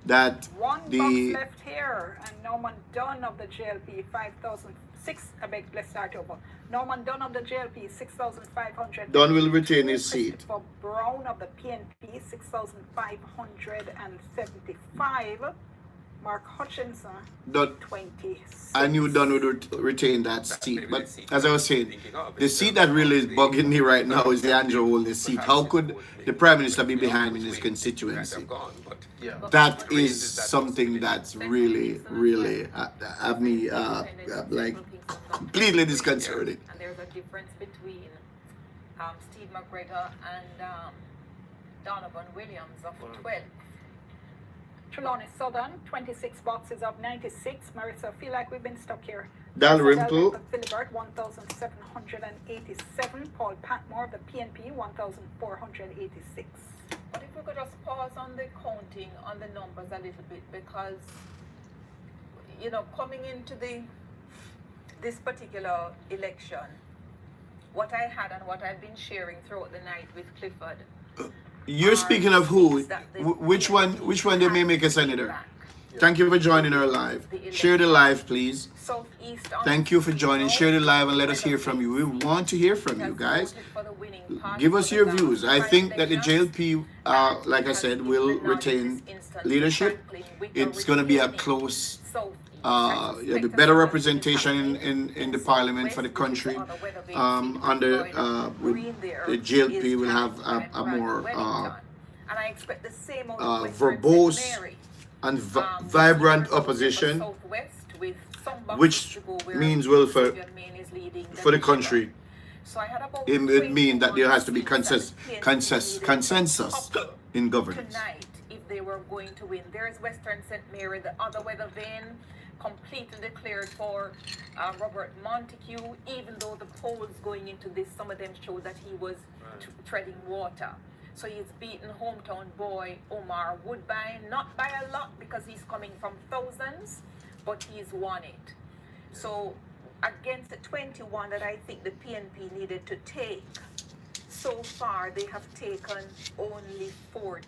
That One the box left here, and Norman Dunn of the JLP, 5,006. I beg, let's start over. Norman Dunn of the JLP, 6,500. Dunn will retain his seat. Christopher Brown of the PNP, 6,575. Mark Hutchinson, Dun- 26. I knew Dunn would retain that seat. But as I was saying, the seat that really is bugging me right now is the Andrew Holness seat. How could the Prime Minister be behind in his constituency? That is something that's really, really have me like completely disconcerting. And there's a difference between Steve McGregor and Donovan Williams of 12. Trelawney Southern, 26 boxes of 96. Marissa, I feel like we've been stuck here. Dalrymple. Philibert, 1,787. Paul Patmore of the PNP, 1,486. But if we could just pause on the counting, on the numbers a little bit, because, you know, coming into this particular election, what I had and what I've been sharing throughout the night with Clifford. You're speaking of who? Which one they may make a senator? Thank you for joining our live. Share the live, please. Thank you for joining. Share the live and let us hear from you. We want to hear from you guys. Give us your views. I think that the JLP, like I said, will retain leadership. It's going to be a close, the better representation in the parliament for the country. Under the JLP will have a more verbose and vibrant opposition, which means well for the country. It would mean that there has to be consensus in governance. Tonight, if they were going to win, there's Western St. Mary, the other weather vane, completely declared for Robert Montague, even though the polls going into this, some of them showed that he was treading water. So he's beaten hometown boy Omar Woodbine, not by a lot because he's coming from thousands, but he's won it. So against the 21 that I think the PNP needed to take, so far they have taken only 14.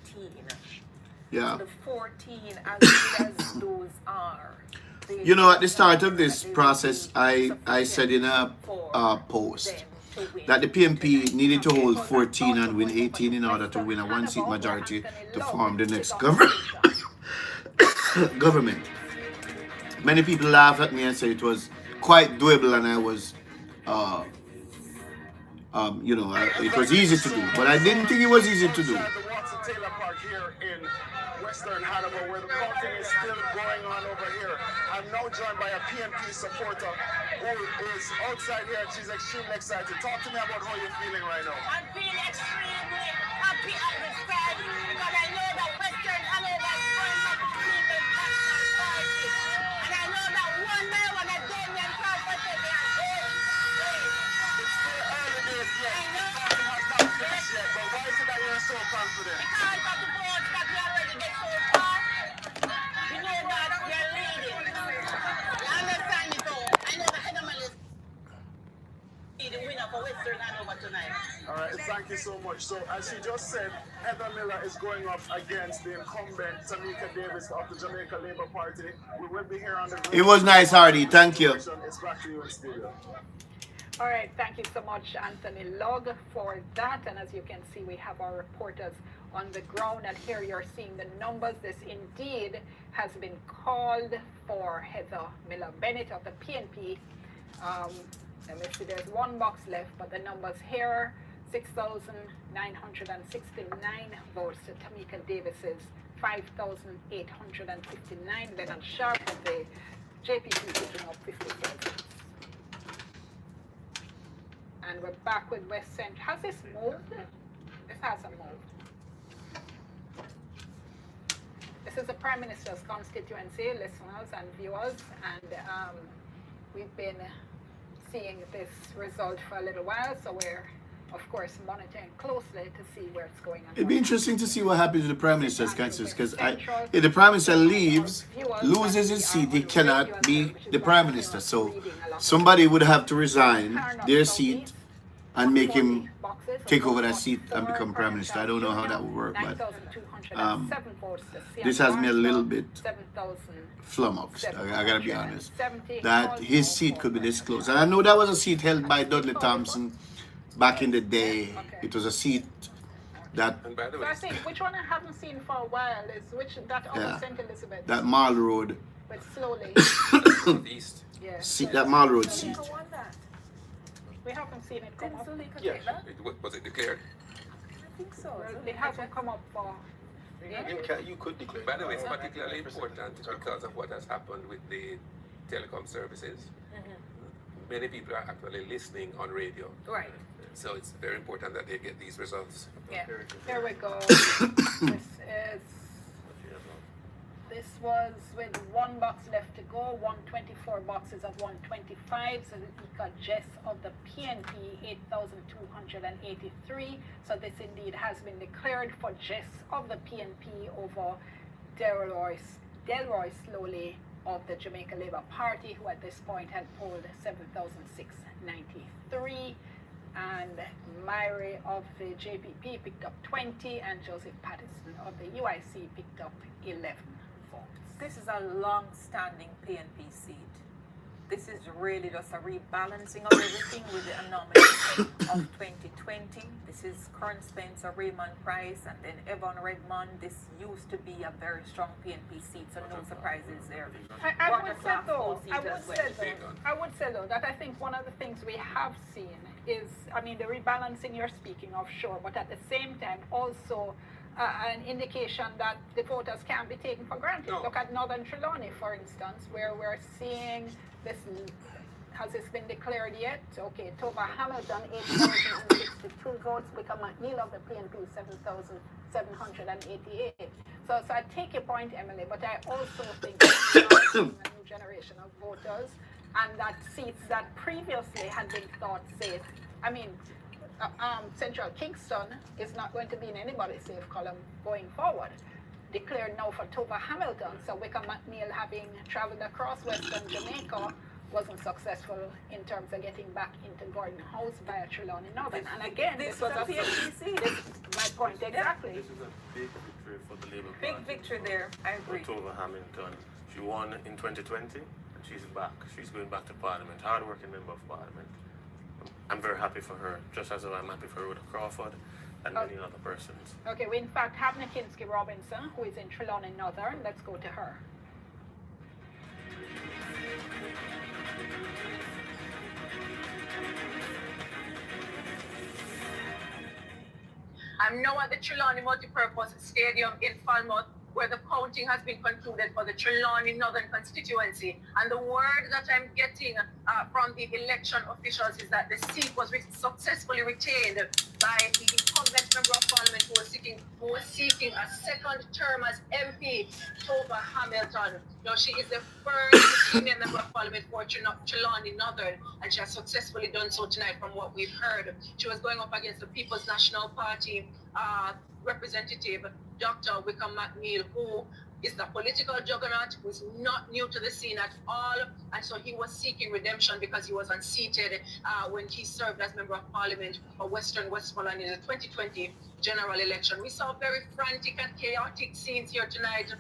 Yeah. So the 14, as good as those are. You know, at the start of this process, I said in a post that the PNP needed to hold 14 and win 18 in order to win a one-seat majority to form the next government. Many people laughed at me and said it was quite doable, and I was, it was easy to do. But I didn't think it was easy to do. Taylor Park here in Western Hannibal, where the counting is still going on over here. I'm now joined by a PNP supporter who is outside here and she's extremely excited. Talk to me about how you're feeling right now. I'm feeling extremely happy at this time because I know that Western Hanover is going up to the People's National Party. And I know that one day when I don't get comforted, they are going. It's still early days yet. I know. Nothing has not finished yet, but why is it that you're so confident? Because of the votes that we already get so far, we know that we are leading. You understand me, so I know that Edelman is the winner for Western Hanover tonight. All right, thank you so much. So, as you just said, Heather Miller is going up against the incumbent Tamika Davis of the Jamaica Labour Party. We will be here on the... It was nice, Hardy. Thank you. It's back to you in studio. All right, thank you so much, Anthony Logg, for that. And as you can see, we have our reporters on the ground, and here you're seeing the numbers. This indeed has been called for Heather Miller Bennett of the PNP. Let me see, there's one box left, but the numbers here, 6,969 votes to Tamika Davis's 5,859. Leonard Sharp of the JPP picking up 50,000. And we're back with West Central. Has this moved? This hasn't moved. This is the Prime Minister's constituency, listeners and viewers, and we've been seeing this result for a little while, so we're, of course, monitoring closely to see where it's going on. It'd be interesting to see what happens to the Prime Minister's constituency, because if the Prime Minister loses his seat, he cannot be the Prime Minister. So somebody would have to resign their seat and make him take over that seat and become Prime Minister. I don't know how that would work, but this has me a little bit flummoxed. I gotta be honest. That his seat could be this close. And I know that was a seat held by Dudley Thompson back in the day. It was a seat That And by the So way, I think which one I haven't seen for a while is that other Yeah. St. Elizabeth. that Mall Road But slowly. east. Yeah. seat, so that Mall Road seat. Who won that? we haven't seen it come Didn't up. Zuleika Yeah. take that? Was it declared? I think so. Well, Zuleika they haven't just- come up for. You could declare. By the way, it's uh, particularly 100% important because of what has happened with the telecom services. Many people are actually listening on radio. Right. So it's very important that they get these results. Yeah. There we go. This was with 1 box left to go, 124 boxes of 125. So we got Jess of the PNP 8,283. So this indeed has been declared for Jess of the PNP over Delroy Slowly of the Jamaica Labour Party, who at this point had polled 7,693. And Myrie of the JPP picked up 20, and Joseph Patterson of the UIC picked up 11 votes. This is a long-standing PNP seat. This is really just a rebalancing of everything with the anomaly of 2020. This is Kern Spencer, Raymond Price, and then Evan Redmond. This used to be a very strong PNP seat, so no surprises there. I would say Watercraft though, seat I as would well. say though that I think one of the things we have seen is, I mean, the rebalancing you're speaking of, sure, but at the same time also an indication that the voters can't be taken for granted. No. Look at Northern Trelawney, for instance, where we're seeing this. Has this been declared yet? Okay, Tova Hamilton, 8,062 votes. Wickham McNeil of the PNP, 7,788. So I take your point, Emily, but I also think that we are seeing a new generation of voters, and that seats that previously had been thought safe. I mean, Central Kingston is not going to be in anybody's safe column going forward. Declared now for Tova Hamilton, so Wickham McNeil, having traveled across Western Jamaica, wasn't successful in terms of getting back into Gordon House via Trelawney Northern. And again, this was a my point exactly. This is a big victory for the Labour Big Party. victory there, I agree. Tova Hamilton. She won in 2020, and she's back. She's going back to Parliament. Hard-working member of Parliament. I'm very happy for her, just as I'm happy for Rhoda Crawford and many other persons. Okay, we in fact have Nikinsky Robinson, who is in Trelawney Northern. Let's go to her. I'm now at the Trelawney Multipurpose Stadium in Falmouth, where the counting has been concluded for the Trelawney Northern constituency. And the word that I'm getting from the election officials is that the seat was successfully retained by the incumbent member of Parliament who was seeking a second term as MP, Tova Hamilton. Now, she is the first female member of Parliament for Trelawney Northern, and she has successfully done so tonight from what we've heard. She was going up against the People's National Party representative, Dr. Wickham McNeil, who is the political juggernaut, who is not new to the scene at all. And so he was seeking redemption because he was unseated when he served as Member of Parliament for Western Westmoreland in the 2020 general election. We saw very frantic and chaotic scenes here tonight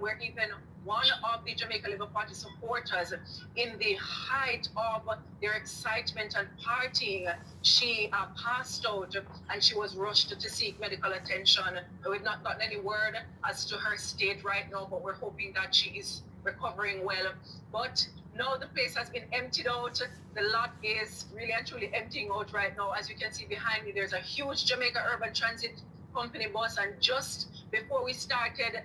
where even one of the Jamaica Labour Party supporters, in the height of their excitement and partying, she passed out and she was rushed to seek medical attention. We've not gotten any word as to her state right now, but we're hoping that she is recovering well. But now the place has been emptied out. The lot is really and truly emptying out right now. As you can see behind me, there's a huge Jamaica Urban Transit Company bus, and just before we started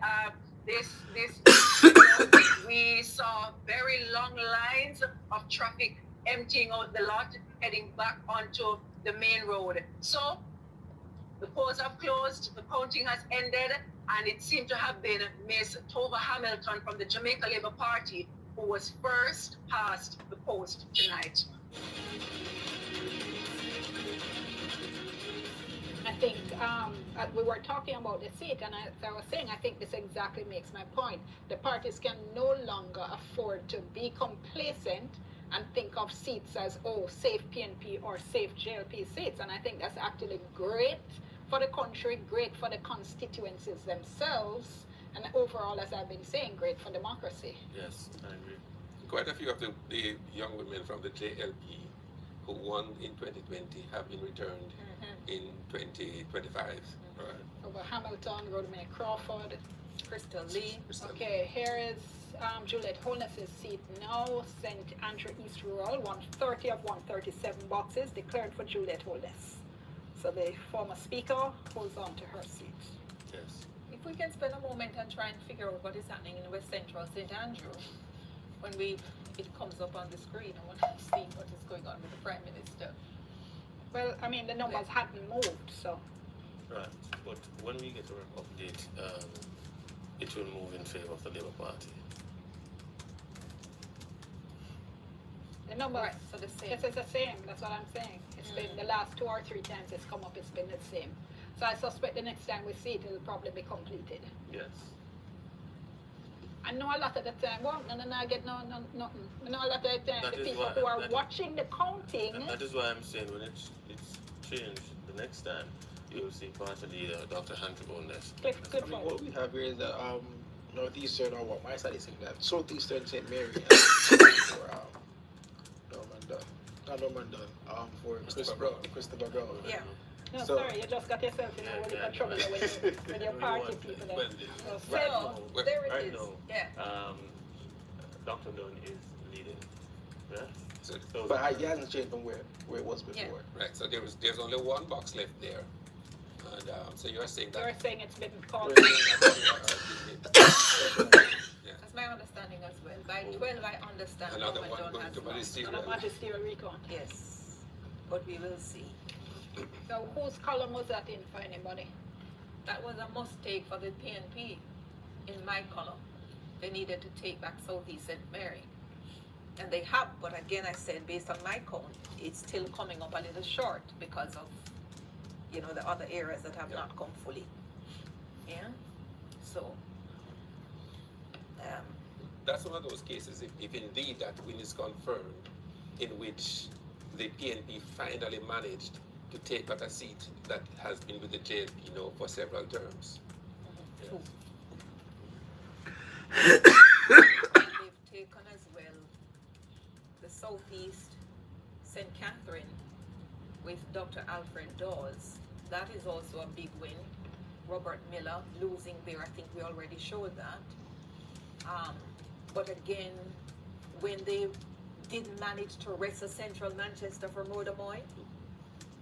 we saw very long lines of traffic emptying out the lot, heading back onto the main road. So the polls have closed, the counting has ended, and it seemed to have been Miss Tova Hamilton from the Jamaica Labour Party who was first past the post tonight. I think we were talking about the seat, and as I was saying, I think this exactly makes my point. The parties can no longer afford to be complacent and think of seats as, oh, safe PNP or safe JLP seats. And I think that's actually great for the country, great for the constituencies themselves, and overall, as I've been saying, great for democracy. Yes, I agree. Quite a few of the young women from the JLP who won in 2020 have been returned in 2025. Over Hamilton, Rhoda Crawford. Crystal Lee. Okay, here is Juliet Holness's seat now. St. Andrew East Rural, 130 of 137 boxes declared for Juliet Holness. So the former speaker holds on to her seat. Yes. If we can spend a moment and try and figure out what is happening in West Central St. Andrew, when it comes up on the screen, I want to see what is going on with the Prime Minister. Well, I mean, the numbers hadn't moved, so. Right, but when we get an update, it will move in favor of the Labour Party. The numbers, Right, so the same. This is the same, that's what I'm saying. It's been the last 2 or 3 times it's come up, it's been the same. So I suspect the next time we see it, it'll probably be completed. Yes. I know a lot of the time, well, I get nothing. I know a lot of the time, That the is people why- who are that- watching the counting. That is why I'm saying when it's changed the next time, you'll see party leader Dr. Andrew Holness. Good I mean, for what we have here is that northeastern, or what my side is saying, that southeastern St. Mary for Norman Dunn, for Christopher Brown. Yeah. No, So- sorry, you just got yourself in a little bit of trouble there with your party people there. Well, there right it is. now, Yeah. Dr. Dunn is leading. Yeah? So, But he hasn't changed from where it was before. right, so there's only one box left there. And so you're saying that. You're saying it's been called. That's my understanding as well. By 12, I understand Another Norman one Dunn going has to lost. ministerial. On a magisterial recount. Yes, but we will see. So whose column was that in for anybody? That was a mistake for the PNP in my column. They needed to take back Southeast St. Mary. And they have, but again, I said, based on my count, it's still coming up a little short because of, the other areas that have not come fully. Yeah? So, That's one of those cases, if indeed that win is confirmed, in which the PNP finally managed to take back a seat that has been with the JLP, for several terms. Yes. they've taken as well the Southeast St. Catherine with Dr. Alfred Dawes. That is also a big win. Robert Miller losing there, I think we already showed that. But again, when they did manage to wrestle Central Manchester from Rhoda Moy,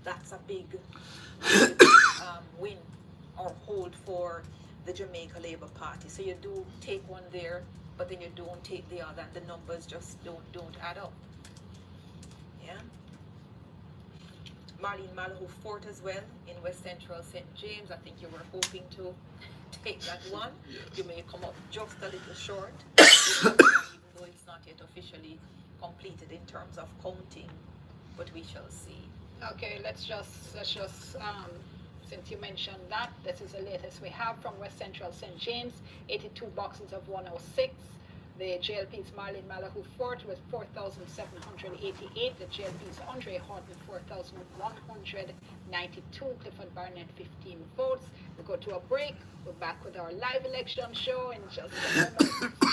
that's a big win or hold for the Jamaica Labour Party. So you do take one there, but then you don't take the other, and the numbers just don't add up. Yeah. Marlene Malahoo Fort as well in West Central St. James. I think you were hoping to take that one. You may come up just a little short, even though it's not yet officially completed in terms of counting, but we shall see. Okay, let's just since you mentioned that, this is the latest we have from West Central St. James, 82 boxes of 106. The JLP's Marlene Malahoo Fort was 4,788. The JLP's Andre Horton 4,192. Clifford Barnett 15 votes. We go to a break. We're back with our live election show in just a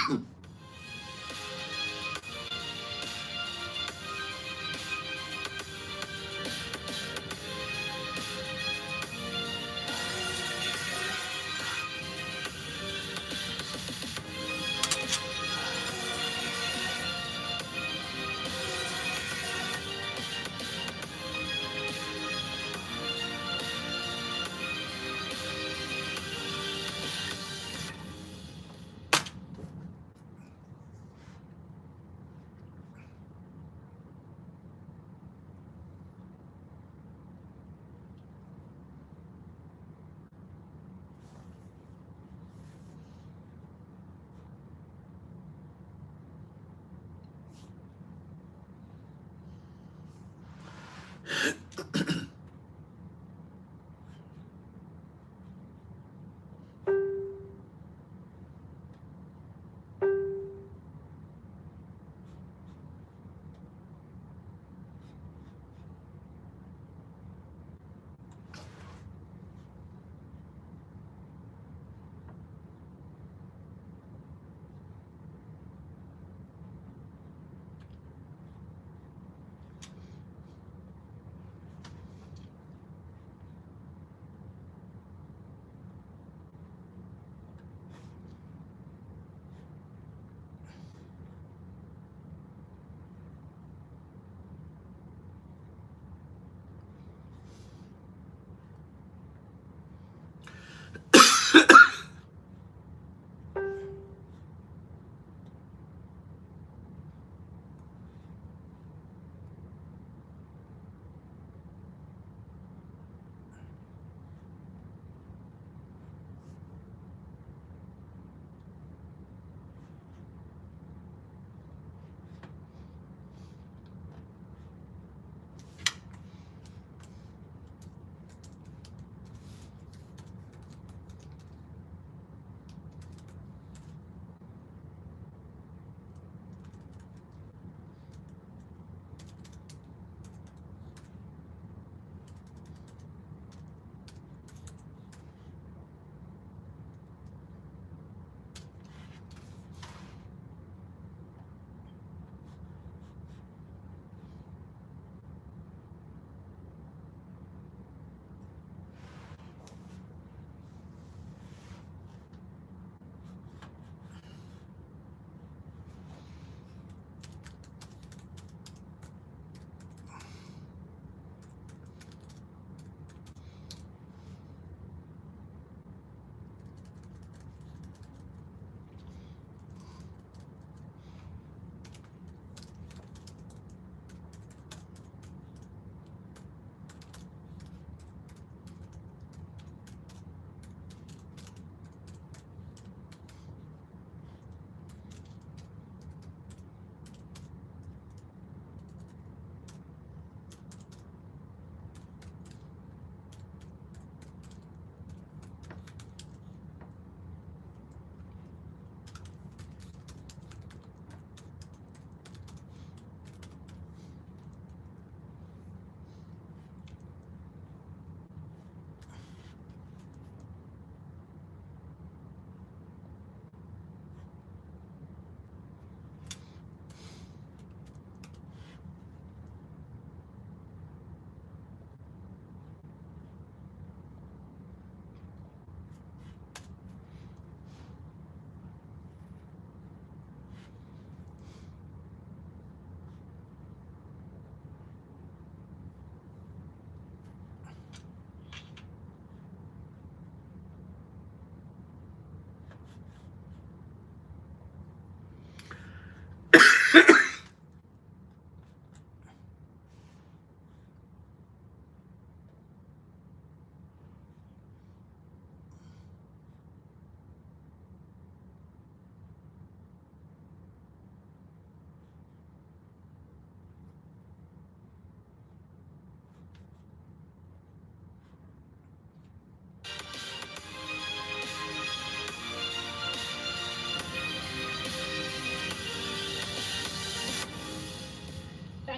moment.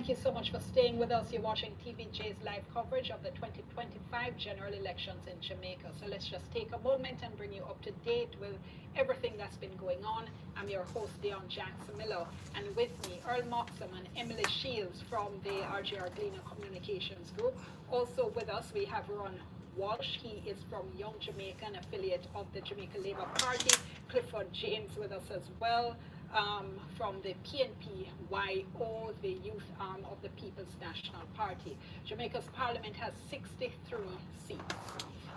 Thank you so much for staying with us. You're watching TVJ's live coverage of the 2025 general elections in Jamaica. So let's just take a moment and bring you up to date with everything that's been going on. I'm your host, Dion Jackson Miller, and with me, Earl Moxham and Emily Shields from the RGR Gleaner Communications Group. Also with us, we have Ron Walsh. He is from Young Jamaica, an affiliate of the Jamaica Labour Party. Clifford James with us as well. From the PNP-YO, the youth arm of the People's National Party. Jamaica's parliament has 63 seats.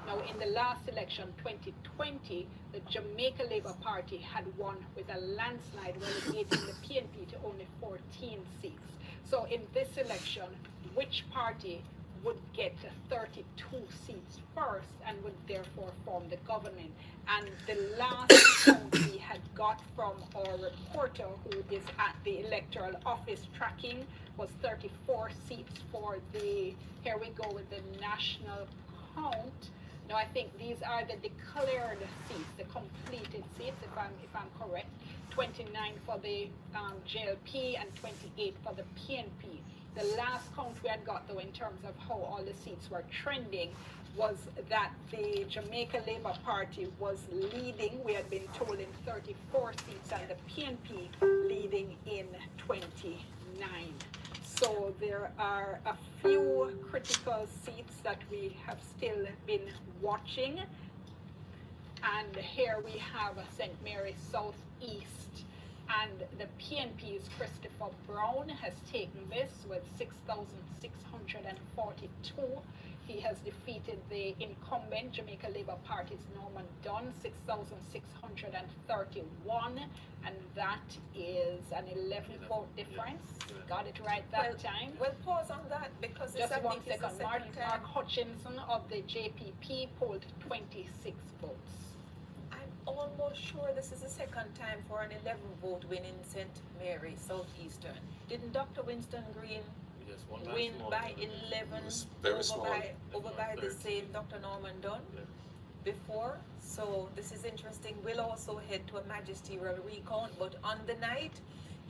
Now, in the last election, 2020, the Jamaica Labour Party had won with a landslide, relegating the PNP to only 14 seats. So in this election, which party would get 32 seats first and would therefore form the government? And the last count we had got from our reporter who is at the electoral office tracking was 34 seats for the, here we go with the national count. Now I think these are the declared seats, the completed seats, if I'm correct. 29 for the JLP and 28 for the PNP. The last count we had got, though, in terms of how all the seats were trending, was that the Jamaica Labour Party was leading, we had been told, in 34 seats, and the PNP leading in 29. So there are a few critical seats that we have still been watching. And here we have St. Mary's South East. And the PNP's Christopher Brown has taken this with 6,642. He has defeated the incumbent Jamaica Labour Party's Norman Dunn, 6,631, and that is an 11-vote difference. Got it right that time. We'll pause on that because this, just I one think, second. is the Mark second time. Hutchinson of the JPP polled 26 votes. Almost sure this is the second time for an 11-vote win in St. Mary, Southeastern. Didn't Dr. Winston Green win by 11 over by the same Dr. Norman Dunn before? So this is interesting. We'll also head to a magisterial recount, but on the night,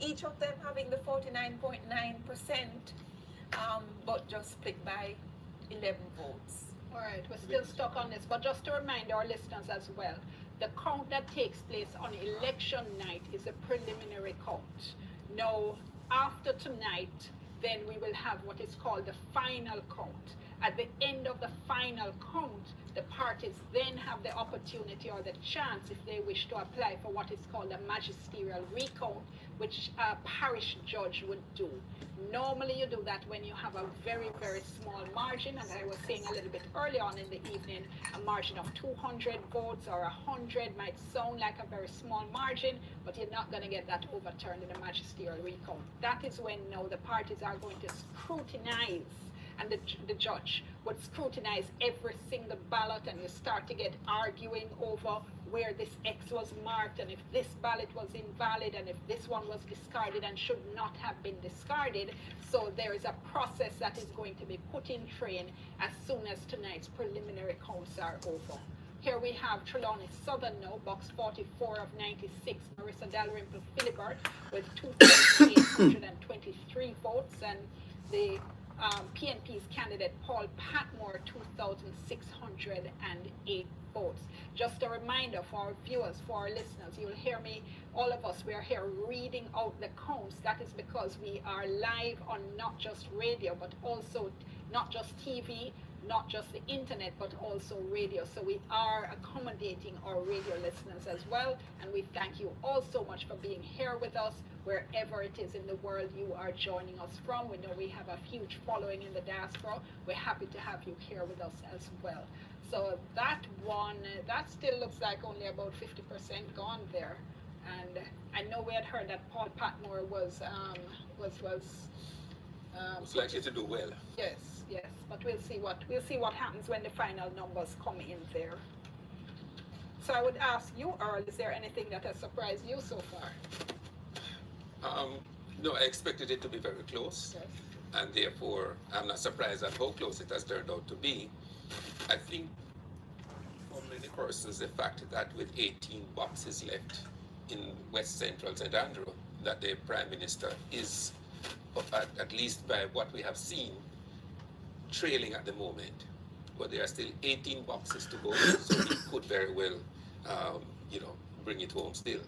each of them having the 49.9%, but just split by 11 votes. All right, we're still stuck on this, but just to remind our listeners as well, the count that takes place on election night is a preliminary count. Now, after tonight, then we will have what is called the final count. At the end of the final count, the parties then have the opportunity or the chance, if they wish, to apply for what is called a magisterial recount, which a parish judge would do. Normally you do that when you have a very, very small margin, and I was saying a little bit earlier on in the evening, a margin of 200 votes or 100 might sound like a very small margin, but you're not going to get that overturned in a magisterial recount. That is when now the parties are going to scrutinize, and the judge would scrutinize every single ballot, and you start to get arguing over where this X was marked, and if this ballot was invalid, and if this one was discarded and should not have been discarded. So there is a process that is going to be put in train as soon as tonight's preliminary counts are over. Here we have Trelawney Southern now, box 44 of 96, Marissa Dalrymple Philibert with 2,823 votes, and the PNP's candidate Paul Patmore 2,608 votes. Just a reminder for our viewers, for our listeners, you'll hear me, all of us, we are here reading out the counts. That is because we are live on not just radio, but also not just TV, not just the internet, but also radio. So we are accommodating our radio listeners as well. And we thank you all so much for being here with us, wherever it is in the world you are joining us from. We know we have a huge following in the diaspora. We're happy to have you here with us as well. So that one, that still looks like only about 50% gone there. And I know we had heard that Paul Patmore was likely to do well. Yes, yes, but we'll see what happens when the final numbers come in there. So I would ask you, Earl, is there anything that has surprised you so far? No, I expected it to be very close, yes. And therefore I'm not surprised at how close it has turned out to be. I think for many persons the fact that with 18 boxes left in West Central St. Andrew, that the Prime Minister is at least by what we have seen, trailing at the moment. But there are still 18 boxes to go, so we could very well, bring it home still.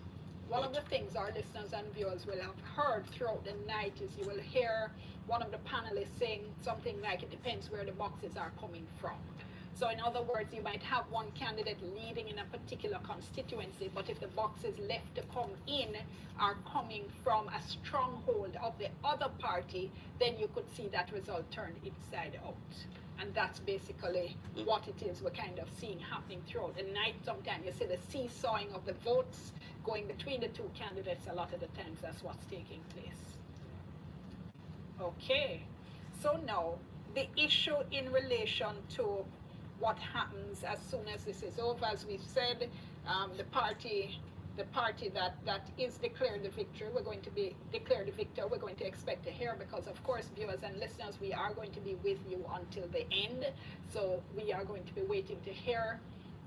One of the things our listeners and viewers will have heard throughout the night is you will hear one of the panelists saying something like it depends where the boxes are coming from. So in other words, you might have one candidate leading in a particular constituency, but if the boxes left to come in are coming from a stronghold of the other party, then you could see that result turned inside out. And that's basically what it is we're kind of seeing happening throughout the night. Sometimes you see the seesawing of the votes going between the two candidates. A lot of the times that's what's taking place. Okay, so now the issue in relation to what happens as soon as this is over, as we've said, the party that is declared the victor, we're going to be declared the victor, we're going to expect to hear, because of course, viewers and listeners, we are going to be with you until the end. So we are going to be waiting to hear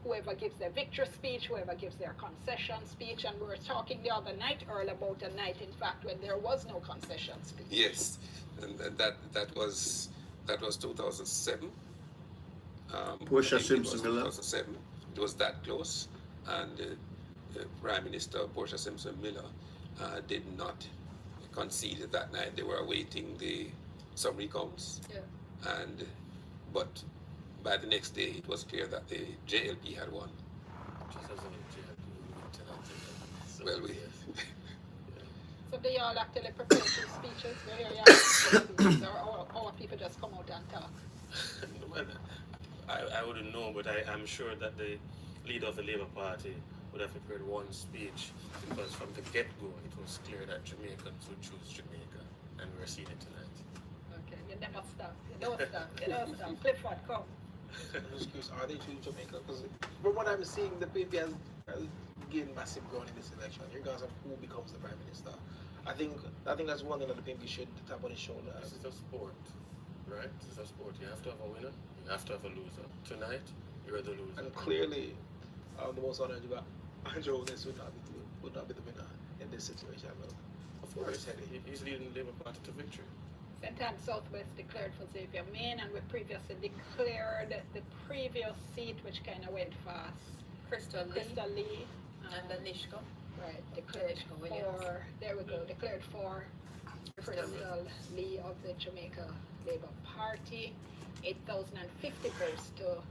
whoever gives their victory speech, whoever gives their concession speech. And we were talking the other night, Earl, about a night, in fact, when there was no concession speech. Yes, and that was 2007. Portia Simpson Miller. 2007. It was that close, and Prime Minister Portia Simpson Miller did not concede that night. They were awaiting the summary counts, but by the next day it was clear that the JLP had won. Well, So they all actually prepare their speeches. We hear you or our people just come out and talk. I wouldn't know, but I'm sure that the leader of the Labour Party would have prepared one speech, because from the get-go it was clear that Jamaicans would choose Jamaica, and we're seeing it tonight. Okay, you never stop. You don't stop. You don't stop. Clifford, come. I'm just curious, are they choosing Jamaica? Because from what I'm seeing, the PNP has gained massive ground in this election, regardless of who becomes the Prime Minister. I think that's one thing that the PNP should tap on his shoulder. This is a sport, right? This is a sport. You have to have a winner, you have to have a loser. Tonight, you're the loser. And clearly, the most honorable Andrew Holness would not be the winner in this situation. Of course, he's leading the Labour Party to victory. St. Anne Southwest declared for Xavier Main, and we previously declared the previous seat, which kind of went fast. Crystal Lee. And the Nishko. Right, declared for, there we go, declared for Crystal Lee of the Jamaica Labour Party. 8,050 votes to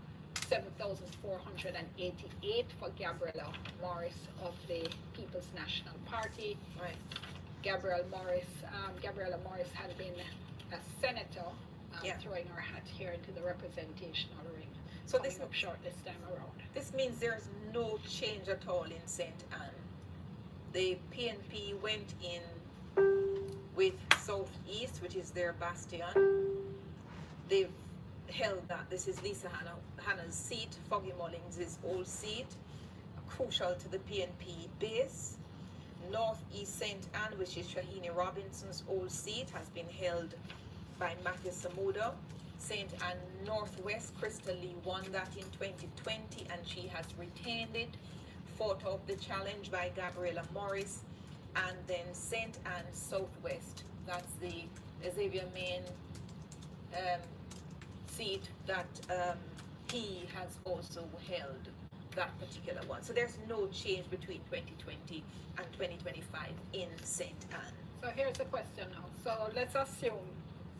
7,488 for Gabriella Morris of the People's National Party. Right. Gabriella Morris had been a senator, throwing her hat here into the representational ring. So this up short this time around. This means there's no change at all in St. Anne. The PNP went in with Southeast, which is their bastion. They've held that. This is Lisa Hanna's seat, Foggy Mullins' old seat, crucial to the PNP base. Northeast St. Anne, which is Shahini Robinson's old seat, has been held by Matthew Samuda. St. Anne Northwest, Crystal Lee won that in 2020, and she has retained it, fought up the challenge by Gabriella Morris. And then St. Anne Southwest, that's the Xavier Main seat that he has also held, that particular one. So there's no change between 2020 and 2025 in St. Anne. So here's the question now. So let's assume,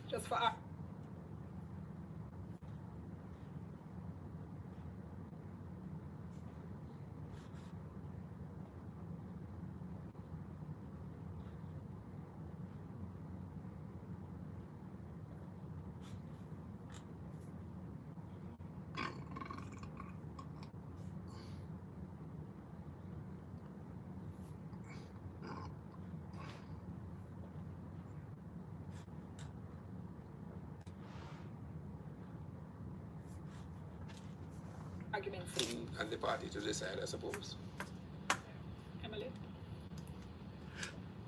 just for our arguments. And the party to decide, I suppose. Emily?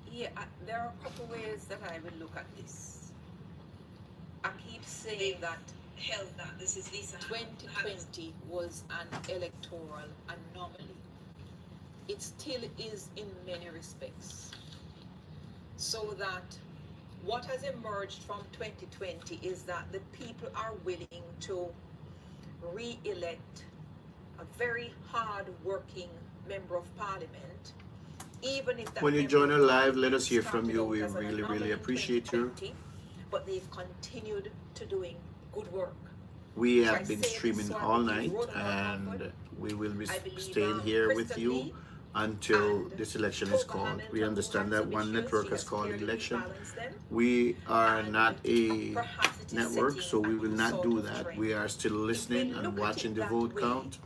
Yeah, there are a couple ways that I will look at this. I keep saying that this is Lisa 2020 was an electoral anomaly. It still is in many respects. So that what has emerged from 2020 is that the people are willing to re-elect a very hard-working member of parliament, even if that When you member join of our live, parliament let us hear from started you. out We as an really, really anomaly in appreciate you. 2020, but they've continued to doing good work. We So I have been say this streaming so I all believe night, Roland Alford, and we will be I believe, staying here with Kristen you Lee until and this election is Toba called. Hamilton, We who understand had that some one issues. network She has has called clearly election. rebalanced them. We are not a Perhaps it is network, setting so we a will new not sort do of that. trend. We are still listening look and at watching it the that vote way, count,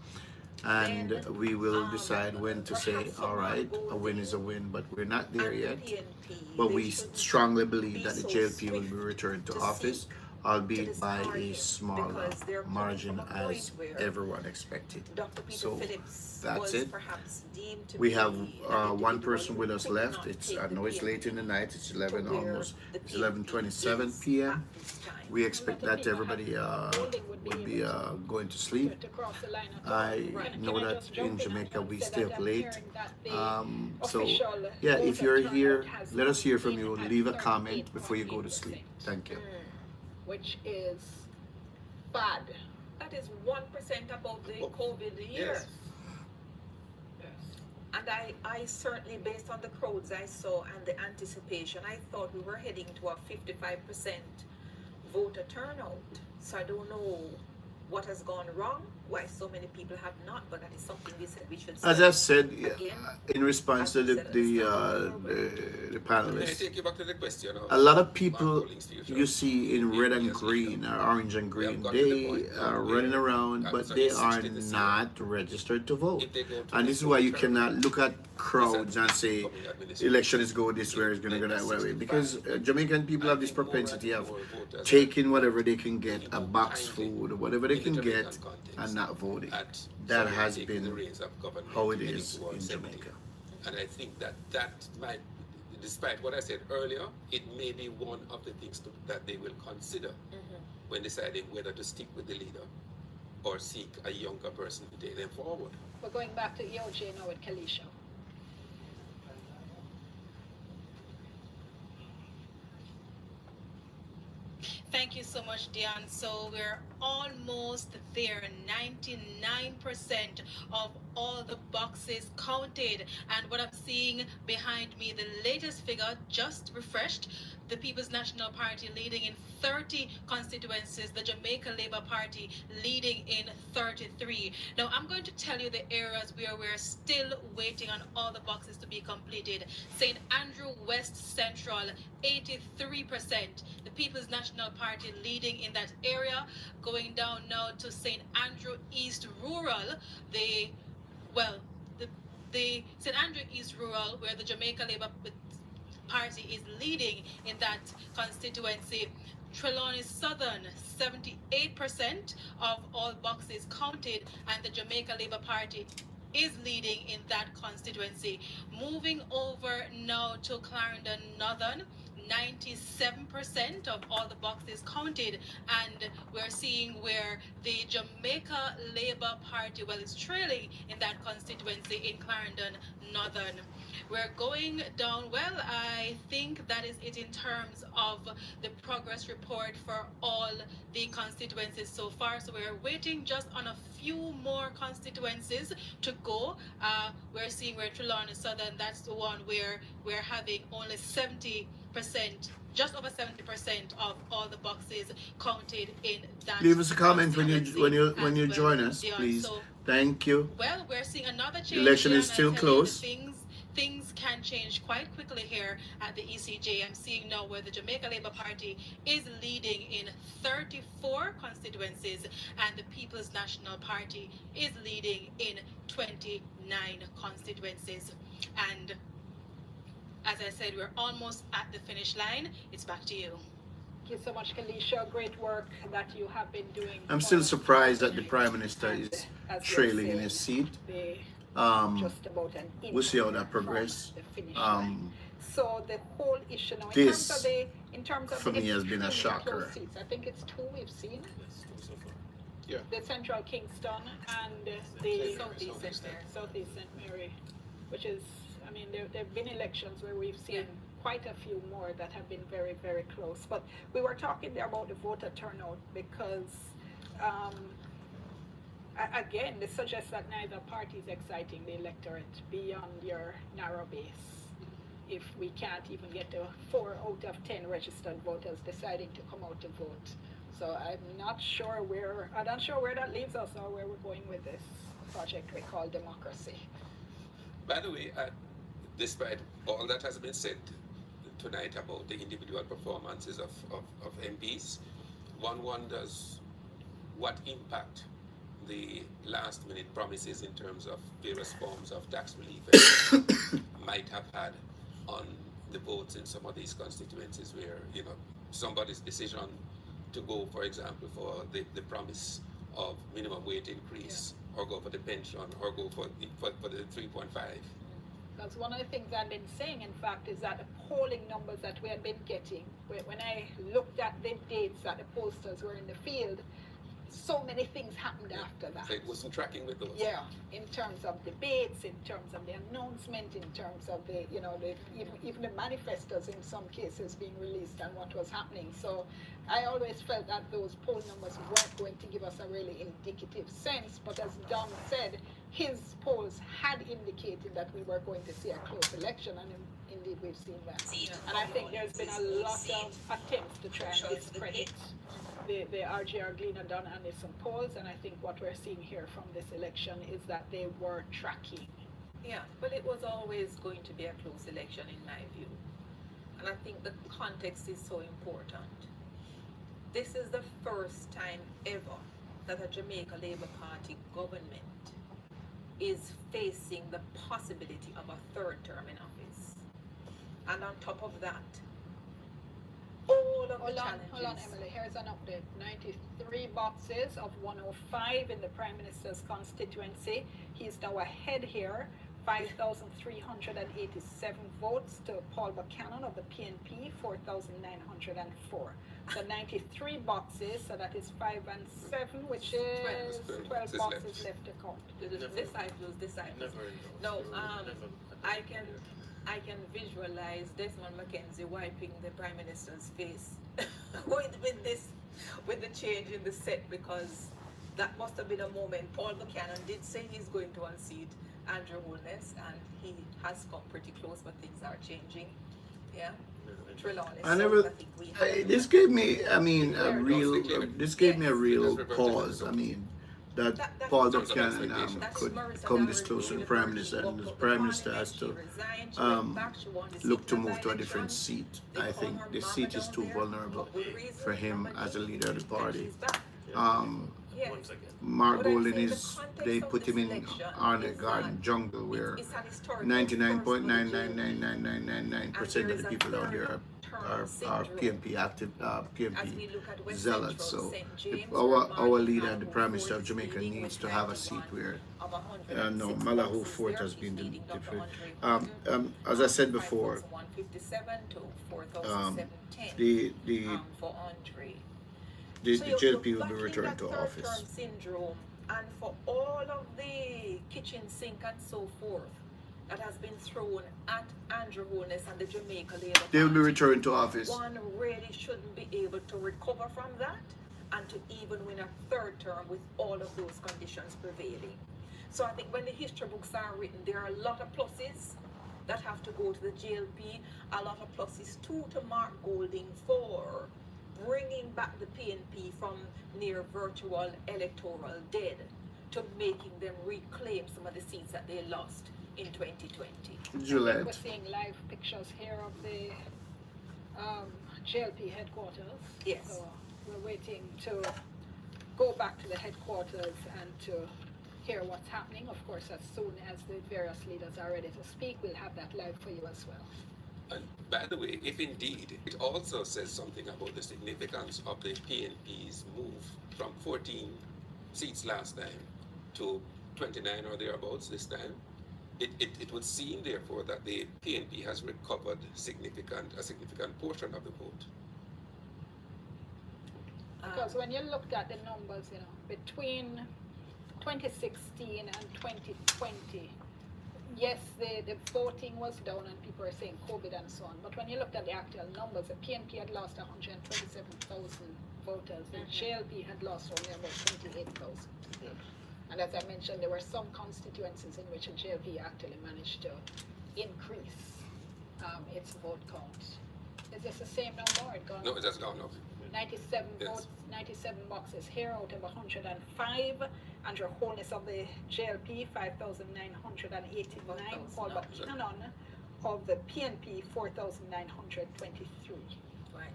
and then, we will decide when to say, perhaps all right, someone a win is a win, but we're not there and the yet. PNP, But they we shouldn't strongly believe be that the so JLP will be swift returned to to office, seek albeit to by discard a him, smaller because they're coming margin from a point as where everyone expected. Dr. Peter So Phillips that's was it. perhaps deemed to We be have an one individual person who with us could left. not It's take I the know it's late PNP in the night. It's to 11 where almost. the It's PNP 11:27 is p.m. at this time. We expect that everybody would be going to sleep. To cross the line at all. I Right. know Can I that just jump in in Jamaica and we say stay that up I'm late. hearing that the So official yeah, if voter you're turnout here, has let us hear from been you. at Leave a comment before you go to 38.8%, sleep. Thank you. which is bad. That is 1% above the COVID year. Yes. And I certainly, based on the crowds I saw and the anticipation, I thought we were heading to a 55% voter turnout. So I don't know what has gone wrong, why so many people have not, but that is something we said we should As say. I've said Again, in response to the May I panelists, take you back to the question of a lot of people Collins' future? you see in red and green or orange and green, they are running around, but they are not registered to vote. And this is why you cannot look at crowds and say election is going this way, it's going to go that way. Because Jamaican people have this propensity of taking whatever they can get, a box food, whatever they can get, and not voting. That has been how it is in Jamaica. And I think that might, despite what I said earlier, it may be one of the things that they will consider when deciding whether to stick with the leader or seek a younger person to take them forward. We're going back to EOJ now with Kalisha. Thank you so much, Dion. So we're almost there. 99% of all the boxes counted. And what I'm seeing behind me, the latest figure just refreshed, the People's National Party leading in 30 constituencies, the Jamaica Labour Party leading in 33. Now, I'm going to tell you the areas where we're still waiting on all the boxes to be completed. St. Andrew West Central, 83%. The People's National Party leading in that area. Going down now to St. Andrew East Rural, the St. Andrew East Rural, where the Jamaica Labour Party is leading in that constituency. Trelawney Southern, 78% of all boxes counted, and the Jamaica Labour Party is leading in that constituency. Moving over now to Clarendon Northern, 97% of all the boxes counted, and we're seeing where the Jamaica Labour Party, is trailing in that constituency in Clarendon Northern. We're going down, I think that is it in terms of the progress report for all the constituencies so far. So we're waiting just on a few more constituencies to go. We're seeing where Trelawney Southern, that's the one where we're having only 70%, just over 70% of all the boxes counted in that. Leave us a comment when you join us, please. So, thank you. well, we're seeing another change. Election is here, still and I tell you, close. Things can change quite quickly here at the ECJ. I'm seeing now where the Jamaica Labour Party is leading in 34 constituencies, and the People's National Party is leading in 29 constituencies. And as I said, we're almost at the finish line. It's back to you. Thank you so much, Kalisha. Great work that you have been doing. I'm still surprised that the Prime Minister is trailing in his seat. Just about an inch We'll see how that progresses. So the whole issue now, This, in terms of for me, has been a extremely shocker. close seats, I think it's two we've seen. Yeah. The Central Kingston and the Southeast St. Mary. Southeast St. Mary, which is, I mean, there have been elections where we've seen quite a few more that have been very, very close. But we were talking there about the voter turnout because, again, this suggests that neither party is exciting the electorate beyond your narrow base. If we can't even get to 4 out of 10 registered voters deciding to come out to vote. So I'm not sure where that leaves us or where we're going with this project we call democracy. By the way, despite all that has been said tonight about the individual performances of MPs, one wonders what impact the last minute promises in terms of various forms of tax relief might have had on the votes in some of these constituencies where, somebody's decision to go, for example, for the promise of minimum wage increase, or go for the pension, or go for the 3.5. Because one of the things I've been saying, in fact, is that the polling numbers that we have been getting, when I looked at the dates that the posters were in the field, so many things happened after that. So it wasn't tracking with those. Yeah, in terms of debates, in terms of the announcement, in terms of the, even the manifestos in some cases being released and what was happening. So I always felt that those poll numbers weren't going to give us a really indicative sense. But as Don said, his polls had indicated that we were going to see a close election, and indeed we've seen that. And I think there's been a lot of attempts to try and discredit the RGR Gleaner done and some polls, and I think what we're seeing here from this election is that they were tracking. Yeah, but it was always going to be a close election in my view. And I think the context is so important. This is the first time ever that a Jamaica Labour Party government is facing the possibility of a third term in office. And on top of that, all of the challenges. Hold on, Emily. Here's an update. 93 boxes of 105 in the Prime Minister's constituency. He's now ahead here. 5,387 votes to Paul Buchanan of the PNP, 4,904. So 93 boxes, so that is 5 and 7, which is 12 boxes left to count. Disciples. No, I can visualize Desmond McKenzie wiping the Prime Minister's face with the change in the set, because that must have been a moment. Paul Buchanan did say he's going to unseat Andrew Holness, and he has come pretty close, but things are changing. Yeah. This gave me, a real pause. That Paul Buchanan could come this close to the Prime Minister, and the Prime Minister has to look to move to a different seat. I think this seat is too vulnerable for him as a leader of the party. Mark Golden they put him in Arnett Garden jungle where 99.999999% of the people down here are PNP active, PNP zealots. So our leader, the Prime Minister of Jamaica, needs to have a seat where Malahoo Fort has been different. As I said before, the JLP will be returned to office. Syndrome, and for all of the kitchen sink and so forth that has been thrown at Andrew Holness and the Jamaica Labour Party, they will be returned to office. One really shouldn't be able to recover from that and to even win a third term with all of those conditions prevailing. So I think when the history books are written, there are a lot of pluses that have to go to the JLP, a lot of pluses too to Mark Golding for bringing back the PNP from near virtual electoral dead to making them reclaim some of the seats that they lost in 2020. Juliet. We're seeing live pictures here of the JLP headquarters. Yes. So we're waiting to go back to the headquarters and to hear what's happening. Of course, as soon as the various leaders are ready to speak, we'll have that live for you as well. And by the way, if indeed, it also says something about the significance of the PNP's move from 14 seats last time to 29 or thereabouts this time, it would seem therefore that the PNP has recovered a significant portion of the vote. Because when you looked at the numbers, between 2016 and 2020, Yes, the voting was down and people are saying COVID and so on. But when you looked at the actual numbers, the PNP had lost 127,000 voters. The JLP had lost only about 28,000. Yeah. And as I mentioned, there were some constituencies in which the JLP actually managed to increase its vote count. Is this the same number? It gone No, it has gone up. 97 Yes. votes, 97 boxes here out of 105. And your wholeness of the JLP, 5,989. Paul Buchanan of the PNP, 4,923. Right.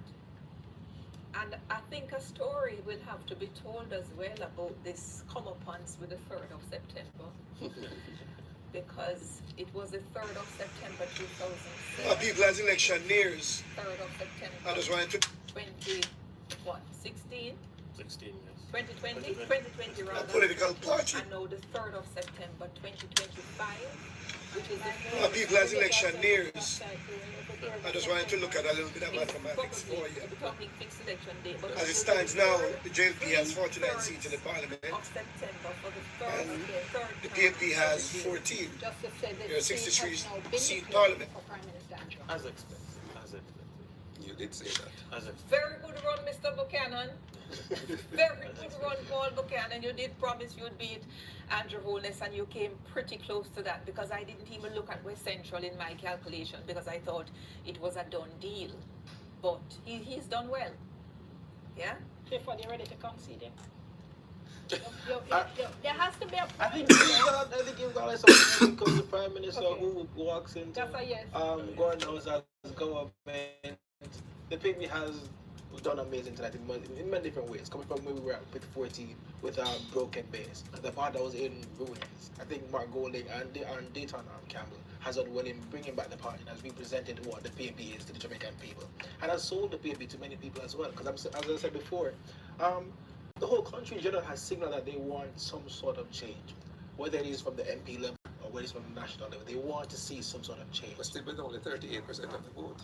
And I think a story will have to be told as well about this come-upance with the 3rd of September. Because it was the 3rd of September 2006. People as election nears. 3rd of September. I just wanted to 20, what, 16? 16, yes. 2020? 2020 rather. a political party. And now the 3rd of September 2025, which is the People as election nears. I just wanted to look at a little bit of mathematics for you. talking fixed election day, but As it stands now, the JLP has 49 seats in the parliament. of September for the third, And third the time PNP has 14. Just to say that There are 63 has now been seat declared parliament. for Prime Minister Andrew. As expected. As expected. You did say that. As expected. Very good run, Mr. Buchanan. Very good run, Paul Buchanan. You did promise you'd beat Andrew Holness, and you came pretty close to that, because I didn't even look at West Central in my calculation, because I thought it was a done deal. But he's done well. Yeah? Clifford, you ready to concede him? There has to be a I think point. I think you've got like something because the Prime Minister who walks into That's a yes. God knows as government. The PNP has done amazing tonight in many different ways. Coming from where we were at with 14 with a broken base. The part that was in ruins. I think Mark Golding and Dayton Campbell has done well in bringing back the party and has represented what the PNP is to the Jamaican people. And has sold the PNP to many people as well. Because as I said before, the whole country in general has signaled that they want some sort of change. Whether it is from the MP level or whether it's from the national level, they want to see some sort of change. But still with only 38% of the vote.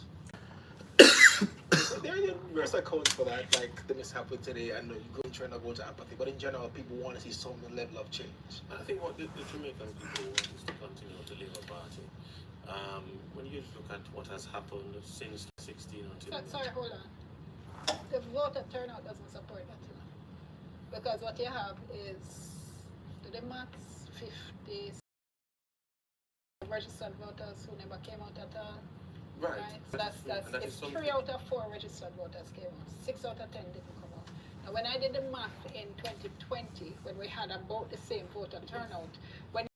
There are numerous accounts for that, like the mishap with today and the growing trend of voter apathy. But in general, people want to see some level of change. I think what the Jamaican people want is to continue with the Labour Party. When you look at what has happened since 16 until Sorry, hold on. The voter turnout doesn't support that, you know. Because what you have is, to the max, 50 registered voters who never came out at all. Right. So it's 3 out of 4 registered voters came out. 6 out of 10 didn't come out. Now, when I did the math in 2020, when we had about the same voter turnout, when you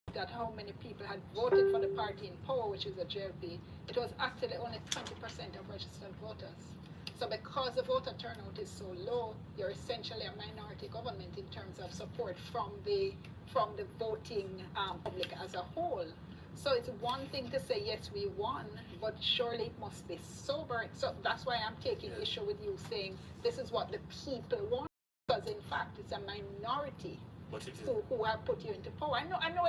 looked at how many people had voted for the party in power, which is the JLP, it was actually only 20% of registered voters. So because the voter turnout is so low, you're essentially a minority government in terms of support from the voting public as a whole. So it's one thing to say, yes, we won, but surely it must be sobering. So that's why I'm taking issue with you saying this is what the people want, because in fact it's a minority who have put you into power. I know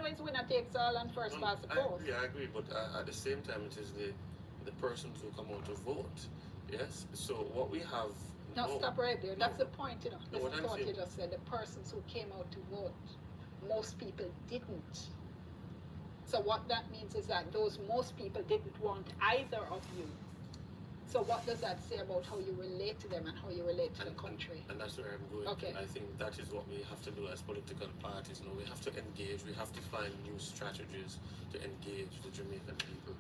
it's winner takes all and first past the post. I agree, but at the same time, it is the persons who come out to vote. Yes. So what we have. No, stop right there. That's the point, you know. No, Listen to what you just said. The persons who came out to vote, most people didn't. So what that means is that most people didn't want either of you. So what does that say about how you relate to them and how you relate to the country? And that's where I'm going. Okay. I think that is what we have to do as political parties. You know, we have to engage. We have to find new strategies to engage the Jamaican people.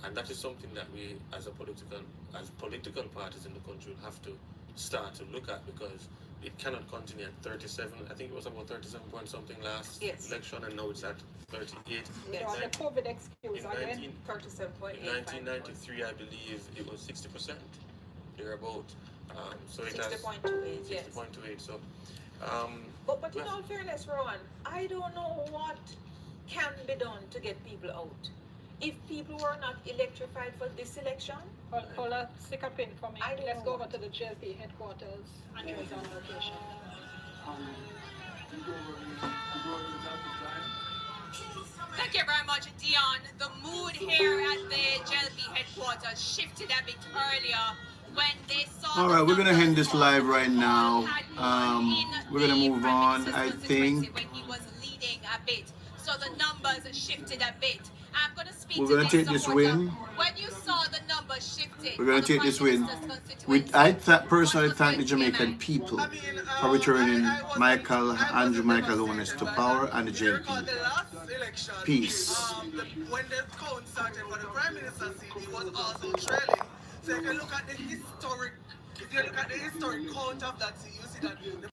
And that is something that we, as political parties in the country, will have to start to look at, because it cannot continue at 37. I think it was about 37 point something last election, and now it's at 38. Yes. The COVID excuse again. 37.8. In 1993, I believe it was 60%. Thereabout. So it has 60.28. Yes. 60.28. So. But in all fairness, Rowan, I don't know what can be done to get people out. If people were not electrified for this election, Hold on, stick a pin for me. Let's go over to the JLP headquarters. Andrew is on location. Thank you very much, Dion. The mood here at the JLP headquarters shifted a bit earlier when they saw. All right, we're gonna end this live right now. We're gonna move on, I think. When he was leading a bit. So the numbers shifted a bit. I'm going to speak We're to going to take this win. When you saw the numbers shifted, We're going to take this win. Personally thank the Jamaican people for returning Andrew Michael Owens to power and the JLP. Peace. When the count started for the Prime Minister seat, he was also trailing. So if you look at the historic count of that seat, you see that the